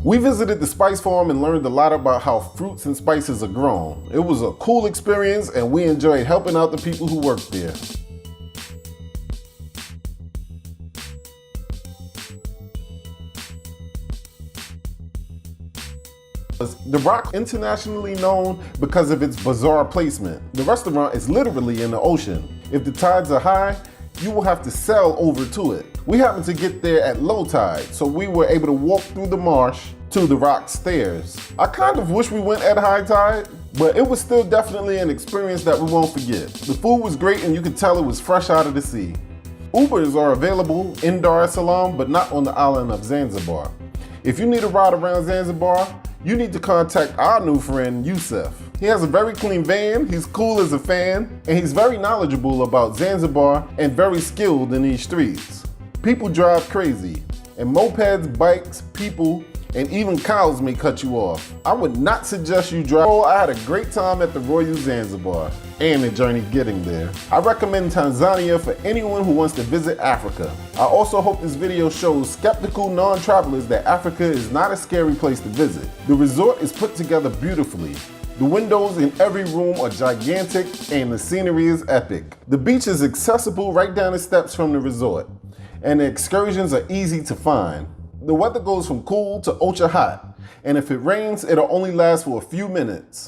We visited the spice farm and learned a lot about how fruits and spices are grown. It was a cool experience and we enjoyed helping out the people who worked there. The Rock, internationally known because of its bizarre placement. The restaurant is literally in the ocean. If the tides are high, you will have to sail over to it. We happened to get there at low tide, so we were able to walk through the marsh to the Rock stairs. I kind of wish we went at high tide, but it was still definitely an experience that we won't forget. The food was great and you could tell it was fresh out of the sea. Ubers are available in Dar es Salaam, but not on the island of Zanzibar. If you need a ride around Zanzibar, you need to contact our new friend, Yusuf. He has a very clean van, he's cool as a fan, and he's very knowledgeable about Zanzibar and very skilled in these streets. People drive crazy, and mopeds, bikes, people, and even cows may cut you off. I would not suggest you drive. Oh, I had a great time at the Royal Zanzibar and the journey getting there. I recommend Tanzania for anyone who wants to visit Africa. I also hope this video shows skeptical non-travelers that Africa is not a scary place to visit. The resort is put together beautifully. The windows in every room are gigantic and the scenery is epic. The beach is accessible right down the steps from the resort, and the excursions are easy to find. The weather goes from cool to ultra hot, and if it rains, it'll only last for a few minutes.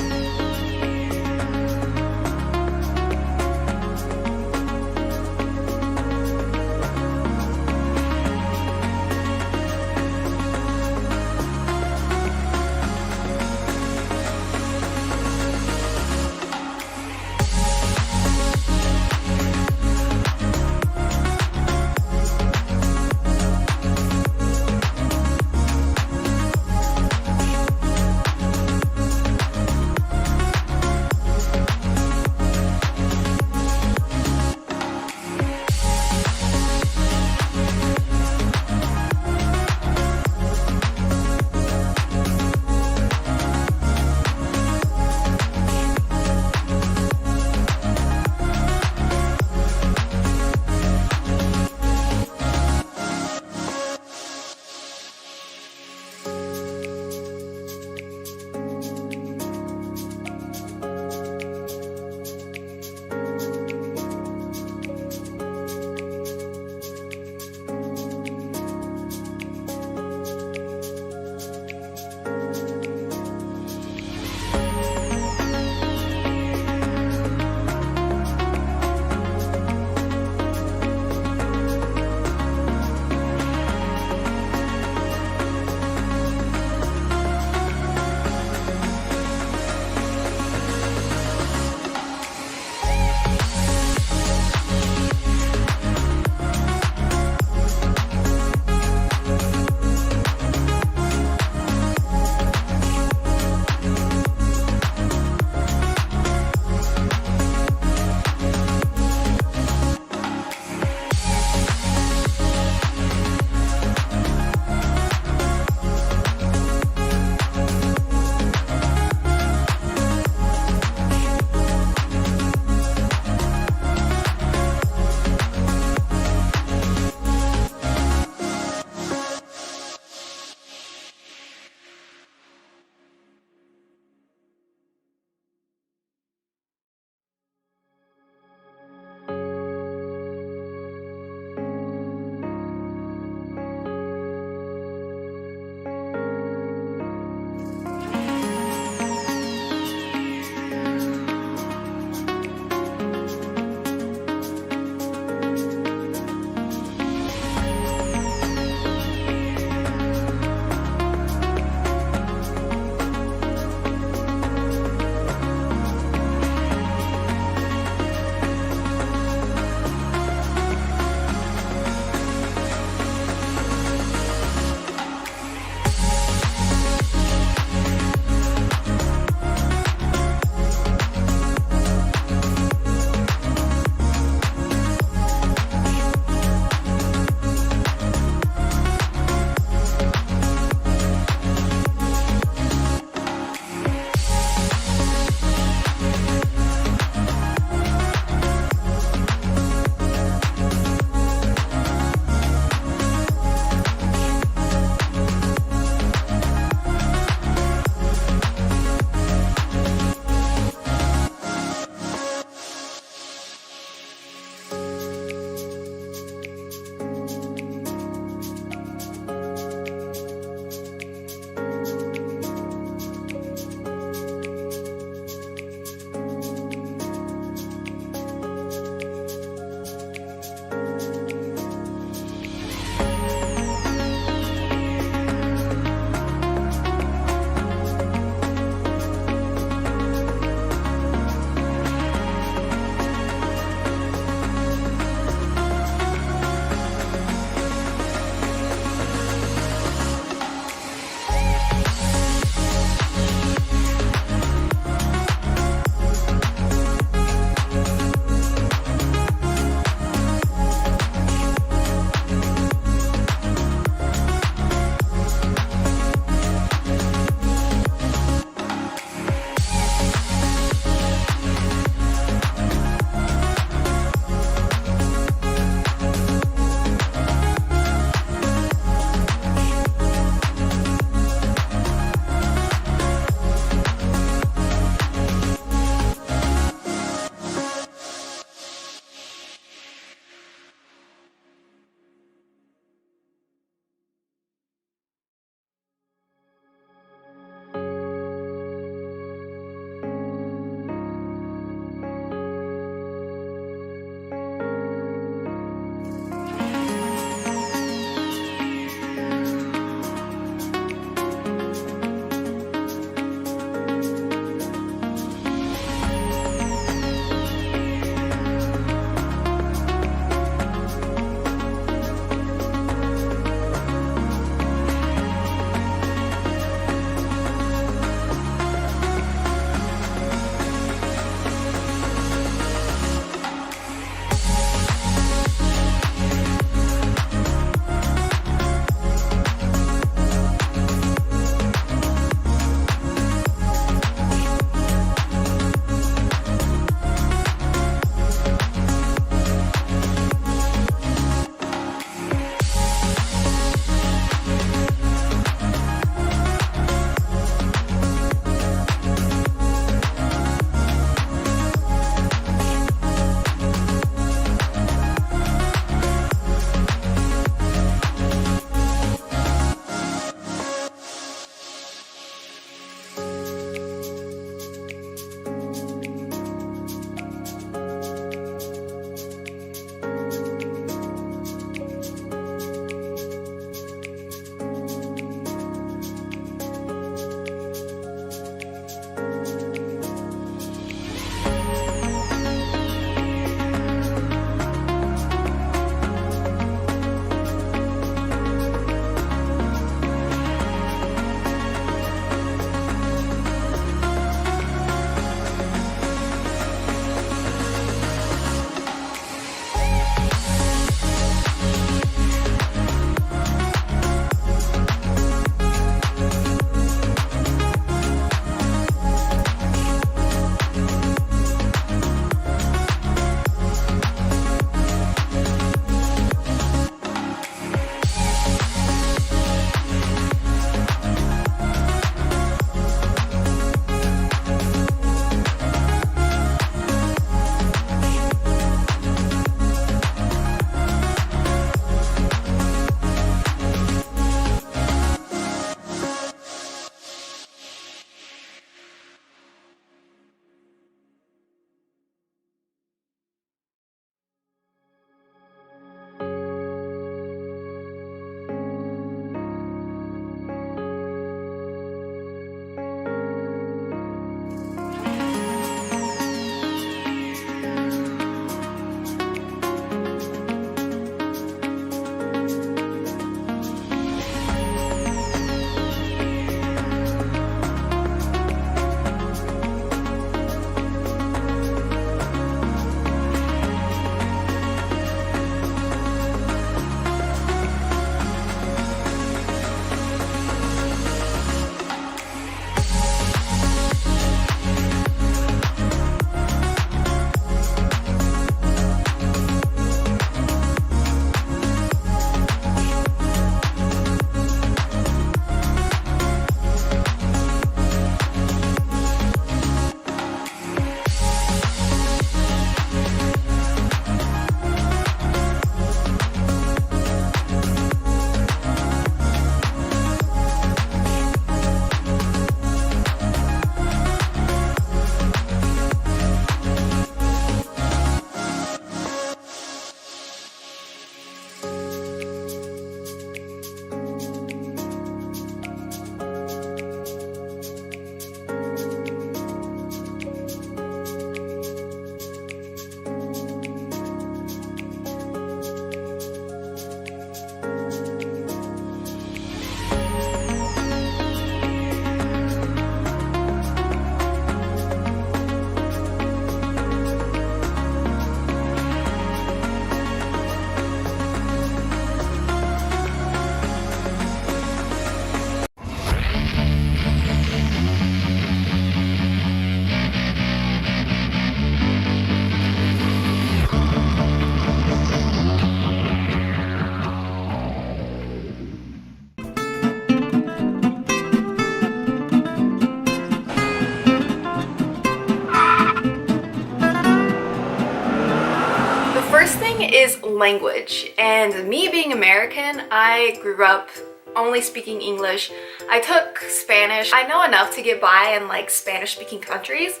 is language. And me being American, I grew up only speaking English. I took Spanish. I know enough to get by in like Spanish speaking countries,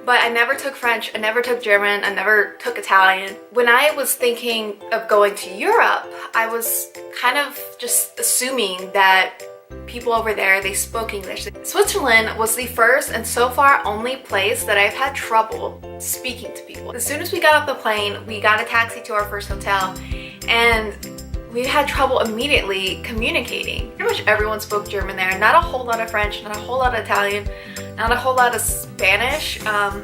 but I never took French, I never took German, I never took Italian. When I was thinking of going to Europe, I was kind of just assuming that people over there, they spoke English. Switzerland was the first and so far only place that I've had trouble speaking to people. As soon as we got off the plane, we got a taxi to our first hotel, and we had trouble immediately communicating. Pretty much everyone spoke German there. Not a whole lot of French, not a whole lot of Italian, not a whole lot of Spanish.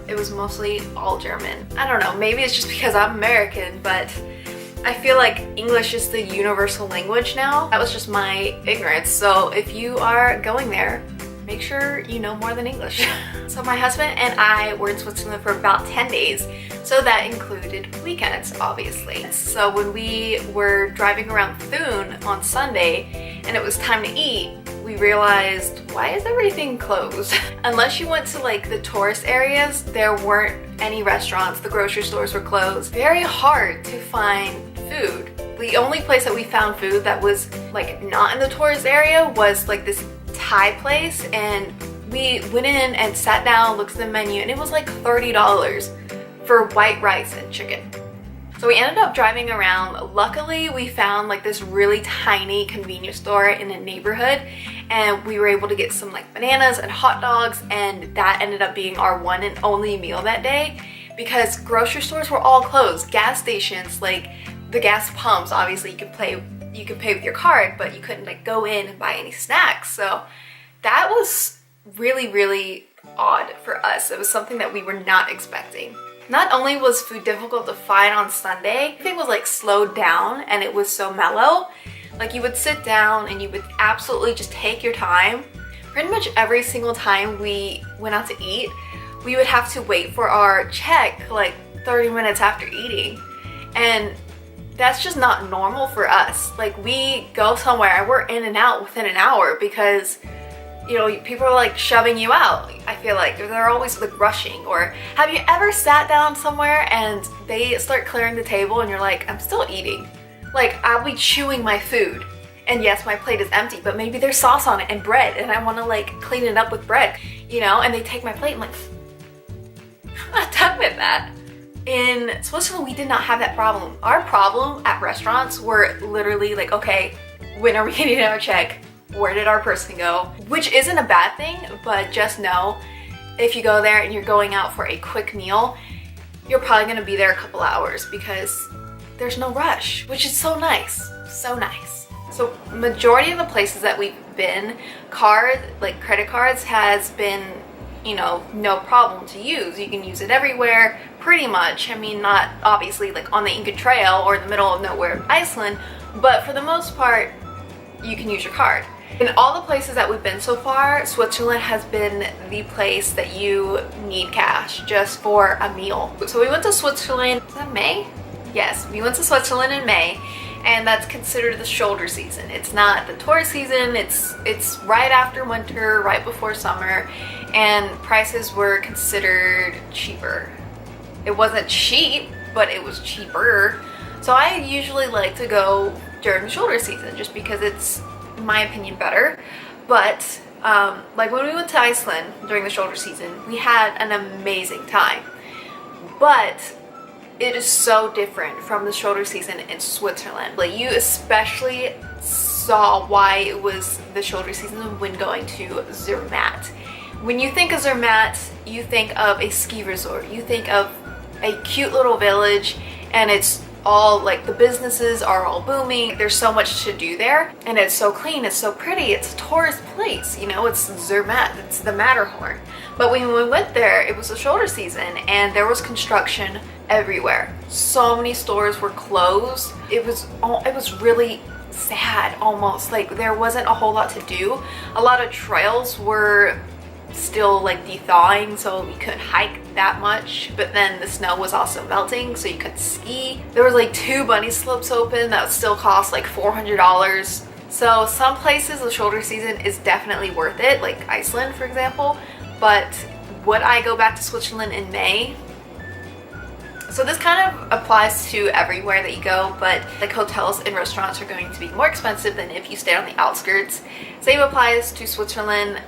It was mostly all German. I don't know, maybe it's just because I'm American, but I feel like English is the universal language now. That was just my ignorance. So if you are going there, make sure you know more than English. So my husband and I were in Switzerland for about 10 days. So that included weekends, obviously. So when we were driving around Thun on Sunday and it was time to eat, we realized, why is everything closed? Unless you went to like the tourist areas, there weren't any restaurants, the grocery stores were closed. Very hard to find food. The only place that we found food that was like not in the tourist area was like this Thai place, and we went in and sat down, looked at the menu, and it was like $30 for white rice and chicken. So we ended up driving around. Luckily, we found like this really tiny convenience store in a neighborhood, and we were able to get some like bananas and hot dogs, and that ended up being our one and only meal that day because grocery stores were all closed. Gas stations, like the gas pumps, obviously you could pay with your card, but you couldn't like go in and buy any snacks. So that was really, really odd for us. It was something that we were not expecting. Not only was food difficult to find on Sunday, everything was like slowed down and it was so mellow. Like you would sit down and you would absolutely just take your time. Pretty much every single time we went out to eat, we would have to wait for our check like 30 minutes after eating. And that's just not normal for us. Like we go somewhere and we're in and out within an hour because, you know, people are like shoving you out. I feel like they're always like rushing. Or have you ever sat down somewhere and they start clearing the table and you're like, I'm still eating. Like I'll be chewing my food and yes, my plate is empty, but maybe there's sauce on it and bread and I want to like clean it up with bread, you know, and they take my plate and like, I'm not done with that. In Switzerland, we did not have that problem. Our problem at restaurants were literally like, okay, when are we getting our check? Where did our person go? Which isn't a bad thing, but just know if you go there and you're going out for a quick meal, you're probably gonna be there a couple hours because there's no rush, which is so nice, so nice. So majority of the places that we've been, credit cards has been, you know, no problem to use. You can use it everywhere, pretty much. I mean, not obviously like on the Inca Trail or in the middle of nowhere, Iceland, but for the most part, you can use your card. In all the places that we've been so far, Switzerland has been the place that you need cash just for a meal. So we went to Switzerland, is that May? Yes, we went to Switzerland in May, and that's considered the shoulder season. It's not the tourist season, it's right after winter, right before summer, and prices were considered cheaper. It wasn't cheap, but it was cheaper. So I usually like to go during the shoulder season just because it's, in my opinion, better. But like when we went to Iceland during the shoulder season, we had an amazing time. But it is so different from the shoulder season in Switzerland. Like you especially saw why it was the shoulder season when going to Zermatt. When you think of Zermatt, you think of a ski resort. You think of a cute little village, and it's all like the businesses are all booming. There's so much to do there, and it's so clean, it's so pretty, it's a tourist place, you know, it's Zermatt, it's the Matterhorn. But when we went there, it was the shoulder season and there was construction everywhere. So many stores were closed. It was really sad almost. Like there wasn't a whole lot to do. A lot of trails were still like de-thawing, so we couldn't hike that much, but then the snow was also melting, so you could ski. There was like 2 bunny slopes open that still cost like $400. So some places the shoulder season is definitely worth it, like Iceland for example, but would I go back to Switzerland in May? So this kind of applies to everywhere that you go, but like hotels and restaurants are going to be more expensive than if you stay on the outskirts. Same applies to Switzerland.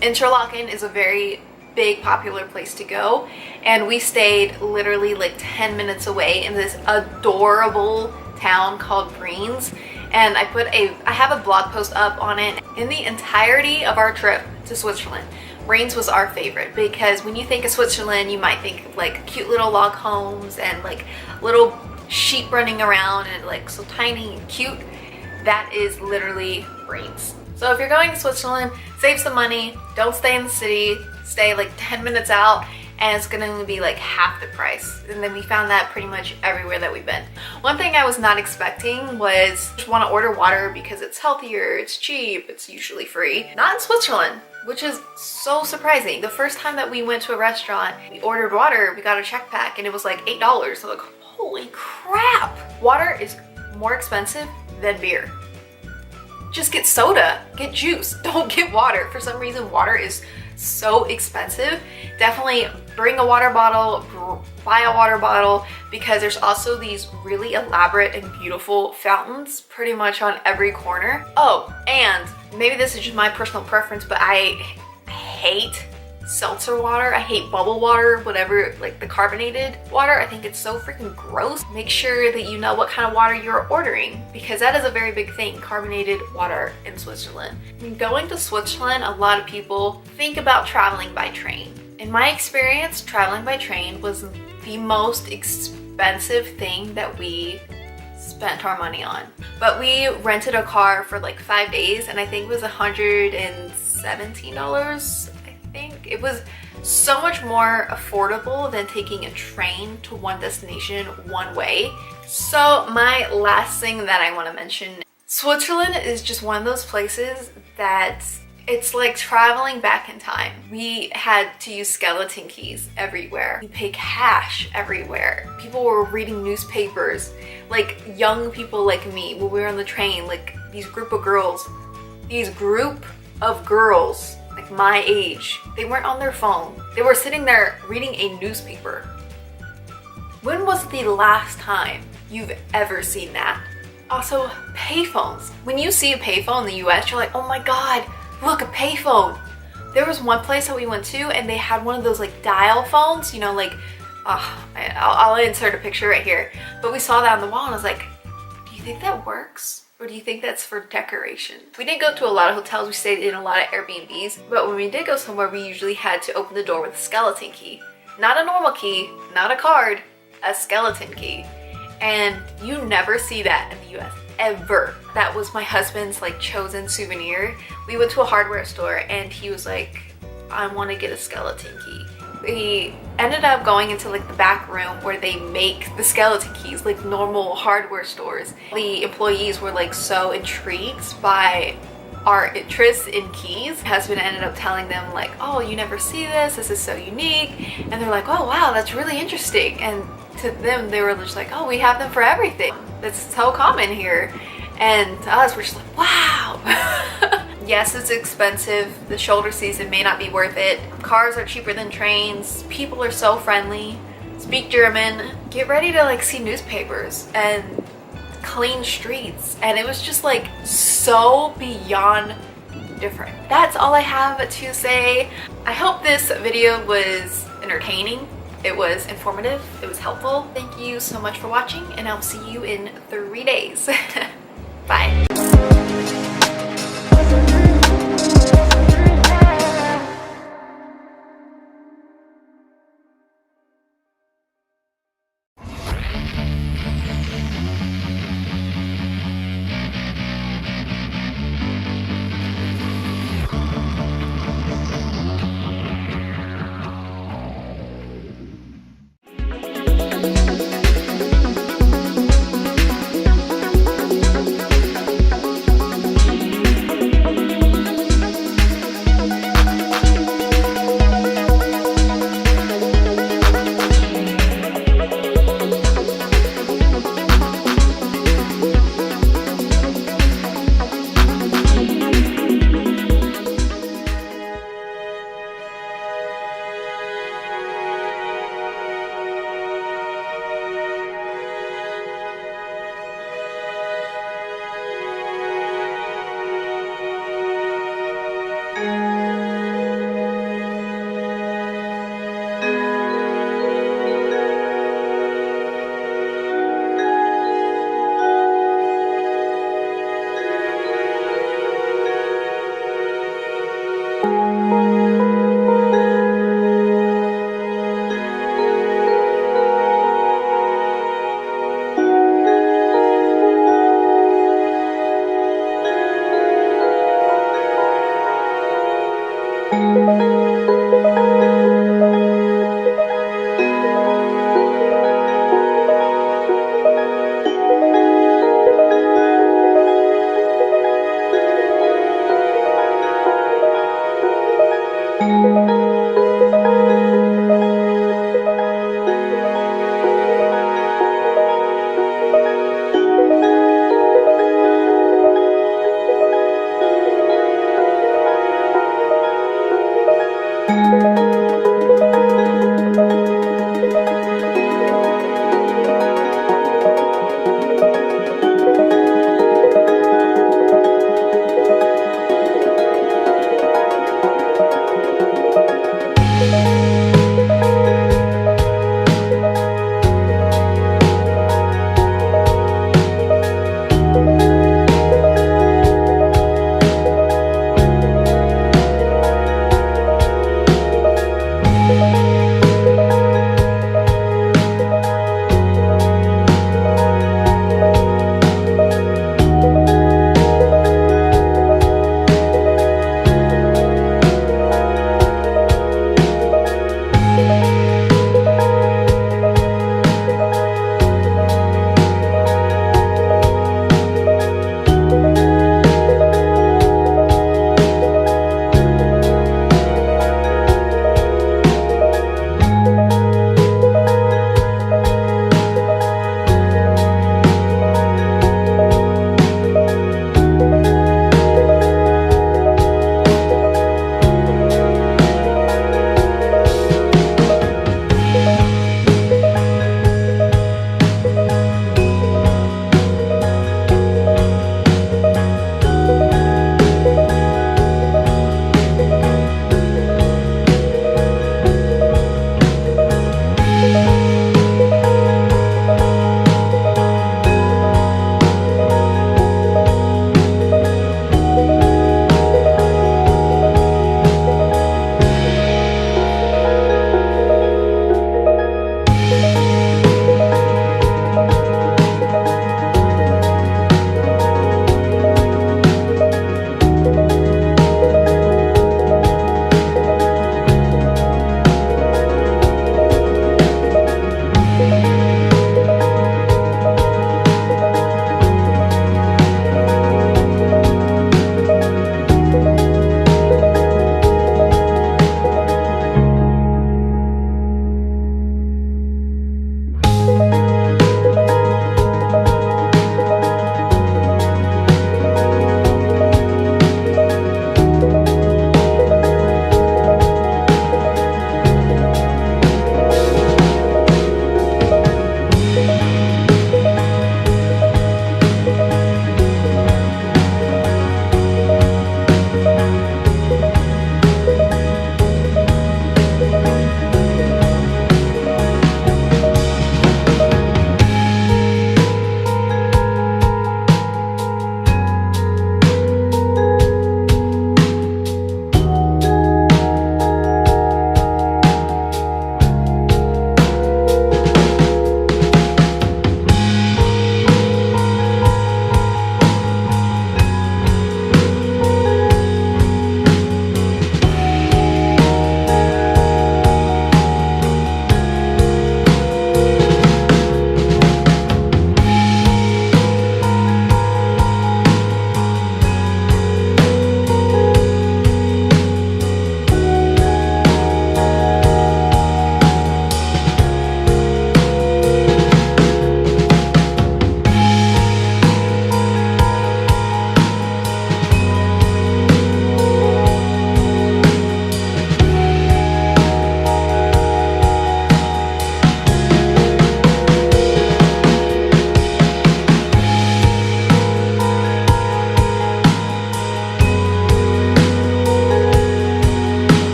Interlaken is a very big popular place to go, and we stayed literally like 10 minutes away in this adorable town called Brienz. And I have a blog post up on it. In the entirety of our trip to Switzerland, Brienz was our favorite, because when you think of Switzerland, you might think of like cute little log homes and like little sheep running around and like so tiny and cute. That is literally Brienz. So if you're going to Switzerland, save some money, don't stay in the city, stay like 10 minutes out, and it's gonna be like half the price. And then we found that pretty much everywhere that we've been. One thing I was not expecting was just want to order water because it's healthier, it's cheap, it's usually free. Not in Switzerland, which is so surprising. The first time that we went to a restaurant, we ordered water, we got a check pack, and it was like $8. So like, holy crap! Water is more expensive than beer. Just get soda, get juice, don't get water. For some reason, water is so expensive. Definitely bring a water bottle, buy a water bottle, because there's also these really elaborate and beautiful fountains pretty much on every corner. Oh, and maybe this is just my personal preference, but I hate seltzer water. I hate bubble water, whatever, like the carbonated water. I think it's so freaking gross. Make sure that you know what kind of water you're ordering, because that is a very big thing, carbonated water in Switzerland. When going to Switzerland, a lot of people think about traveling by train. In my experience, traveling by train was the most expensive thing that we spent our money on. But we rented a car for like 5 days, and I think it was $117. It was so much more affordable than taking a train to one destination one way. So my last thing that I want to mention, Switzerland is just one of those places that it's like traveling back in time. We had to use skeleton keys everywhere. We pay cash everywhere. People were reading newspapers, like young people like me when we were on the train, like these group of girls, like my age, they weren't on their phone. They were sitting there reading a newspaper. When was the last time you've ever seen that? Also, payphones. When you see a payphone in the US, you're like, oh my God, look, a payphone. There was one place that we went to and they had one of those like dial phones, you know, like, I'll insert a picture right here. But we saw that on the wall and I was like, do you think that works? Or do you think that's for decoration? We didn't go to a lot of hotels, we stayed in a lot of Airbnbs, but when we did go somewhere, we usually had to open the door with a skeleton key. Not a normal key, not a card, a skeleton key. And you never see that in the US, ever. That was my husband's like chosen souvenir. We went to a hardware store and he was like, I want to get a skeleton key. We ended up going into like the back room where they make the skeleton keys, like normal hardware stores. The employees were like so intrigued by our interest in keys. My husband ended up telling them like, oh, you never see this is so unique. And they're like, oh wow, that's really interesting. And to them, they were just like, oh, we have them for everything. That's so common here. And to us, we're just like, wow. Yes, it's expensive. The shoulder season may not be worth it. Cars are cheaper than trains. People are so friendly. Speak German. Get ready to like see newspapers and clean streets. And it was just like so beyond different. That's all I have to say. I hope this video was entertaining. It was informative. It was helpful. Thank you so much for watching, and I'll see you in 3 days. Bye. Thank you.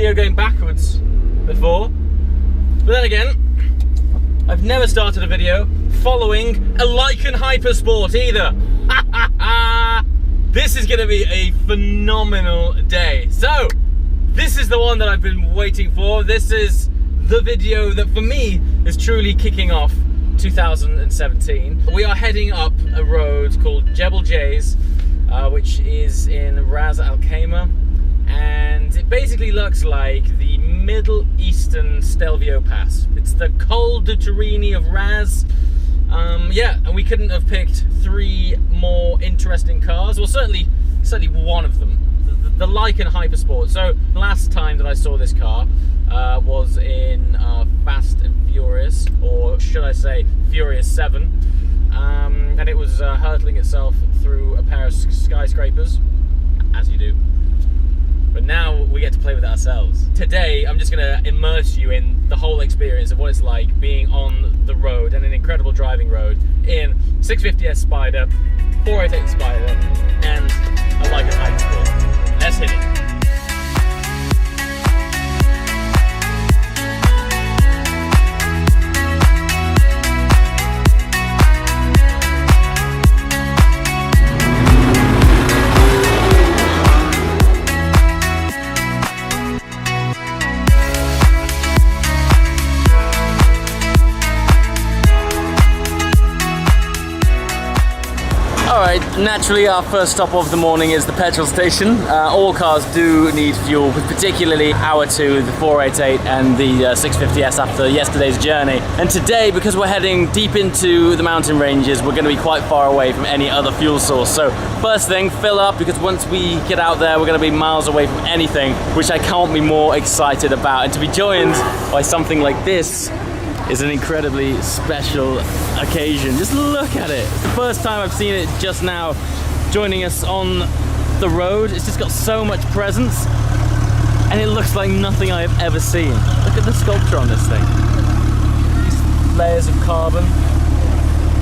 video going backwards before. But then again, I've never started a video following a Lykan Hypersport either. This is gonna be a phenomenal day. So, this is the one that I've been waiting for. This is the video that for me is truly kicking off 2017. We are heading up a road called Jebel Jais, which is in Ras Al Khaimah, and it basically looks like the Middle Eastern Stelvio Pass. It's the Col du Turini of Ras. Yeah, and we couldn't have picked 3 more interesting cars. Well, certainly one of them. The Lykan Hypersport. So last time that I saw this car was in Fast and Furious, or should I say Furious 7, and it was hurtling itself through a pair of skyscrapers, as you do. But now we get to play with it ourselves. Today, I'm just gonna immerse you in the whole experience of what it's like being on the road, and an incredible driving road, in 650S Spider, 488 Spider, and a Lykan Hypersport. Let's hit it. Alright, naturally our first stop of the morning is the petrol station. All cars do need fuel, particularly our two, the 488 and the 650S after yesterday's journey. And today, because we're heading deep into the mountain ranges, we're going to be quite far away from any other fuel source. So first thing, fill up, because once we get out there, we're going to be miles away from anything, which I can't be more excited about. And to be joined by something like this is an incredibly special occasion. Just look at it. It's the first time I've seen it just now joining us on the road. It's just got so much presence, and it looks like nothing I have ever seen. Look at the sculpture on this thing. These layers of carbon.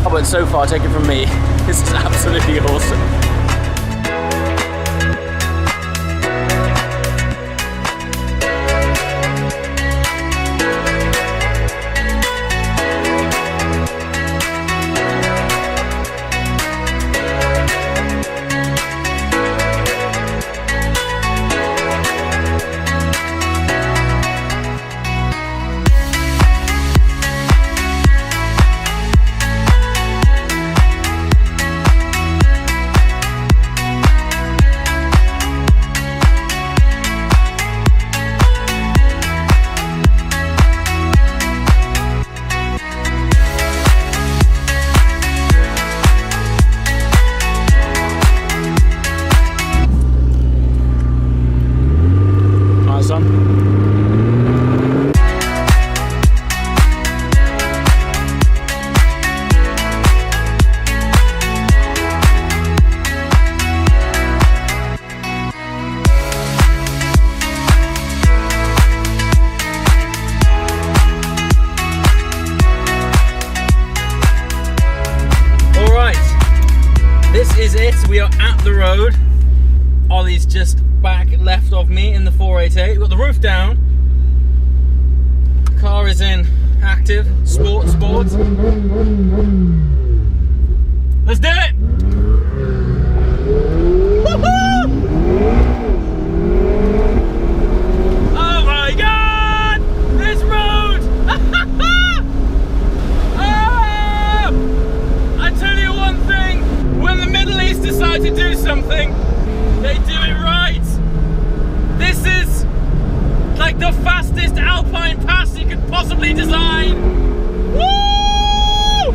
Oh, but so far, take it from me, this is absolutely awesome. We are at the road. Ollie's just back left of me in the 488. We've got the roof down. The car is in active, sport. Let's do it! Woohoo! Oh my God! This road! I tell you one thing, when the Middle East decide to do something, they do it right. This is like the fastest alpine pass you could possibly design. Woo!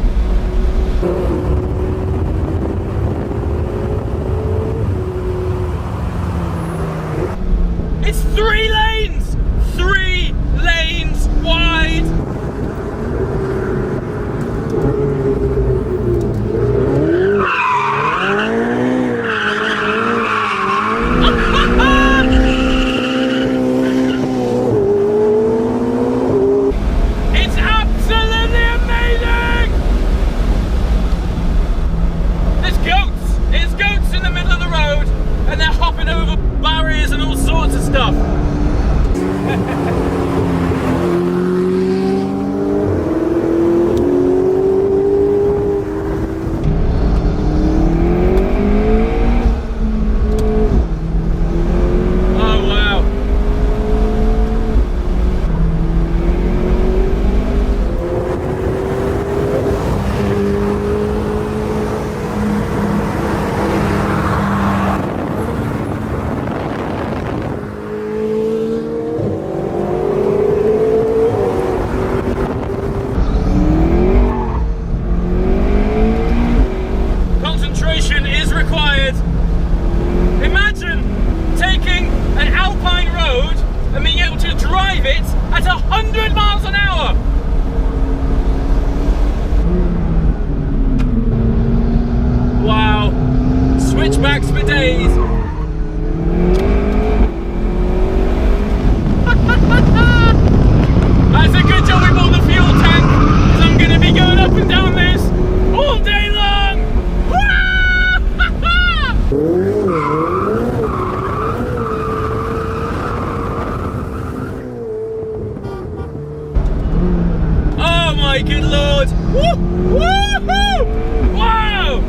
It's 3 lanes! 3 lanes wide! It's absolutely amazing! 100 miles an hour! Wow. Switchbacks for days. That's a good job we bought the fuel tank, because I'm going to be going up and down this all day long. Oh my good lord. Woo-hoo! Wow!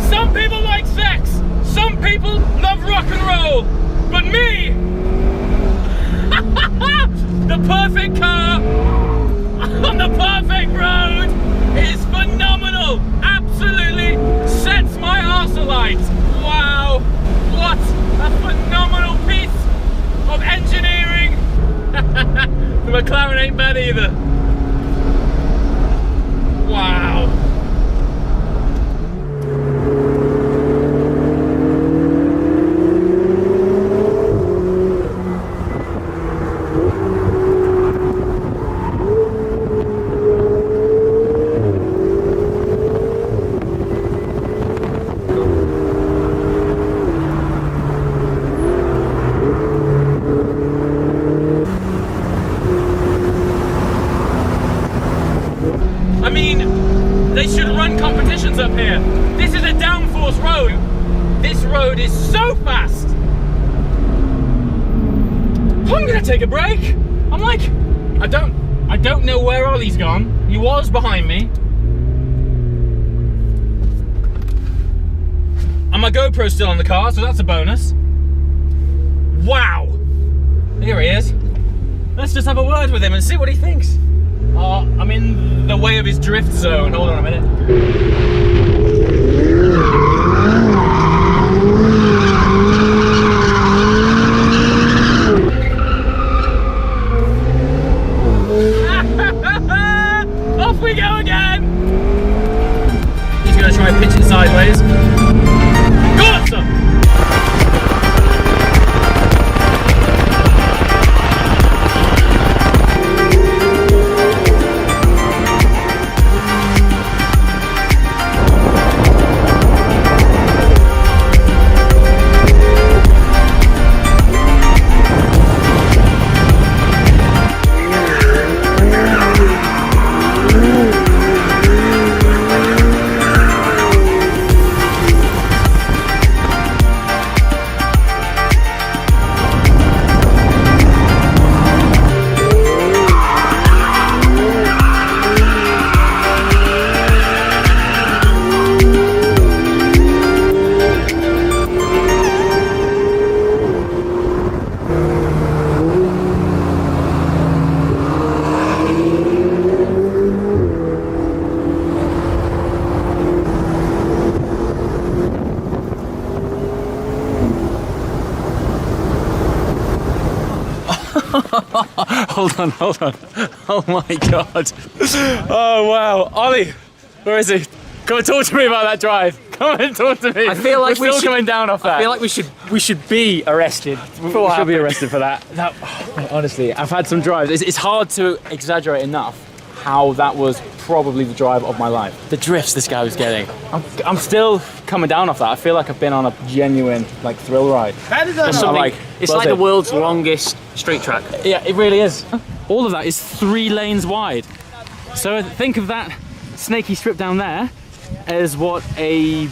Some people like sex, some people love rock and roll, but me, the perfect car on the perfect road is phenomenal. Absolutely sets my arse alight. Wow, what a phenomenal piece of engineering. The McLaren ain't bad either. Wow. I mean, they should run competitions up here. This is a downforce road. This road is so fast. I'm gonna take a break. I'm like, I don't know where Ollie's gone. He was behind me. And my GoPro's still on the car, so that's a bonus. Wow. Here he is. Let's just have a word with him and see what he thinks. I'm in the way of his drift zone. Hold on a minute. Off we go again. He's gonna try and pitch it sideways. Go on, son. Hold on. Oh my god. Oh wow. Ollie, where is he? Come and talk to me about that drive. Come and talk to me. I feel like we're still coming down off that. I feel like we should be arrested. We should be arrested for that. Honestly, I've had some drives. It's hard to exaggerate enough how that was probably the drive of my life. The drifts this guy was getting. I'm still coming down off that. I feel like I've been on a genuine thrill ride. That is something. It's like the world's longest street track. Yeah, it really is. All of that is 3 lanes wide. So think of that snaky strip down there as what a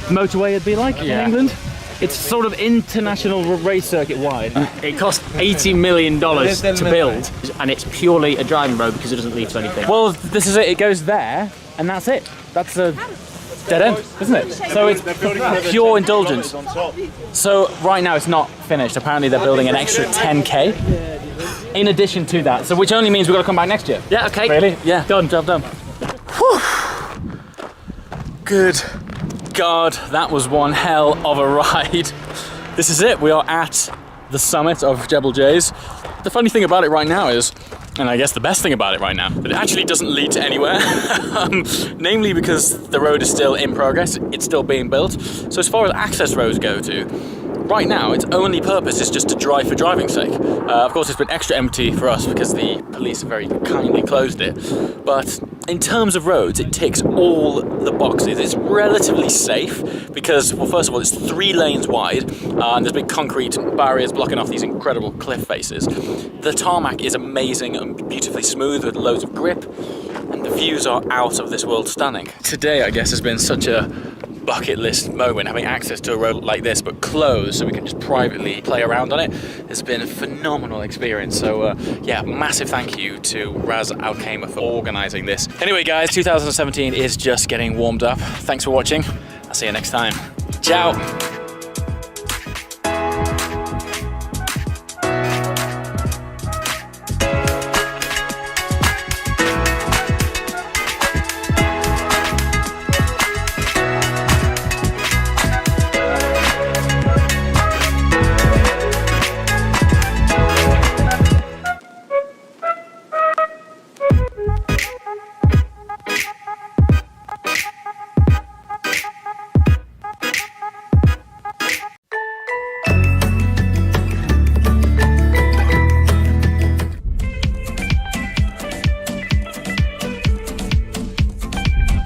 motorway would be like in England. It's sort of international race circuit wide. It cost $80 million to build, and it's purely a driving road because it doesn't lead to anything. Well, this is it. It goes there, and that's it. That's a dead end, isn't it? So it's pure indulgence. So right now it's not finished. Apparently they're building an extra 10K in addition to that. So which only means we've got to come back next year. Yeah, okay. Really? Yeah. Done, job done. Whew. Good God, that was one hell of a ride. This is it. We are at the summit of Jebel Jais. The funny thing about it right now is, and I guess the best thing about it right now, that it actually doesn't lead to anywhere. Namely because the road is still in progress, it's still being built. So as far as access roads go to, right now its only purpose is just to drive for driving's sake. Of course it's been extra empty for us because the police have very kindly closed it, but in terms of roads it ticks all the boxes. It's relatively safe because, well, first of all, it's 3 lanes wide and there's big concrete barriers blocking off these incredible cliff faces. The tarmac is amazing and beautifully smooth with loads of grip, and the views are out of this world stunning. Today, I guess, has been such a bucket list moment, having access to a road like this but closed so we can just privately play around on it. It's been a phenomenal experience, so yeah, massive thank you to Ras Al Khaimah for organising this. Anyway guys, 2017 is just getting warmed up. Thanks for watching. I'll see you next time. Ciao!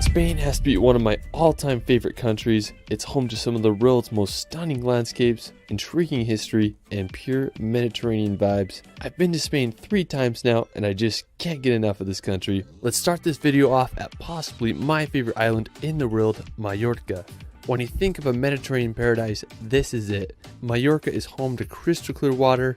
Spain has to be one of my all-time favorite countries. It's home to some of the world's most stunning landscapes, intriguing history, and pure Mediterranean vibes. I've been to Spain 3 times now, and I just can't get enough of this country. Let's start this video off at possibly my favorite island in the world, Mallorca. When you think of a Mediterranean paradise, this is it. Mallorca is home to crystal clear water,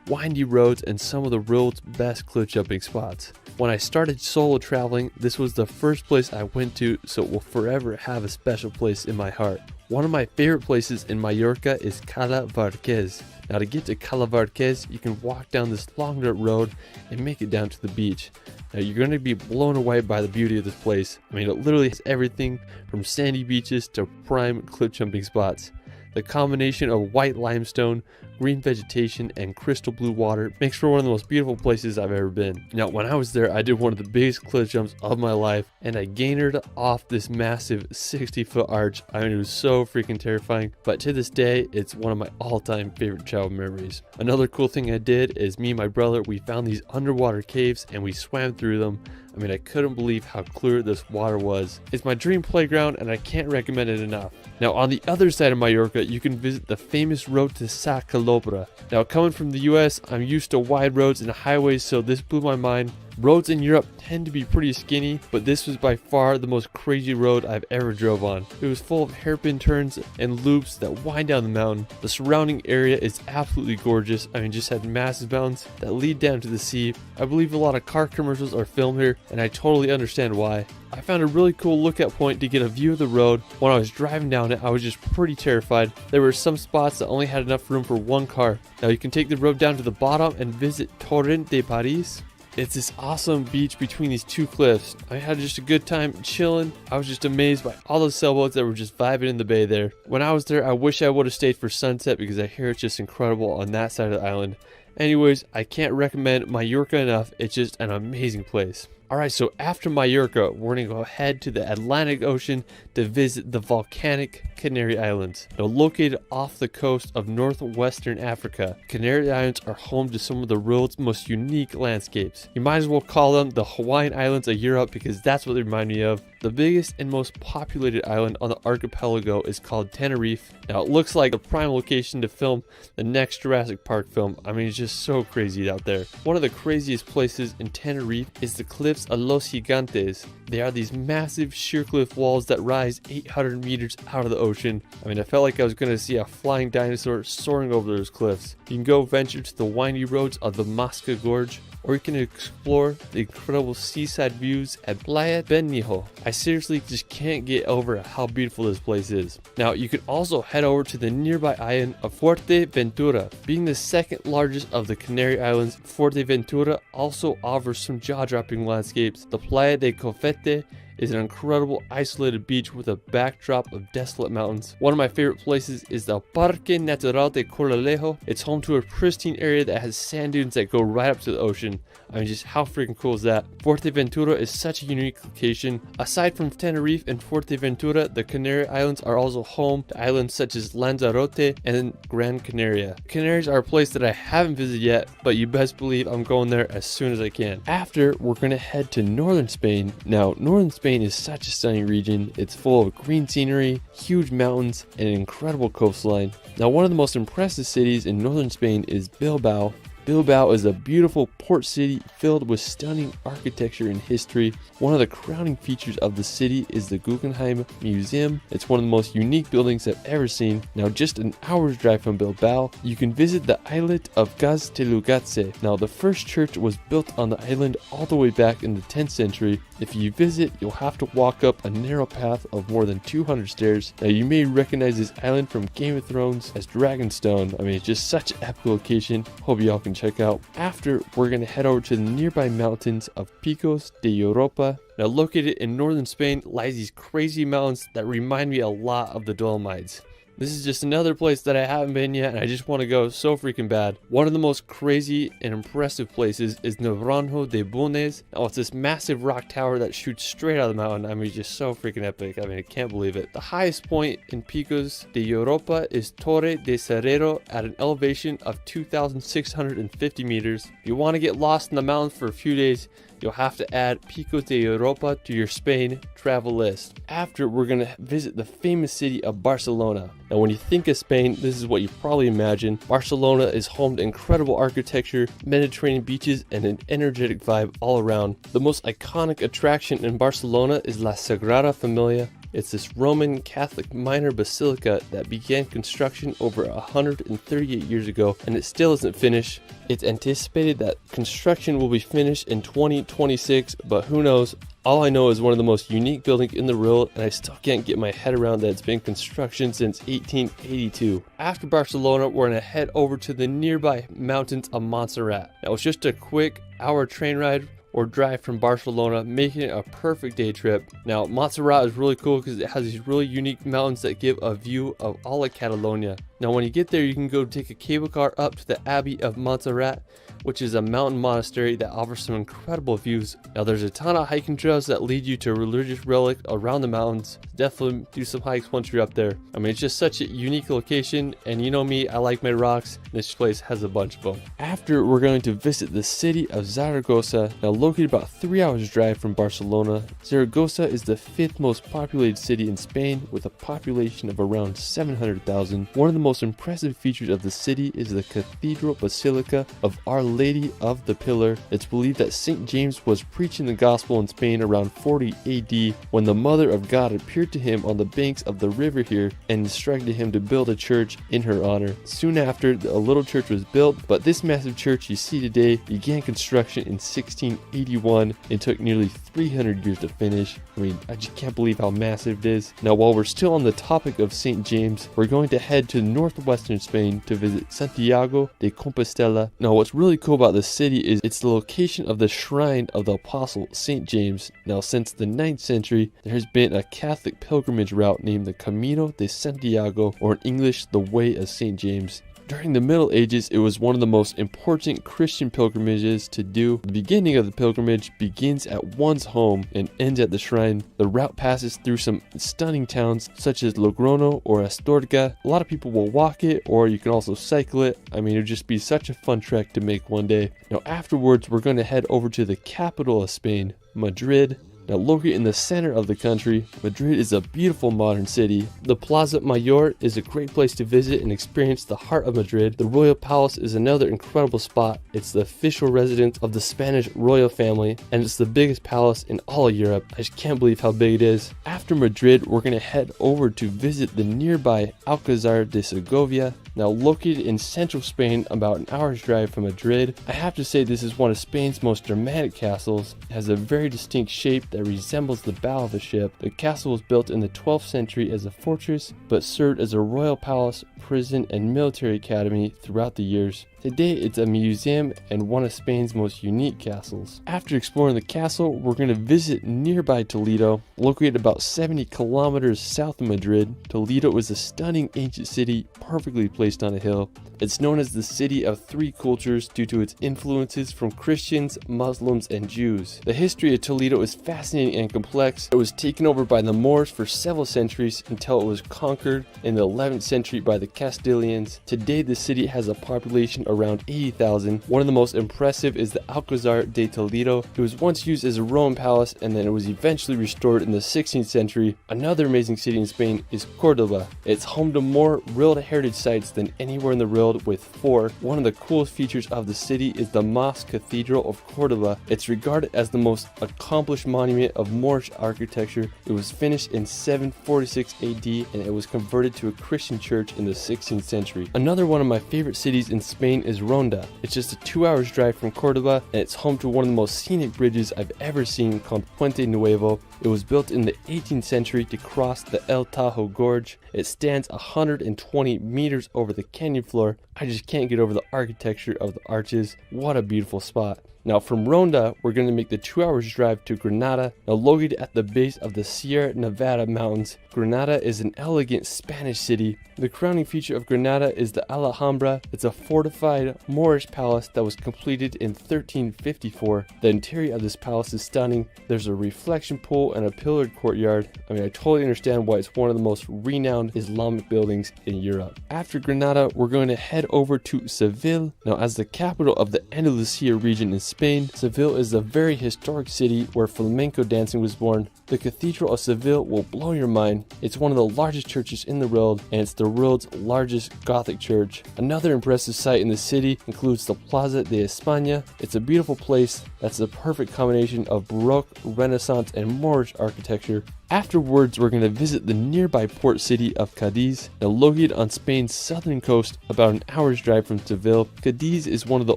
windy roads, and some of the world's best cliff jumping spots. When I started solo traveling, this was the first place I went to, so it will forever have a special place in my heart. One of my favorite places in Mallorca is Cala Varquez. Now, to get to Cala Varquez, you can walk down this long dirt road and make it down to the beach. Now, you're going to be blown away by the beauty of this place. I mean, it literally has everything from sandy beaches to prime cliff jumping spots. The combination of white limestone, green vegetation, and crystal blue water makes for one of the most beautiful places I've ever been. Now, when I was there, I did one of the biggest cliff jumps of my life, and I gained off this massive 60-foot arch. I mean, it was so freaking terrifying, but to this day, it's one of my all-time favorite travel memories. Another cool thing I did is me and my brother, we found these underwater caves, and we swam through them. I mean, I couldn't believe how clear this water was. It's my dream playground, and I can't recommend it enough. Now, on the other side of Mallorca, you can visit the famous road to Sa Calobra. Now, coming from the US, I'm used to wide roads and highways, so this blew my mind. Roads in Europe tend to be pretty skinny, but this was by far the most crazy road I've ever drove on. It was full of hairpin turns and loops that wind down the mountain. The surrounding area is absolutely gorgeous. I mean, just had massive mountains that lead down to the sea. I believe a lot of car commercials are filmed here, and I totally understand why. I found a really cool lookout point to get a view of the road. When I was driving down it, I was just pretty terrified. There were some spots that only had enough room for one car. Now, you can take the road down to the bottom and visit Torrent de Paris. It's this awesome beach between these 2 cliffs. I had just a good time chilling. I was just amazed by all the sailboats that were just vibing in the bay there. When I was there, I wish I would have stayed for sunset because I hear it's just incredible on that side of the island. Anyways, I can't recommend Mallorca enough. It's just an amazing place. Alright, so after Mallorca, we're going to go ahead to the Atlantic Ocean to visit the volcanic Canary Islands. Now, located off the coast of northwestern Africa, Canary Islands are home to some of the world's most unique landscapes. You might as well call them the Hawaiian Islands of Europe because that's what they remind me of. The biggest and most populated island on the archipelago is called Tenerife. Now, it looks like the prime location to film the next Jurassic Park film. I mean, it's just so crazy out there. One of the craziest places in Tenerife is the cliffs of Los Gigantes. They are these massive sheer cliff walls that rise 800 meters out of the ocean. I mean, I felt like I was going to see a flying dinosaur soaring over those cliffs. You can go venture to the windy roads of the Masca Gorge, or you can explore the incredible seaside views at Playa Benhijo. I seriously just can't get over how beautiful this place is. Now, you can also head over to the nearby island of Fuerteventura. Being the second largest of the Canary Islands, Fuerteventura also offers some jaw-dropping landscapes. The Playa de Cofete is an incredible isolated beach with a backdrop of desolate mountains. One of my favorite places is the Parque Natural de Corralejo. It's home to a pristine area that has sand dunes that go right up to the ocean. I mean, just how freaking cool is that? Fuerteventura is such a unique location. Aside from Tenerife and Fuerteventura, the Canary Islands are also home to islands such as Lanzarote and Gran Canaria. Canaries are a place that I haven't visited yet, but you best believe I'm going there as soon as I can. After, we're going to head to northern Spain. Now, northern Spain is such a stunning region. It's full of green scenery, huge mountains, and an incredible coastline. Now, one of the most impressive cities in northern Spain is Bilbao. Bilbao is a beautiful port city filled with stunning architecture and history. One of the crowning features of the city is the Guggenheim Museum. It's one of the most unique buildings I've ever seen. Now, just an hour's drive from Bilbao, you can visit the islet of Gaztelugatxe. Now, the first church was built on the island all the way back in the 10th century. If you visit, you'll have to walk up a narrow path of more than 200 stairs. Now, you may recognize this island from Game of Thrones as Dragonstone. I mean, it's just such an epic location. Hope y'all can check out. After, we're going to head over to the nearby mountains of Picos de Europa. Now, located in northern Spain lies these crazy mountains that remind me a lot of the Dolomites. This is just another place that I haven't been yet, and I just want to go so freaking bad. One of the most crazy and impressive places is Naranjo de Bulnes. Now, it's this massive rock tower that shoots straight out of the mountain. I mean, just so freaking epic. I mean, I can't believe it. The highest point in Picos de Europa is Torre de Serrero at an elevation of 2,650 meters. If you want to get lost in the mountains for a few days, you'll have to add Picos de Europa to your Spain travel list. After, we're going to visit the famous city of Barcelona. Now, when you think of Spain, this is what you probably imagine. Barcelona is home to incredible architecture, Mediterranean beaches, and an energetic vibe all around. The most iconic attraction in Barcelona is La Sagrada Familia. It's this Roman Catholic minor basilica that began construction over 138 years ago, and it still isn't finished. It's anticipated that construction will be finished in 2026, but who knows? All I know is one of the most unique buildings in the world, and I still can't get my head around that it's been in construction since 1882. After Barcelona, we're going to head over to the nearby mountains of Montserrat. Now, it's just a quick hour train ride or drive from Barcelona, making it a perfect day trip. Now, Montserrat is really cool because it has these really unique mountains that give a view of all of Catalonia. Now, when you get there, you can go take a cable car up to the Abbey of Montserrat, which is a mountain monastery that offers some incredible views. Now, there's a ton of hiking trails that lead you to a religious relic around the mountains. Definitely do some hikes once you're up there. I mean, it's just such a unique location, and you know me, I like my rocks. This place has a bunch of them. After, we're going to visit the city of Zaragoza. Now, located about 3 hours drive from Barcelona, Zaragoza is the 5th most populated city in Spain with a population of around 700,000. One of the most impressive features of the city is the Cathedral Basilica of Our Lady of the Pillar. It's believed that St. James was preaching the gospel in Spain around 40 AD when the Mother of God appeared to him on the banks of the river here and instructed him to build a church in her honor. Soon after, a little church was built, but this massive church you see today began construction in 1681 and took nearly 300 years to finish. I mean, I just can't believe how massive it is. Now, while we're still on the topic of St. James, we're going to head to northwestern Spain to visit Santiago de Compostela. Now, what's really cool about this city is it's the location of the shrine of the apostle St. James. Now, since the 9th century, there has been a Catholic pilgrimage route named the Camino de Santiago, or in English, the Way of St. James. During the Middle Ages, it was one of the most important Christian pilgrimages to do. The beginning of the pilgrimage begins at one's home and ends at the shrine. The route passes through some stunning towns such as Logrono or Astorga. A lot of people will walk it, or you can also cycle it. I mean, it would just be such a fun trek to make one day. Now, afterwards, we're going to head over to the capital of Spain, Madrid. Now, located in the center of the country, Madrid is a beautiful modern city. The Plaza Mayor is a great place to visit and experience the heart of Madrid. The Royal Palace is another incredible spot. It's the official residence of the Spanish royal family, and it's the biggest palace in all of Europe. I just can't believe how big it is. After Madrid, we're going to head over to visit the nearby Alcázar de Segovia. Now, located in central Spain, about an hour's drive from Madrid, I have to say this is one of Spain's most dramatic castles. It has a very distinct shape that resembles the bow of a ship. The castle was built in the 12th century as a fortress, but served as a royal palace, prison, and military academy throughout the years. Today it's a museum and one of Spain's most unique castles. After exploring the castle, we're going to visit nearby Toledo. Located about 70 kilometers south of Madrid, Toledo is a stunning ancient city perfectly placed on a hill. It's known as the City of Three Cultures due to its influences from Christians, Muslims, and Jews. The history of Toledo is fascinating and complex. It was taken over by the Moors for several centuries until it was conquered in the 11th century by the Castilians. Today the city has a population around 80,000. One of the most impressive is the Alcázar de Toledo. It was once used as a Roman palace and then it was eventually restored in the 16th century. Another amazing city in Spain is Cordoba. It's home to more World Heritage sites than anywhere in the world with 4. One of the coolest features of the city is the Mosque Cathedral of Cordoba. It's regarded as the most accomplished monument of Moorish architecture. It was finished in 746 AD and it was converted to a Christian church in the 16th century. Another one of my favorite cities in Spain is Ronda. It's just a 2 hours drive from Cordoba and it's home to one of the most scenic bridges I've ever seen called Puente Nuevo. It was built in the 18th century to cross the El Tajo Gorge. It stands 120 meters over the canyon floor. I just can't get over the architecture of the arches. What a beautiful spot. Now from Ronda, we're going to make the 2 hours drive to Granada. Now located at the base of the Sierra Nevada mountains, Granada is an elegant Spanish city. The crowning feature of Granada is the Alhambra. It's a fortified Moorish palace that was completed in 1354. The interior of this palace is stunning. There's a reflection pool and a pillared courtyard. I mean, I totally understand why it's one of the most renowned Islamic buildings in Europe. After Granada, we're going to head over to Seville. Now as the capital of the Andalusia region in Spain, Seville is a very historic city where flamenco dancing was born. The Cathedral of Seville will blow your mind. It's one of the largest churches in the world and it's the world's largest Gothic church. Another impressive site in the city includes the Plaza de España. It's a beautiful place that's the perfect combination of Baroque, Renaissance, and Moorish architecture. Afterwards, we're going to visit the nearby port city of Cadiz. Now located on Spain's southern coast, about an hour's drive from Seville, Cadiz is one of the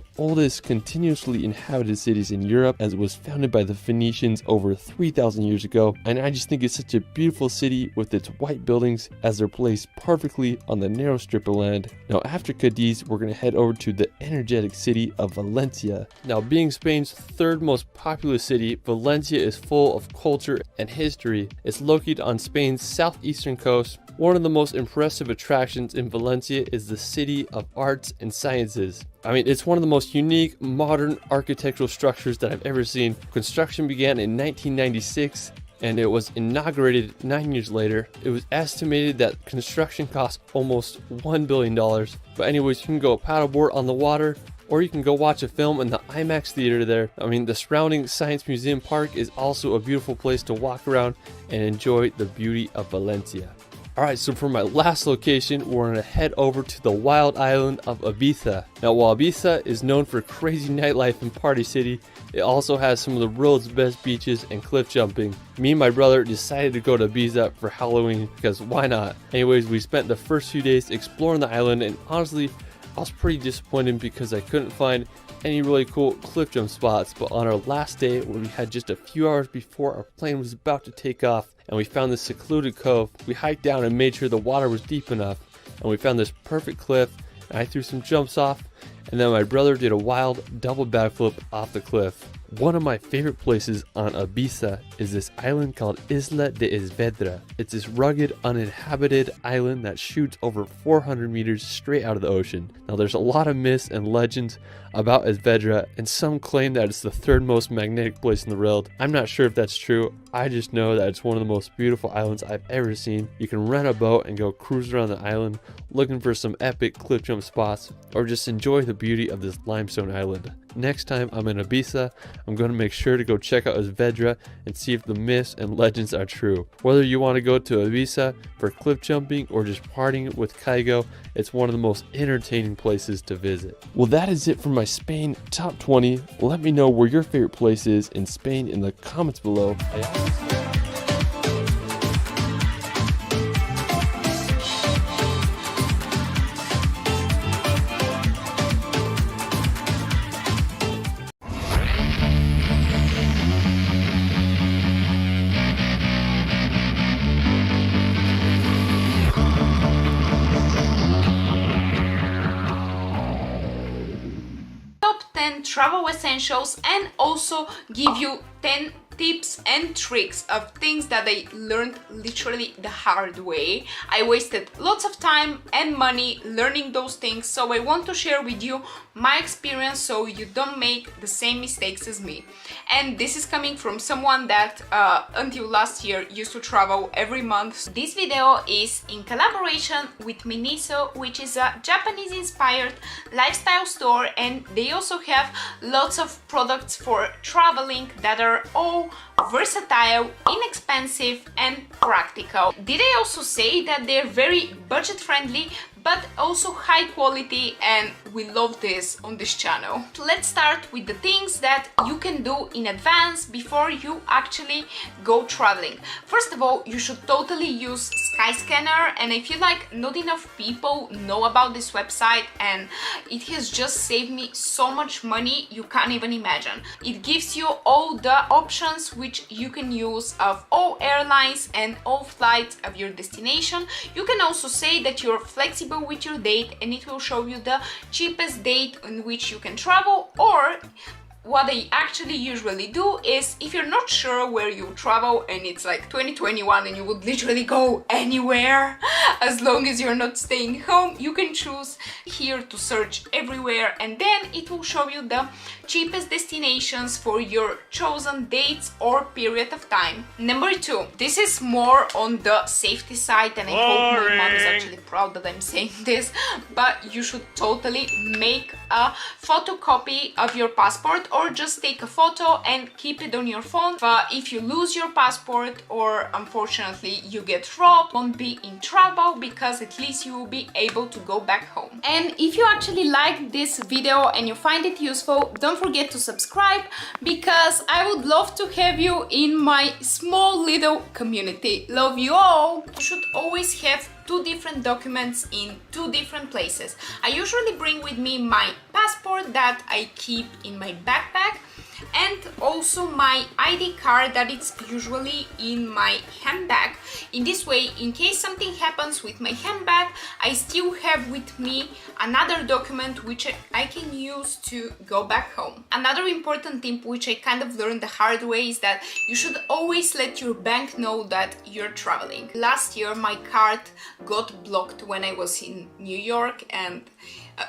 oldest continuously inhabited cities in Europe as it was founded by the Phoenicians over 3,000 years ago. And I just think it's such a beautiful city with its white buildings as they're placed perfectly on the narrow strip of land. Now after Cadiz, we're going to head over to the energetic city of Valencia. Now being Spain's third most populous city, Valencia is full of culture and history. It's located on Spain's southeastern coast. One of the most impressive attractions in Valencia is the City of Arts and Sciences. I mean, it's one of the most unique modern architectural structures that I've ever seen. Construction began in 1996 and it was inaugurated 9 years later. It was estimated that construction cost almost $1 billion. But anyways, you can go paddleboard on the water, or you can go watch a film in the IMAX theater there. I mean, the surrounding Science Museum Park is also a beautiful place to walk around and enjoy the beauty of Valencia. Alright, so for my last location, we're going to head over to the wild island of Ibiza. Now, while Ibiza is known for crazy nightlife and party city, it also has some of the world's best beaches and cliff jumping. Me and my brother decided to go to Ibiza for Halloween because why not? Anyways, we spent the first few days exploring the island and honestly, I was pretty disappointed because I couldn't find any really cool cliff jump spots, but on our last day, when we had just a few hours before our plane was about to take off, and we found this secluded cove, we hiked down and made sure the water was deep enough, and we found this perfect cliff, and I threw some jumps off, and then my brother did a wild double backflip off the cliff. One of my favorite places on Ibiza is this island called Isla de Esvedra. It's this rugged, uninhabited island that shoots over 400 meters straight out of the ocean. Now there's a lot of myths and legends about Esvedra, and some claim that it's the third most magnetic place in the world. I'm not sure if that's true. I just know that it's one of the most beautiful islands I've ever seen. You can rent a boat and go cruise around the island looking for some epic cliff jump spots, or just enjoy the beauty of this limestone island. Next time I'm in Ibiza, I'm going to make sure to go check out Esvedra and see if the myths and legends are true. Whether you want to go to Ibiza for cliff jumping or just partying with Kygo, it's one of the most entertaining places to visit. Well, that is it for my Spain top 20. Let me know where your favorite place is in Spain in the comments below. travel essentials and also give you 10 tips and tricks of things that I learned literally the hard way. I wasted lots of time and money learning those things, so I want to share with you my experience so you don't make the same mistakes as me. And this is coming from someone that until last year used to travel every month. This video is in collaboration with Miniso, which is a Japanese inspired lifestyle store, and they also have lots of products for traveling that are all versatile, inexpensive and practical. Did I also say that they're very budget friendly but also high quality, and we love this on this channel. Let's start with the things that you can do in advance before you actually go traveling. First of all, you should totally use Skyscanner, and I feel like not enough people know about this website, and it has just saved me so much money you can't even imagine. It gives you all the options which you can use of all airlines and all flights of your destination. You can also say that you're flexible with your date, and it will show you the cheapest date in which you can travel. Or what I actually usually do is, if you're not sure where you travel and it's like 2021 and you would literally go anywhere as long as you're not staying home, you can choose here to search everywhere, and then it will show you the cheapest destinations for your chosen dates or period of time. Number 2, this is more on the safety side, and I hope my mom is actually proud that I'm saying this, but you should totally make a photocopy of your passport, or just take a photo and keep it on your phone. But if you lose your passport or unfortunately you get robbed, won't be in trouble, because at least you will be able to go back home. And if you actually like this video and you find it useful, don't forget to subscribe, because I would love to have you in my small little community. Love you all! You should always have 2 different documents in 2 different places. I usually bring with me my passport that I keep in my backpack, and also my ID card that it's usually in my handbag. In this way, in case something happens with my handbag, I still have with me another document which I can use to go back home. Another important tip which I kind of learned the hard way is that you should always let your bank know that you're traveling. Last year my card got blocked when I was in New York, and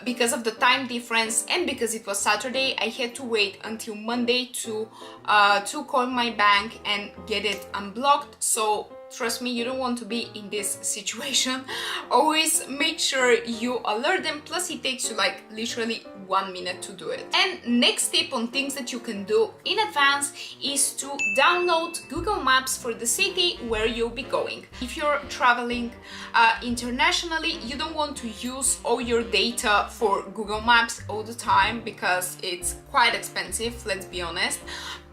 because of the time difference and because it was Saturday, I had to wait until Monday to call my bank and get it unblocked. So trust me, you don't want to be in this situation. Always make sure you alert them, plus it takes you like literally 1 minute to do it. And next tip on things that you can do in advance is to download Google Maps for the city where you'll be going. If you're traveling internationally, you don't want to use all your data for Google Maps all the time, because it's quite expensive, let's be honest.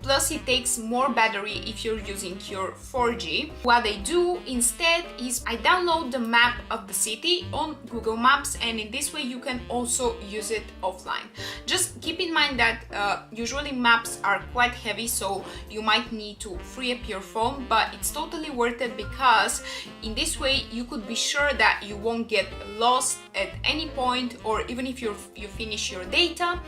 Plus it takes more battery if you're using your 4G. What I do instead is I download the map of the city on Google Maps, and in this way you can also use it offline. Just keep in mind that usually maps are quite heavy, so you might need to free up your phone, but it's totally worth it, because in this way you could be sure that you won't get lost at any point, or even if you finish your data,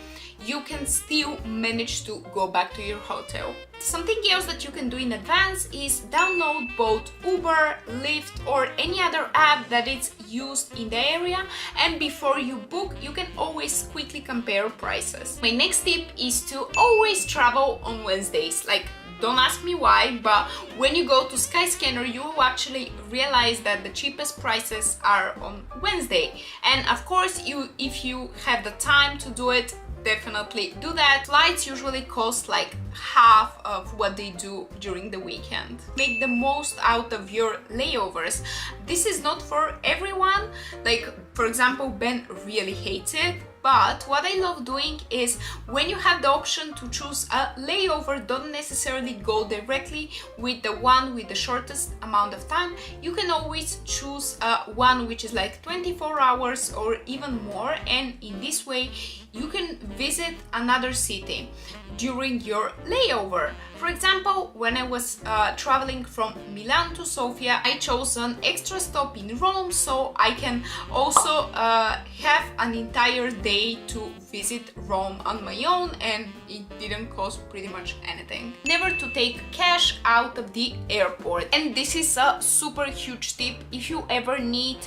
you can still manage to go back to your hotel. Something else that you can do in advance is download both Uber, Lyft or any other app that is used in the area, and before you book you can always quickly compare prices. My next tip is to always travel on Wednesdays. Like, don't ask me why, but when you go to Skyscanner you will actually realize that the cheapest prices are on Wednesday. And of course, if you have the time to do it, definitely do that. Flights usually cost like half of what they do during the weekend. Make the most out of your layovers. This is not for everyone. Like, for example, Ben really hates it. But what I love doing is when you have the option to choose a layover, don't necessarily go directly with the one with the shortest amount of time. You can always choose one which is like 24 hours or even more, and in this way you can visit another city during your layover. For example, when I was traveling from Milan to Sofia, I chose an extra stop in Rome so I can also have an entire day to visit Rome on my own, and it didn't cost pretty much anything. Never to take cash out of the airport, and this is a super huge tip. If you ever need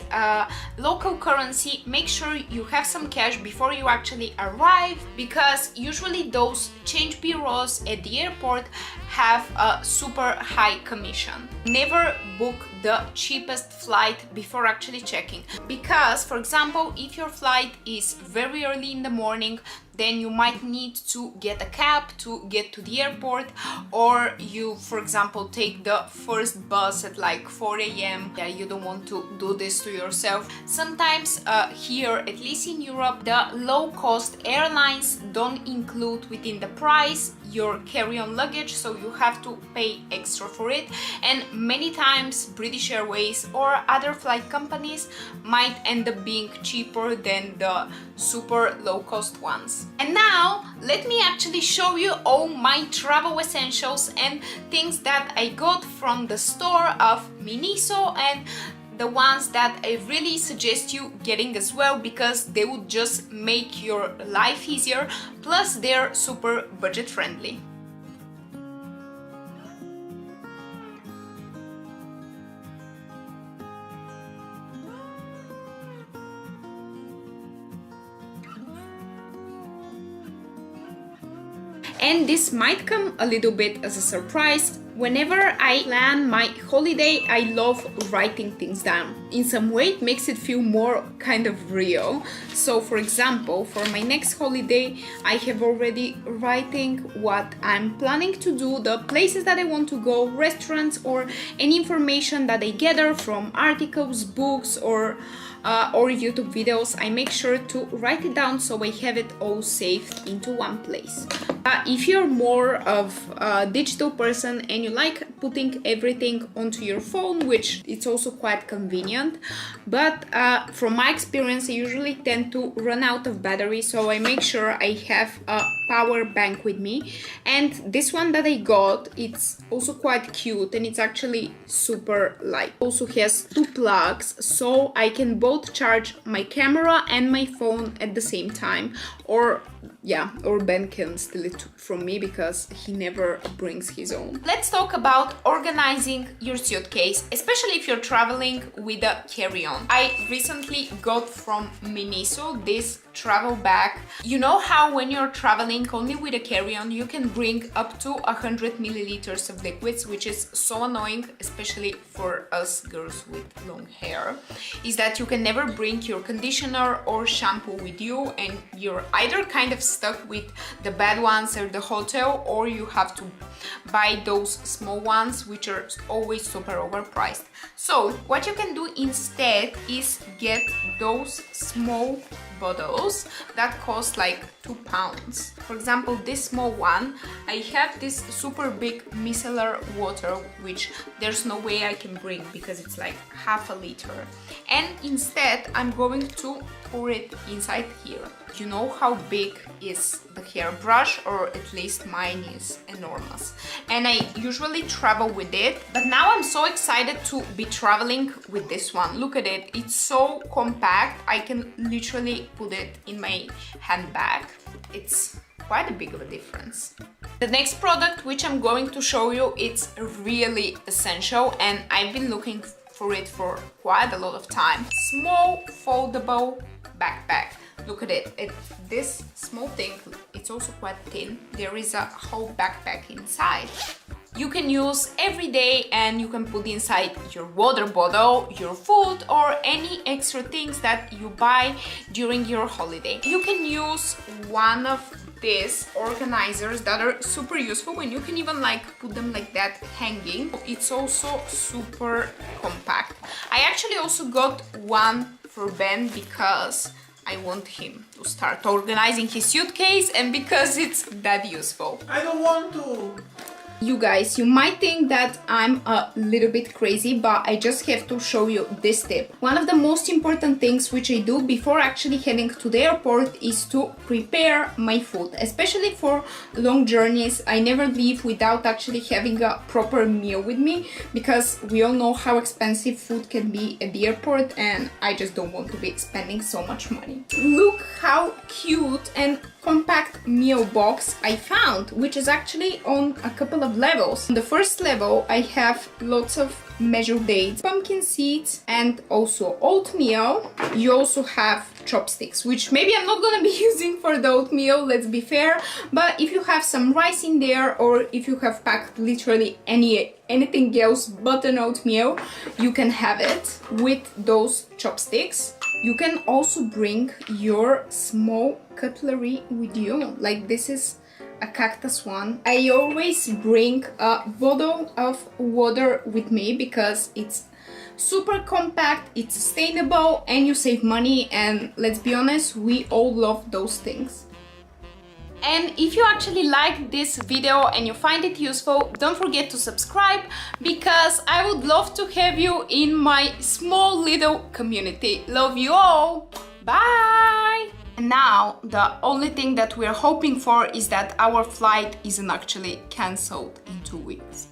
local currency, make sure you have some cash before you actually arrive, because usually those change bureaus at the airport have a super high commission. Never book the cheapest flight before actually checking, because for example, if your flight is very early in the morning, then you might need to get a cab to get to the airport, or you, for example, take the first bus at like 4 a.m. Yeah, you don't want to do this to yourself. Sometimes here, at least in Europe, the low-cost airlines don't include within the price your carry-on luggage, so you have to pay extra for it, and many times British Airways or other flight companies might end up being cheaper than the super low-cost ones. And now let me actually show you all my travel essentials and things that I got from the store of Miniso, and the ones that I really suggest you getting as well, because they would just make your life easier, plus they're super budget friendly. And this might come a little bit as a surprise. Whenever I plan my holiday, I love writing things down. In some way, it makes it feel more kind of real. So for example, for my next holiday, I have already writing what I'm planning to do, the places that I want to go, restaurants, or any information that I gather from articles, books, or YouTube videos. I make sure to write it down so I have it all saved into one place. If you're more of a digital person and you like putting everything onto your phone, which it's also quite convenient, but from my experience I usually tend to run out of battery, so I make sure I have a power bank with me. And this one that I got, it's also quite cute and it's actually super light. Also has 2 plugs, so I can both charge my camera and my phone at the same time, or Ben can steal it from me because he never brings his own. Let's talk about organizing your suitcase, especially if you're traveling with a carry-on. I recently got from Miniso this travel bag. You know how when you're traveling only with a carry-on, you can bring up to 100 milliliters of liquids, which is so annoying, especially for us girls with long hair, is that you can never bring your conditioner or shampoo with you, and you're either kind of stuck with the bad ones at the hotel, or you have to buy those small ones, which are always super overpriced. So what you can do instead is get those small bottles that cost like £2. For example, this small one, I have this super big micellar water, which there's no way I can bring because it's like half a liter. And instead, I'm going to pour it inside here. You know how big is the hairbrush, or at least mine is enormous. And I usually travel with it, but now I'm so excited to be traveling with this one. Look at it, it's so compact. I can literally put it in my handbag. It's quite a big of a difference. The next product which I'm going to show you, it's really essential and I've been looking for it for quite a lot of time. Small foldable backpack. Look at it. This small thing, it's also quite thin. There is a whole backpack inside. You can use every day and you can put inside your water bottle, your food, or any extra things that you buy during your holiday. You can use one of these organizers that are super useful, and you can even like put them like that hanging. It's also super compact. I actually also got one for Ben because I want him to start organizing his suitcase and because it's that useful. I don't want to. You guys, you might think that I'm a little bit crazy, but I just have to show you this tip. One of the most important things which I do before actually heading to the airport is to prepare my food, especially for long journeys. I never leave without actually having a proper meal with me, because we all know how expensive food can be at the airport, and I just don't want to be spending so much money. Look how cute and compact meal box I found, which is actually on a couple of levels. On the first level I have lots of measured dates, pumpkin seeds, and also oatmeal. You also have chopsticks, which maybe I'm not gonna be using for the oatmeal, let's be fair, but if you have some rice in there, or if you have packed literally anything else but an oatmeal, you can have it with those chopsticks. You can also bring your small cutlery with you, like this is a cactus one. I always bring a bottle of water with me because it's super compact, it's sustainable, and you save money, and let's be honest, we all love those things. And if you actually like this video and you find it useful, don't forget to subscribe, because I would love to have you in my small little community. Love you all! Bye! And now, the only thing that we're hoping for is that our flight isn't actually cancelled in 2 weeks.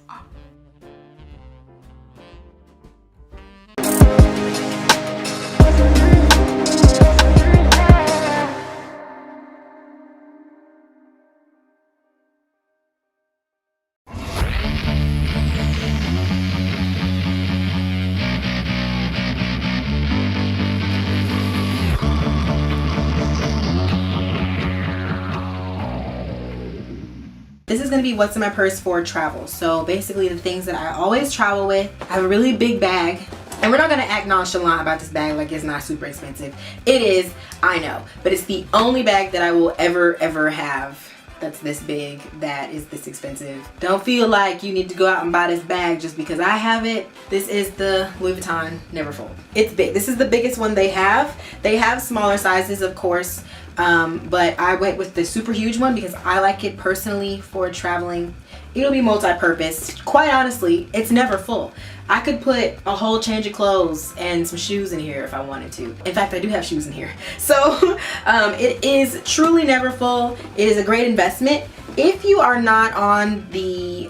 This is going to be what's in my purse for travel. So basically the things that I always travel with. I have a really big bag, and we're not going to act nonchalant about this bag like it's not super expensive. It is, I know, but it's the only bag that I will ever have that's this big, that is this expensive. Don't feel like you need to go out and buy this bag just because I have it. This is the Louis Vuitton Neverfull. It's big. This is the biggest one they have. They have smaller sizes, of course, but I went with the super huge one because I like it personally for traveling. It'll be multi-purpose. Quite honestly, it's never full. I could put a whole change of clothes and some shoes in here if I wanted to. In fact, I do have shoes in here. So it is truly never full. It is a great investment. If you are not on the,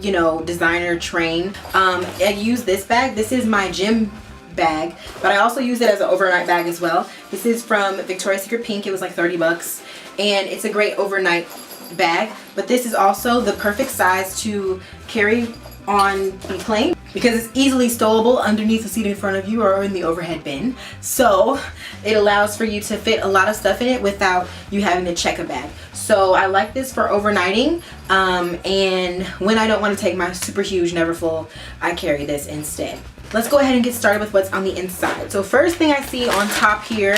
you know, designer train, I use this bag. This is my gym bag, but I also use it as an overnight bag as well. This is from Victoria's Secret Pink. It was like 30 bucks, and it's a great overnight bag. But this is also the perfect size to carry on the plane because it's easily stowable underneath the seat in front of you or in the overhead bin. So it allows for you to fit a lot of stuff in it without you having to check a bag. So I like this for overnighting, and when I don't want to take my super huge Neverfull, I carry this instead. Let's go ahead and get started with what's on the inside. So first thing I see on top here,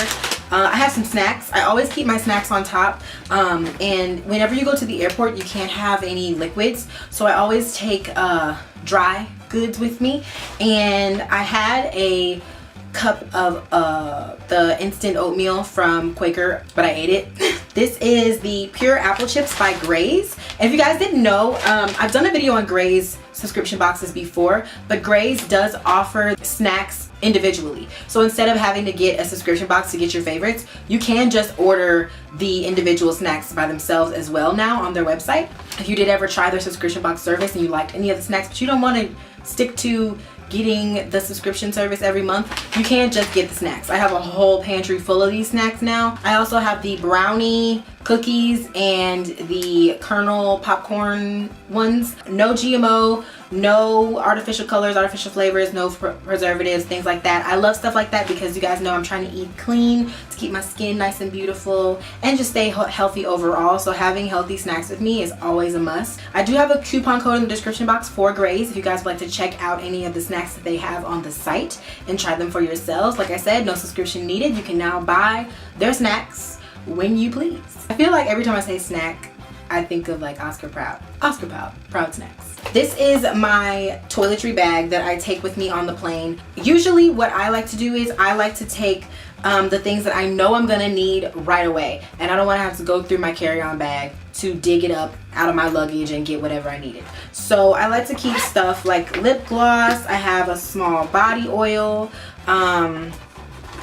I have some snacks. I always keep my snacks on top, and whenever you go to the airport you can't have any liquids, so I always take dry goods with me. And I had a cup of the instant oatmeal from Quaker, but I ate it. This is the Pure Apple Chips by Graze. And if you guys didn't know, I've done a video on Graze subscription boxes before, but Graze does offer snacks individually. So instead of having to get a subscription box to get your favorites, you can just order the individual snacks by themselves as well now on their website. If you did ever try their subscription box service and you liked any of the snacks, but you don't want to stick to getting the subscription service every month, you can just get the snacks. I have a whole pantry full of these snacks now. I also have the brownie cookies and the kernel popcorn ones. No GMO, no artificial colors, artificial flavors, no preservatives, things like that. I love stuff like that because you guys know I'm trying to eat clean to keep my skin nice and beautiful and just stay healthy overall. So having healthy snacks with me is always a must. I do have a coupon code in the description box for Graze if you guys would like to check out any of the snacks that they have on the site and try them for yourselves. Like I said, no subscription needed. You can now buy their snacks when you please. I feel like every time I say snack, I think of like Oscar Proud. Oscar Proud snacks. This is my toiletry bag that I take with me on the plane. Usually what I like to do is I like to take the things that I know I'm gonna need right away, and I don't want to have to go through my carry-on bag to dig it up out of my luggage and get whatever I needed. So I like to keep stuff like lip gloss. I have a small body oil.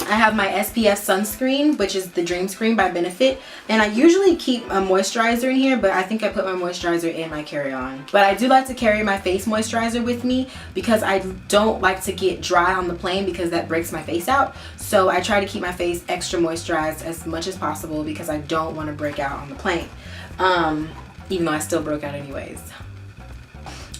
I have my SPF sunscreen, which is the Dream Screen by Benefit, and I usually keep a moisturizer in here, but I think I put my moisturizer in my carry-on. But I do like to carry my face moisturizer with me because I don't like to get dry on the plane because that breaks my face out. So I try to keep my face extra moisturized as much as possible because I don't want to break out on the plane, even though I still broke out anyways.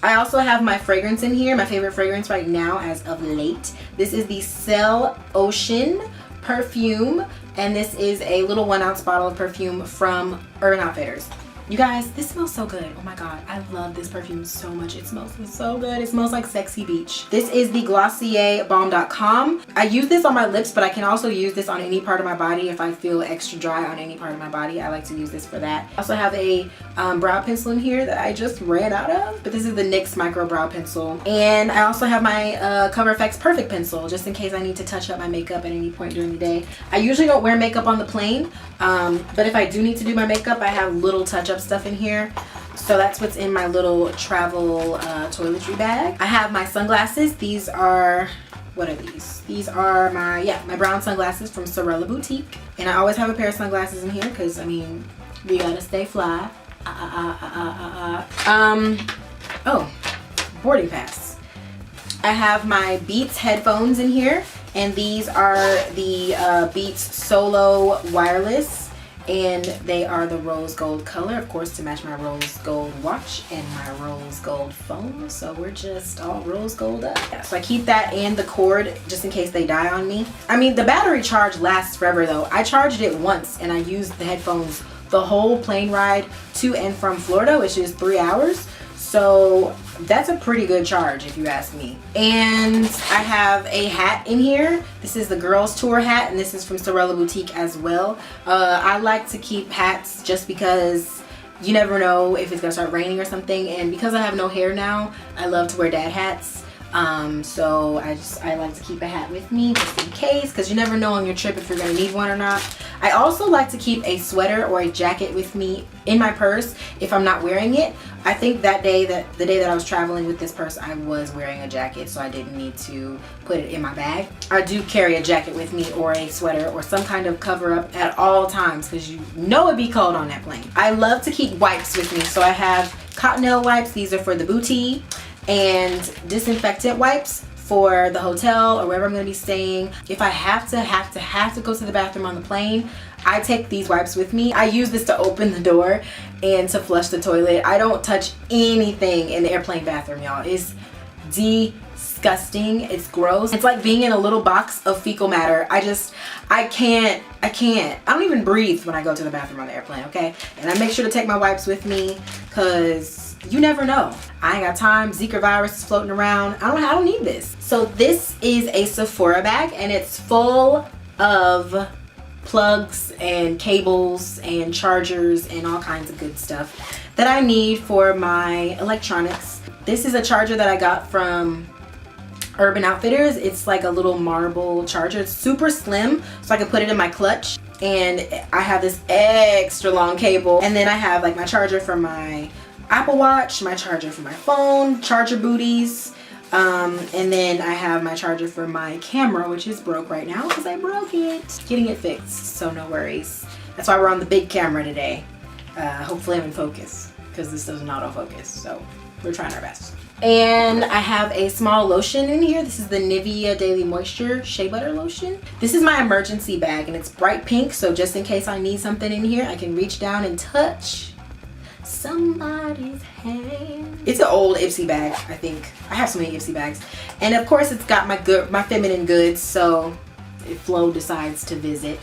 I also have my fragrance in here, my favorite fragrance right now as of late. This is the Cell Ocean perfume, and this is a little 1 ounce bottle of perfume from Urban Outfitters. You guys, this smells so good. Oh my god, I love this perfume so much. It smells so good. It smells like Sexy Beach. This is the Glossier Balm.com. I use this on my lips, but I can also use this on any part of my body if I feel extra dry on any part of my body. I like to use this for that. I also have a brow pencil in here that I just ran out of, but this is the NYX Micro Brow Pencil. And I also have my Cover FX Perfect Pencil, just in case I need to touch up my makeup at any point during the day. I usually don't wear makeup on the plane, but if I do need to do my makeup, I have little touch-up stuff in here. So that's what's in my little travel toiletry bag. I have my sunglasses. These are, what are these? These are my, my brown sunglasses from Sorella Boutique. And I always have a pair of sunglasses in here because, I mean, we gotta stay fly. Oh, boarding pass. I have my Beats headphones in here, and these are the Beats Solo Wireless, and they are the rose gold color, of course, to match my rose gold watch and my rose gold phone. So we're just all rose gold up. Yeah, so I keep that and the cord just in case they die on me. I mean, the battery charge lasts forever though. I charged it once and I used the headphones the whole plane ride to and from Florida, which is 3 hours. So that's a pretty good charge if you ask me. And I have a hat in here. This is the girls tour hat, and this is from Sorella Boutique as well. I like to keep hats just because you never know if it's gonna start raining or something, and because I have no hair now, I love to wear dad hats. So I like to keep a hat with me just in case, because you never know on your trip if you're gonna need one or not. I also like to keep a sweater or a jacket with me in my purse if I'm not wearing it. I think the day that I was traveling with this purse, I was wearing a jacket, so I didn't need to put it in my bag. I do carry a jacket with me or a sweater or some kind of cover up at all times because you know it'd be cold on that plane. I love to keep wipes with me, so I have Cottonelle wipes. These are for the booty, and disinfectant wipes for the hotel or wherever I'm gonna be staying. If I have to go to the bathroom on the plane, I take these wipes with me. I use this to open the door and to flush the toilet. I don't touch anything in the airplane bathroom, y'all. It's disgusting. It's gross. It's like being in a little box of fecal matter. I can't. I don't even breathe when I go to the bathroom on the airplane, okay? And I make sure to take my wipes with me because you never know. I ain't got time. Zika virus is floating around. I don't need this. So this is a Sephora bag, and it's full of plugs and cables and chargers and all kinds of good stuff that I need for my electronics. This is a charger that I got from Urban Outfitters. It's like a little marble charger. It's super slim, so I can put it in my clutch. And I have this extra long cable. And then I have like my charger for my Apple Watch, my charger for my phone, charger booties. And then I have my charger for my camera, which is broke right now because I broke it. Getting it fixed, so no worries. That's why we're on the big camera today. Hopefully I'm in focus because this doesn't autofocus, so we're trying our best. And I have a small lotion in here. This is the Nivea Daily Moisture Shea Butter Lotion. This is my emergency bag, and it's bright pink, so just in case I need something in here, I can reach down and touch somebody's hand. It's an old Ipsy bag, I think. I have so many Ipsy bags. And of course it's got my feminine goods, so if Flo decides to visit.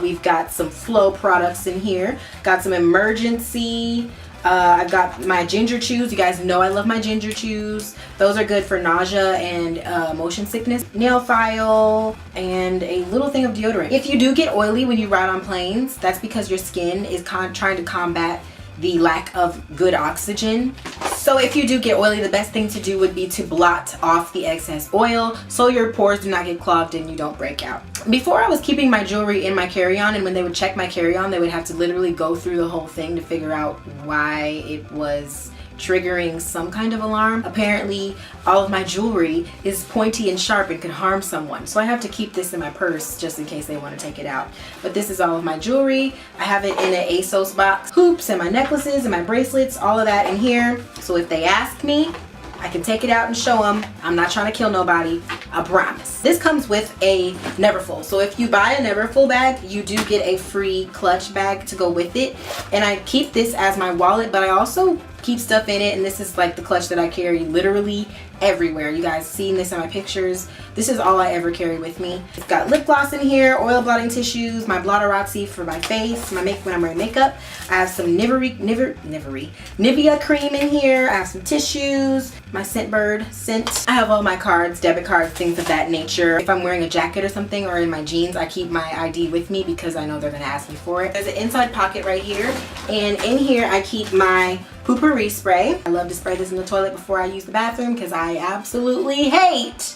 We've got some Flo products in here. Got some emergency. I've got my ginger chews. You guys know I love my ginger chews. Those are good for nausea and motion sickness. Nail file and a little thing of deodorant. If you do get oily when you ride on planes, that's because your skin is trying to combat the lack of good oxygen. So if you do get oily, the best thing to do would be to blot off the excess oil so your pores do not get clogged and you don't break out. Before, I was keeping my jewelry in my carry-on, and when they would check my carry-on, they would have to literally go through the whole thing to figure out why it was triggering some kind of alarm. Apparently, all of my jewelry is pointy and sharp and could harm someone. So I have to keep this in my purse just in case they want to take it out. But this is all of my jewelry. I have it in an ASOS box. Hoops and my necklaces and my bracelets, all of that in here. So if they ask me, I can take it out and show them. I'm not trying to kill nobody, I promise. This comes with a Neverfull. So if you buy a Neverfull bag, you do get a free clutch bag to go with it. And I keep this as my wallet, but I also keep stuff in it, and this is like the clutch that I carry literally everywhere. You guys seen this in my pictures. This is all I ever carry with me. It's got lip gloss in here, oil blotting tissues, my Blotterazzi for my face, my makeup when I'm wearing makeup. I have some Nivea cream in here. I have some tissues, my Scentbird scent. I have all my cards, debit cards, things of that nature. If I'm wearing a jacket or something or in my jeans, I keep my ID with me because I know they're gonna ask me for it. There's an inside pocket right here, and in here I keep my Poo-Pourri spray. I love to spray this in the toilet before I use the bathroom because I absolutely hate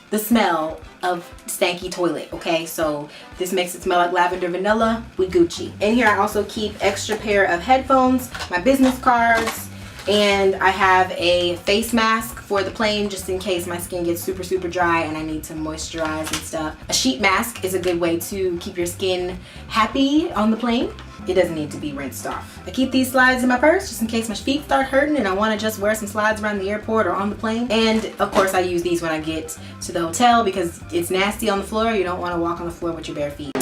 the smell of stanky toilet, okay? So this makes it smell like lavender vanilla. We Gucci. In here I also keep extra pair of headphones, my business cards, and I have a face mask for the plane just in case my skin gets super dry and I need to moisturize and stuff. A sheet mask is a good way to keep your skin happy on the plane. It doesn't need to be rinsed off. I keep these slides in my purse just in case my feet start hurting and I want to just wear some slides around the airport or on the plane. And of course I use these when I get to the hotel because it's nasty on the floor. You don't want to walk on the floor with your bare feet.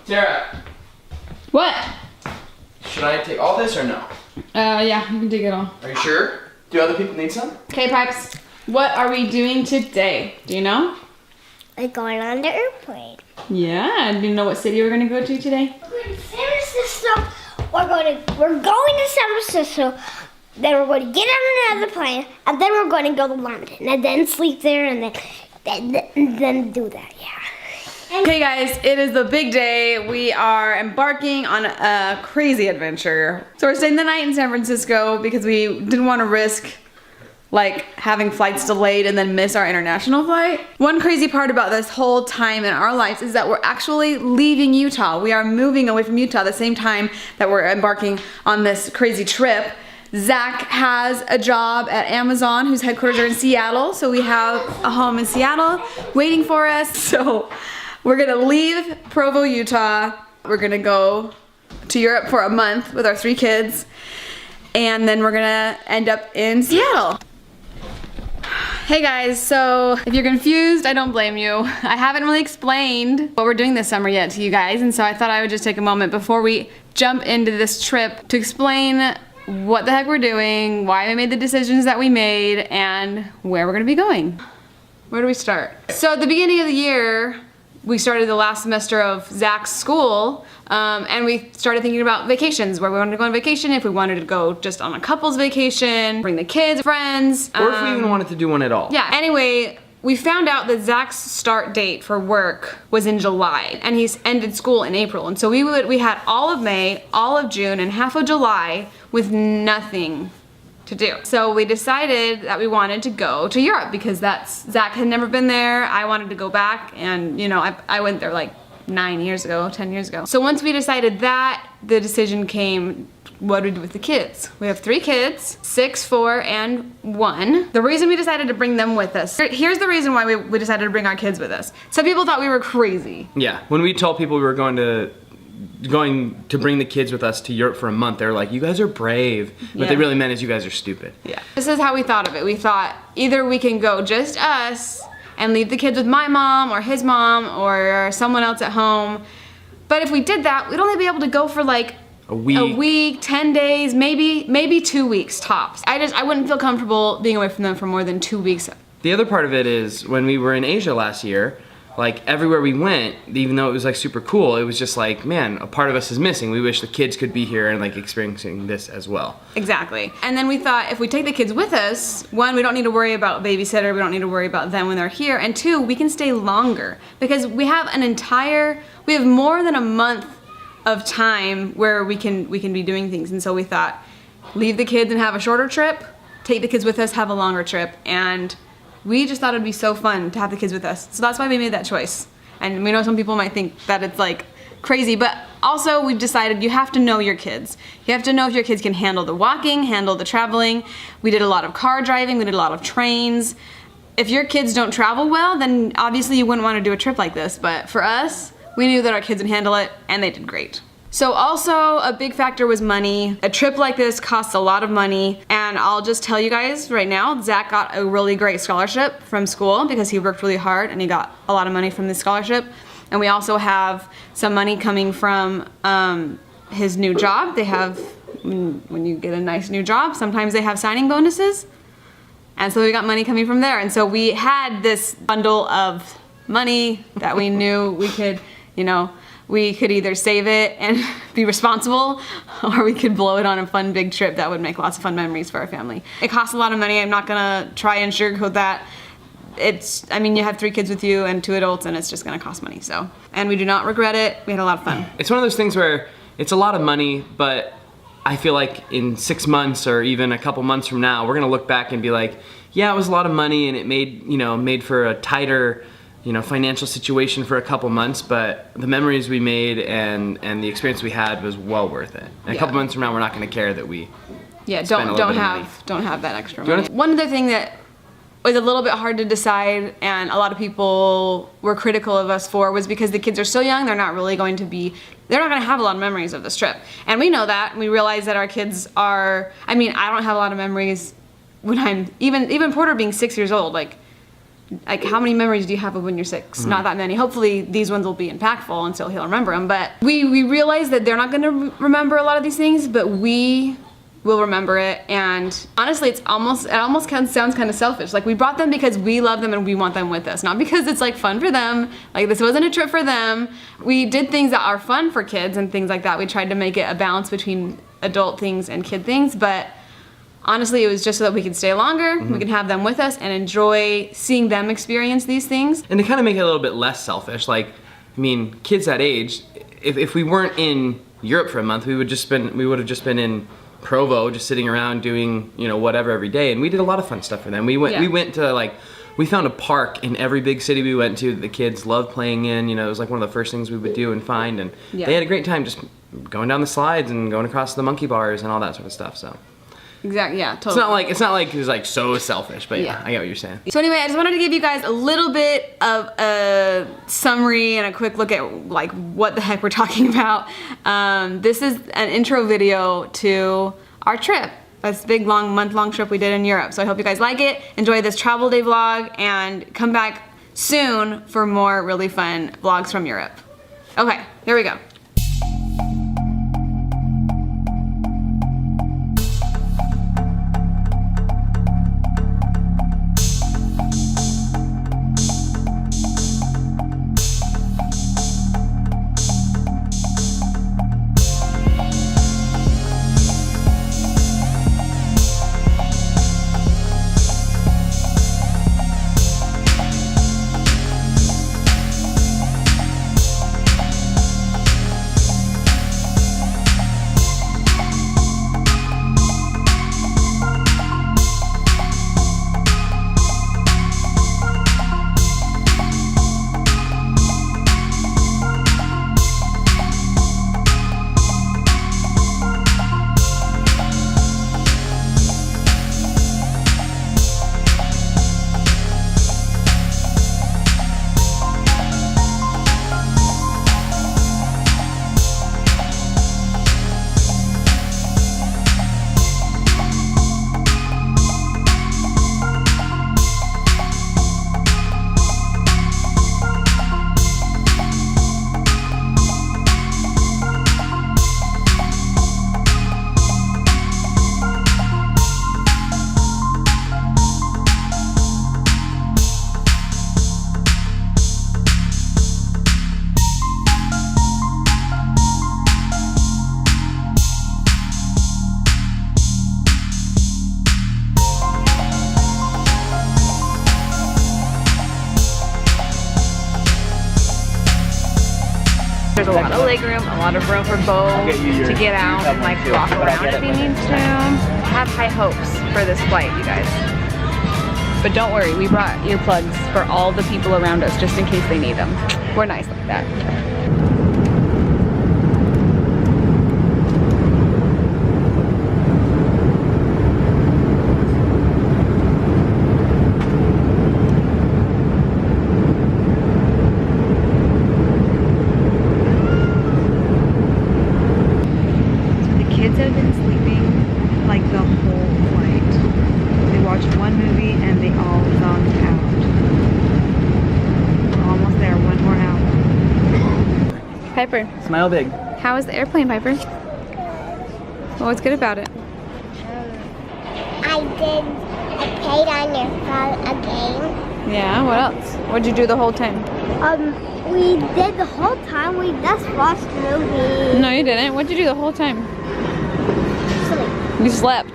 Tara. What? Should I take all this or no? Yeah, you can take it all. Are you sure? Do other people need some? Okay, Pipes. What are we doing today? Do you know? We're going on the airplane. Yeah. Do you know what city we're gonna go to today? We're going to San Francisco. We're going to San Francisco. Then we're going to get on another plane, and then we're going to go to London, and then sleep there, and then do that. Yeah. Okay guys, it is the big day. We are embarking on a crazy adventure. So we're staying the night in San Francisco because we didn't want to risk like having flights delayed and then miss our international flight. One crazy part about this whole time in our lives is that we're actually leaving Utah. We are moving away from Utah at the same time that we're embarking on this crazy trip. Zach has a job at Amazon, whose headquarters are in Seattle. So we have a home in Seattle waiting for us. So we're gonna leave Provo, Utah. We're gonna go to Europe for a month with our 3 kids. And then we're gonna end up in Seattle. Hey guys, so if you're confused, I don't blame you. I haven't really explained what we're doing this summer yet to you guys. And so I thought I would just take a moment before we jump into this trip to explain what the heck we're doing, why we made the decisions that we made, and where we're gonna be going. Where do we start? So at the beginning of the year, we started the last semester of Zach's school, and we started thinking about vacations, where we wanted to go on vacation, if we wanted to go just on a couple's vacation, bring the kids, friends. Or if we even wanted to do one at all. Yeah, anyway, we found out that Zach's start date for work was in July, and he's ended school in April. And so we had all of May, all of June, and half of July with nothing to do. So we decided that we wanted to go to Europe because Zach had never been there. I wanted to go back, and you know, I went there like 9 years ago, 10 years ago. So once we decided that, the decision came, what do we do with the kids? We have 3 kids, 6, 4, and 1. The reason we decided to bring them with us, here's the reason why we decided to bring our kids with us. Some people thought we were crazy. Yeah, when we told people we were going to bring the kids with us to Europe for a month, they were like, you guys are brave. What they really meant is you guys are stupid. Yeah. This is how we thought of it. We thought either we can go just us and leave the kids with my mom or his mom or someone else at home. But if we did that, we'd only be able to go for like a week, 10 days, maybe 2 weeks tops. I wouldn't feel comfortable being away from them for more than 2 weeks. The other part of it is when we were in Asia last year, like everywhere we went, even though it was like super cool, it was just like, man, a part of us is missing. We wish the kids could be here and like experiencing this as well. Exactly. And then we thought if we take the kids with us, one, we don't need to worry about babysitter, we don't need to worry about them when they're here, and two, we can stay longer because we have more than a month of time where we can be doing things. And so we thought, leave the kids and have a shorter trip, take the kids with us, have a longer trip, and we just thought it'd be so fun to have the kids with us. So that's why we made that choice. And we know some people might think that it's like crazy, but also we've decided you have to know your kids. You have to know if your kids can handle the walking, handle the traveling. We did a lot of car driving, we did a lot of trains. If your kids don't travel well, then obviously you wouldn't want to do a trip like this. But for us, we knew that our kids would handle it, and they did great. So also a big factor was money. A trip like this costs a lot of money, and I'll just tell you guys right now, Zach got a really great scholarship from school because he worked really hard and he got a lot of money from this scholarship. And we also have some money coming from his new job. They have, when you get a nice new job, sometimes they have signing bonuses. And so we got money coming from there. And so we had this bundle of money that we knew we could, we could either save it and be responsible, or we could blow it on a fun big trip that would make lots of fun memories for our family. It costs a lot of money. I'm not gonna try and sugarcoat that. You have 3 kids with you and 2 adults, and it's just gonna cost money, so. And we do not regret it. We had a lot of fun. It's one of those things where it's a lot of money, but I feel like in 6 months or even a couple months from now, we're gonna look back and be like, yeah, it was a lot of money and it made for a tighter, financial situation for a couple months, but the memories we made and the experience we had was well worth it. And a couple months from now, we're not going to care that we don't have that extra money. One other thing that was a little bit hard to decide, and a lot of people were critical of us for, was because the kids are so young, they're not going to have a lot of memories of this trip. And we know that. We realize that our kids are, I don't have a lot of memories when I'm, even Porter being 6 years old, like how many memories do you have of when you're 6? Mm-hmm. Not that many. Hopefully these ones will be impactful and so he'll remember them. But we realize that they're not going to remember a lot of these things, but we will remember it. And honestly, it almost sounds kind of selfish. Like, we brought them because we love them and we want them with us, not because it's like fun for them. Like, this wasn't a trip for them. We did things that are fun for kids and things like that. We tried to make it a balance between adult things and kid things, but honestly, it was just so that we could stay longer, we can have them with us and enjoy seeing them experience these things. And to kind of make it a little bit less selfish, kids that age, if we weren't in Europe for a month, we would have just been in Provo, just sitting around doing, whatever every day, and we did a lot of fun stuff for them. We went to we found a park in every big city we went to that the kids loved playing in. It was like one of the first things we would do and find, and they had a great time just going down the slides and going across the monkey bars and all that sort of stuff, so. Exactly, yeah, totally. It's not like it was so selfish, but yeah, I get what you're saying. So anyway, I just wanted to give you guys a little bit of a summary and a quick look at what the heck we're talking about. This is an intro video to our trip. This big, long, month-long trip we did in Europe. So I hope you guys like it. Enjoy this travel day vlog and come back soon for more really fun vlogs from Europe. Okay, here we go. There's a lot of leg room, a lot of room for Bo to get out and like walk around if he needs to. I have high hopes for this flight, you guys. But don't worry, we brought earplugs for all the people around us just in case they need them. We're nice like that. Kids have been sleeping like the whole flight. They watched one movie and they all zonked out. We're almost there, one more hour. Piper, Smile big. how was the airplane, Piper? What was good about it? I played on your phone a game. Yeah, what else? What'd you do the whole time? We did the whole time. We just watched the movie. No, you didn't. What'd you do the whole time? You slept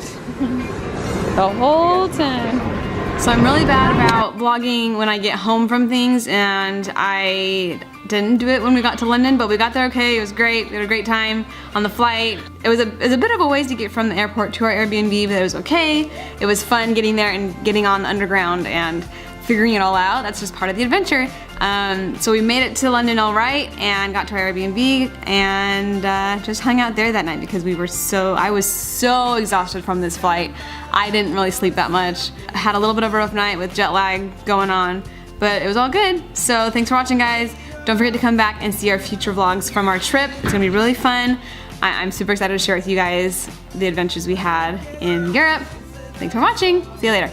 the whole time. So I'm really bad about vlogging when I get home from things, and I didn't do it when we got to London, but we got there okay. It was great. We had a great time on the flight. It was a bit of a ways to get from the airport to our Airbnb, but it was okay. It was fun getting there and getting on the underground and figuring it all out. That's just part of the adventure. So we made it to London all right and got to our Airbnb and just hung out there that night because I was so exhausted from this flight. I didn't really sleep that much. I had a little bit of a rough night with jet lag going on, but it was all good. So thanks for watching, guys. Don't forget to come back and see our future vlogs from our trip. It's gonna be really fun. I'm super excited to share with you guys the adventures we had in Europe. Thanks for watching. See you later.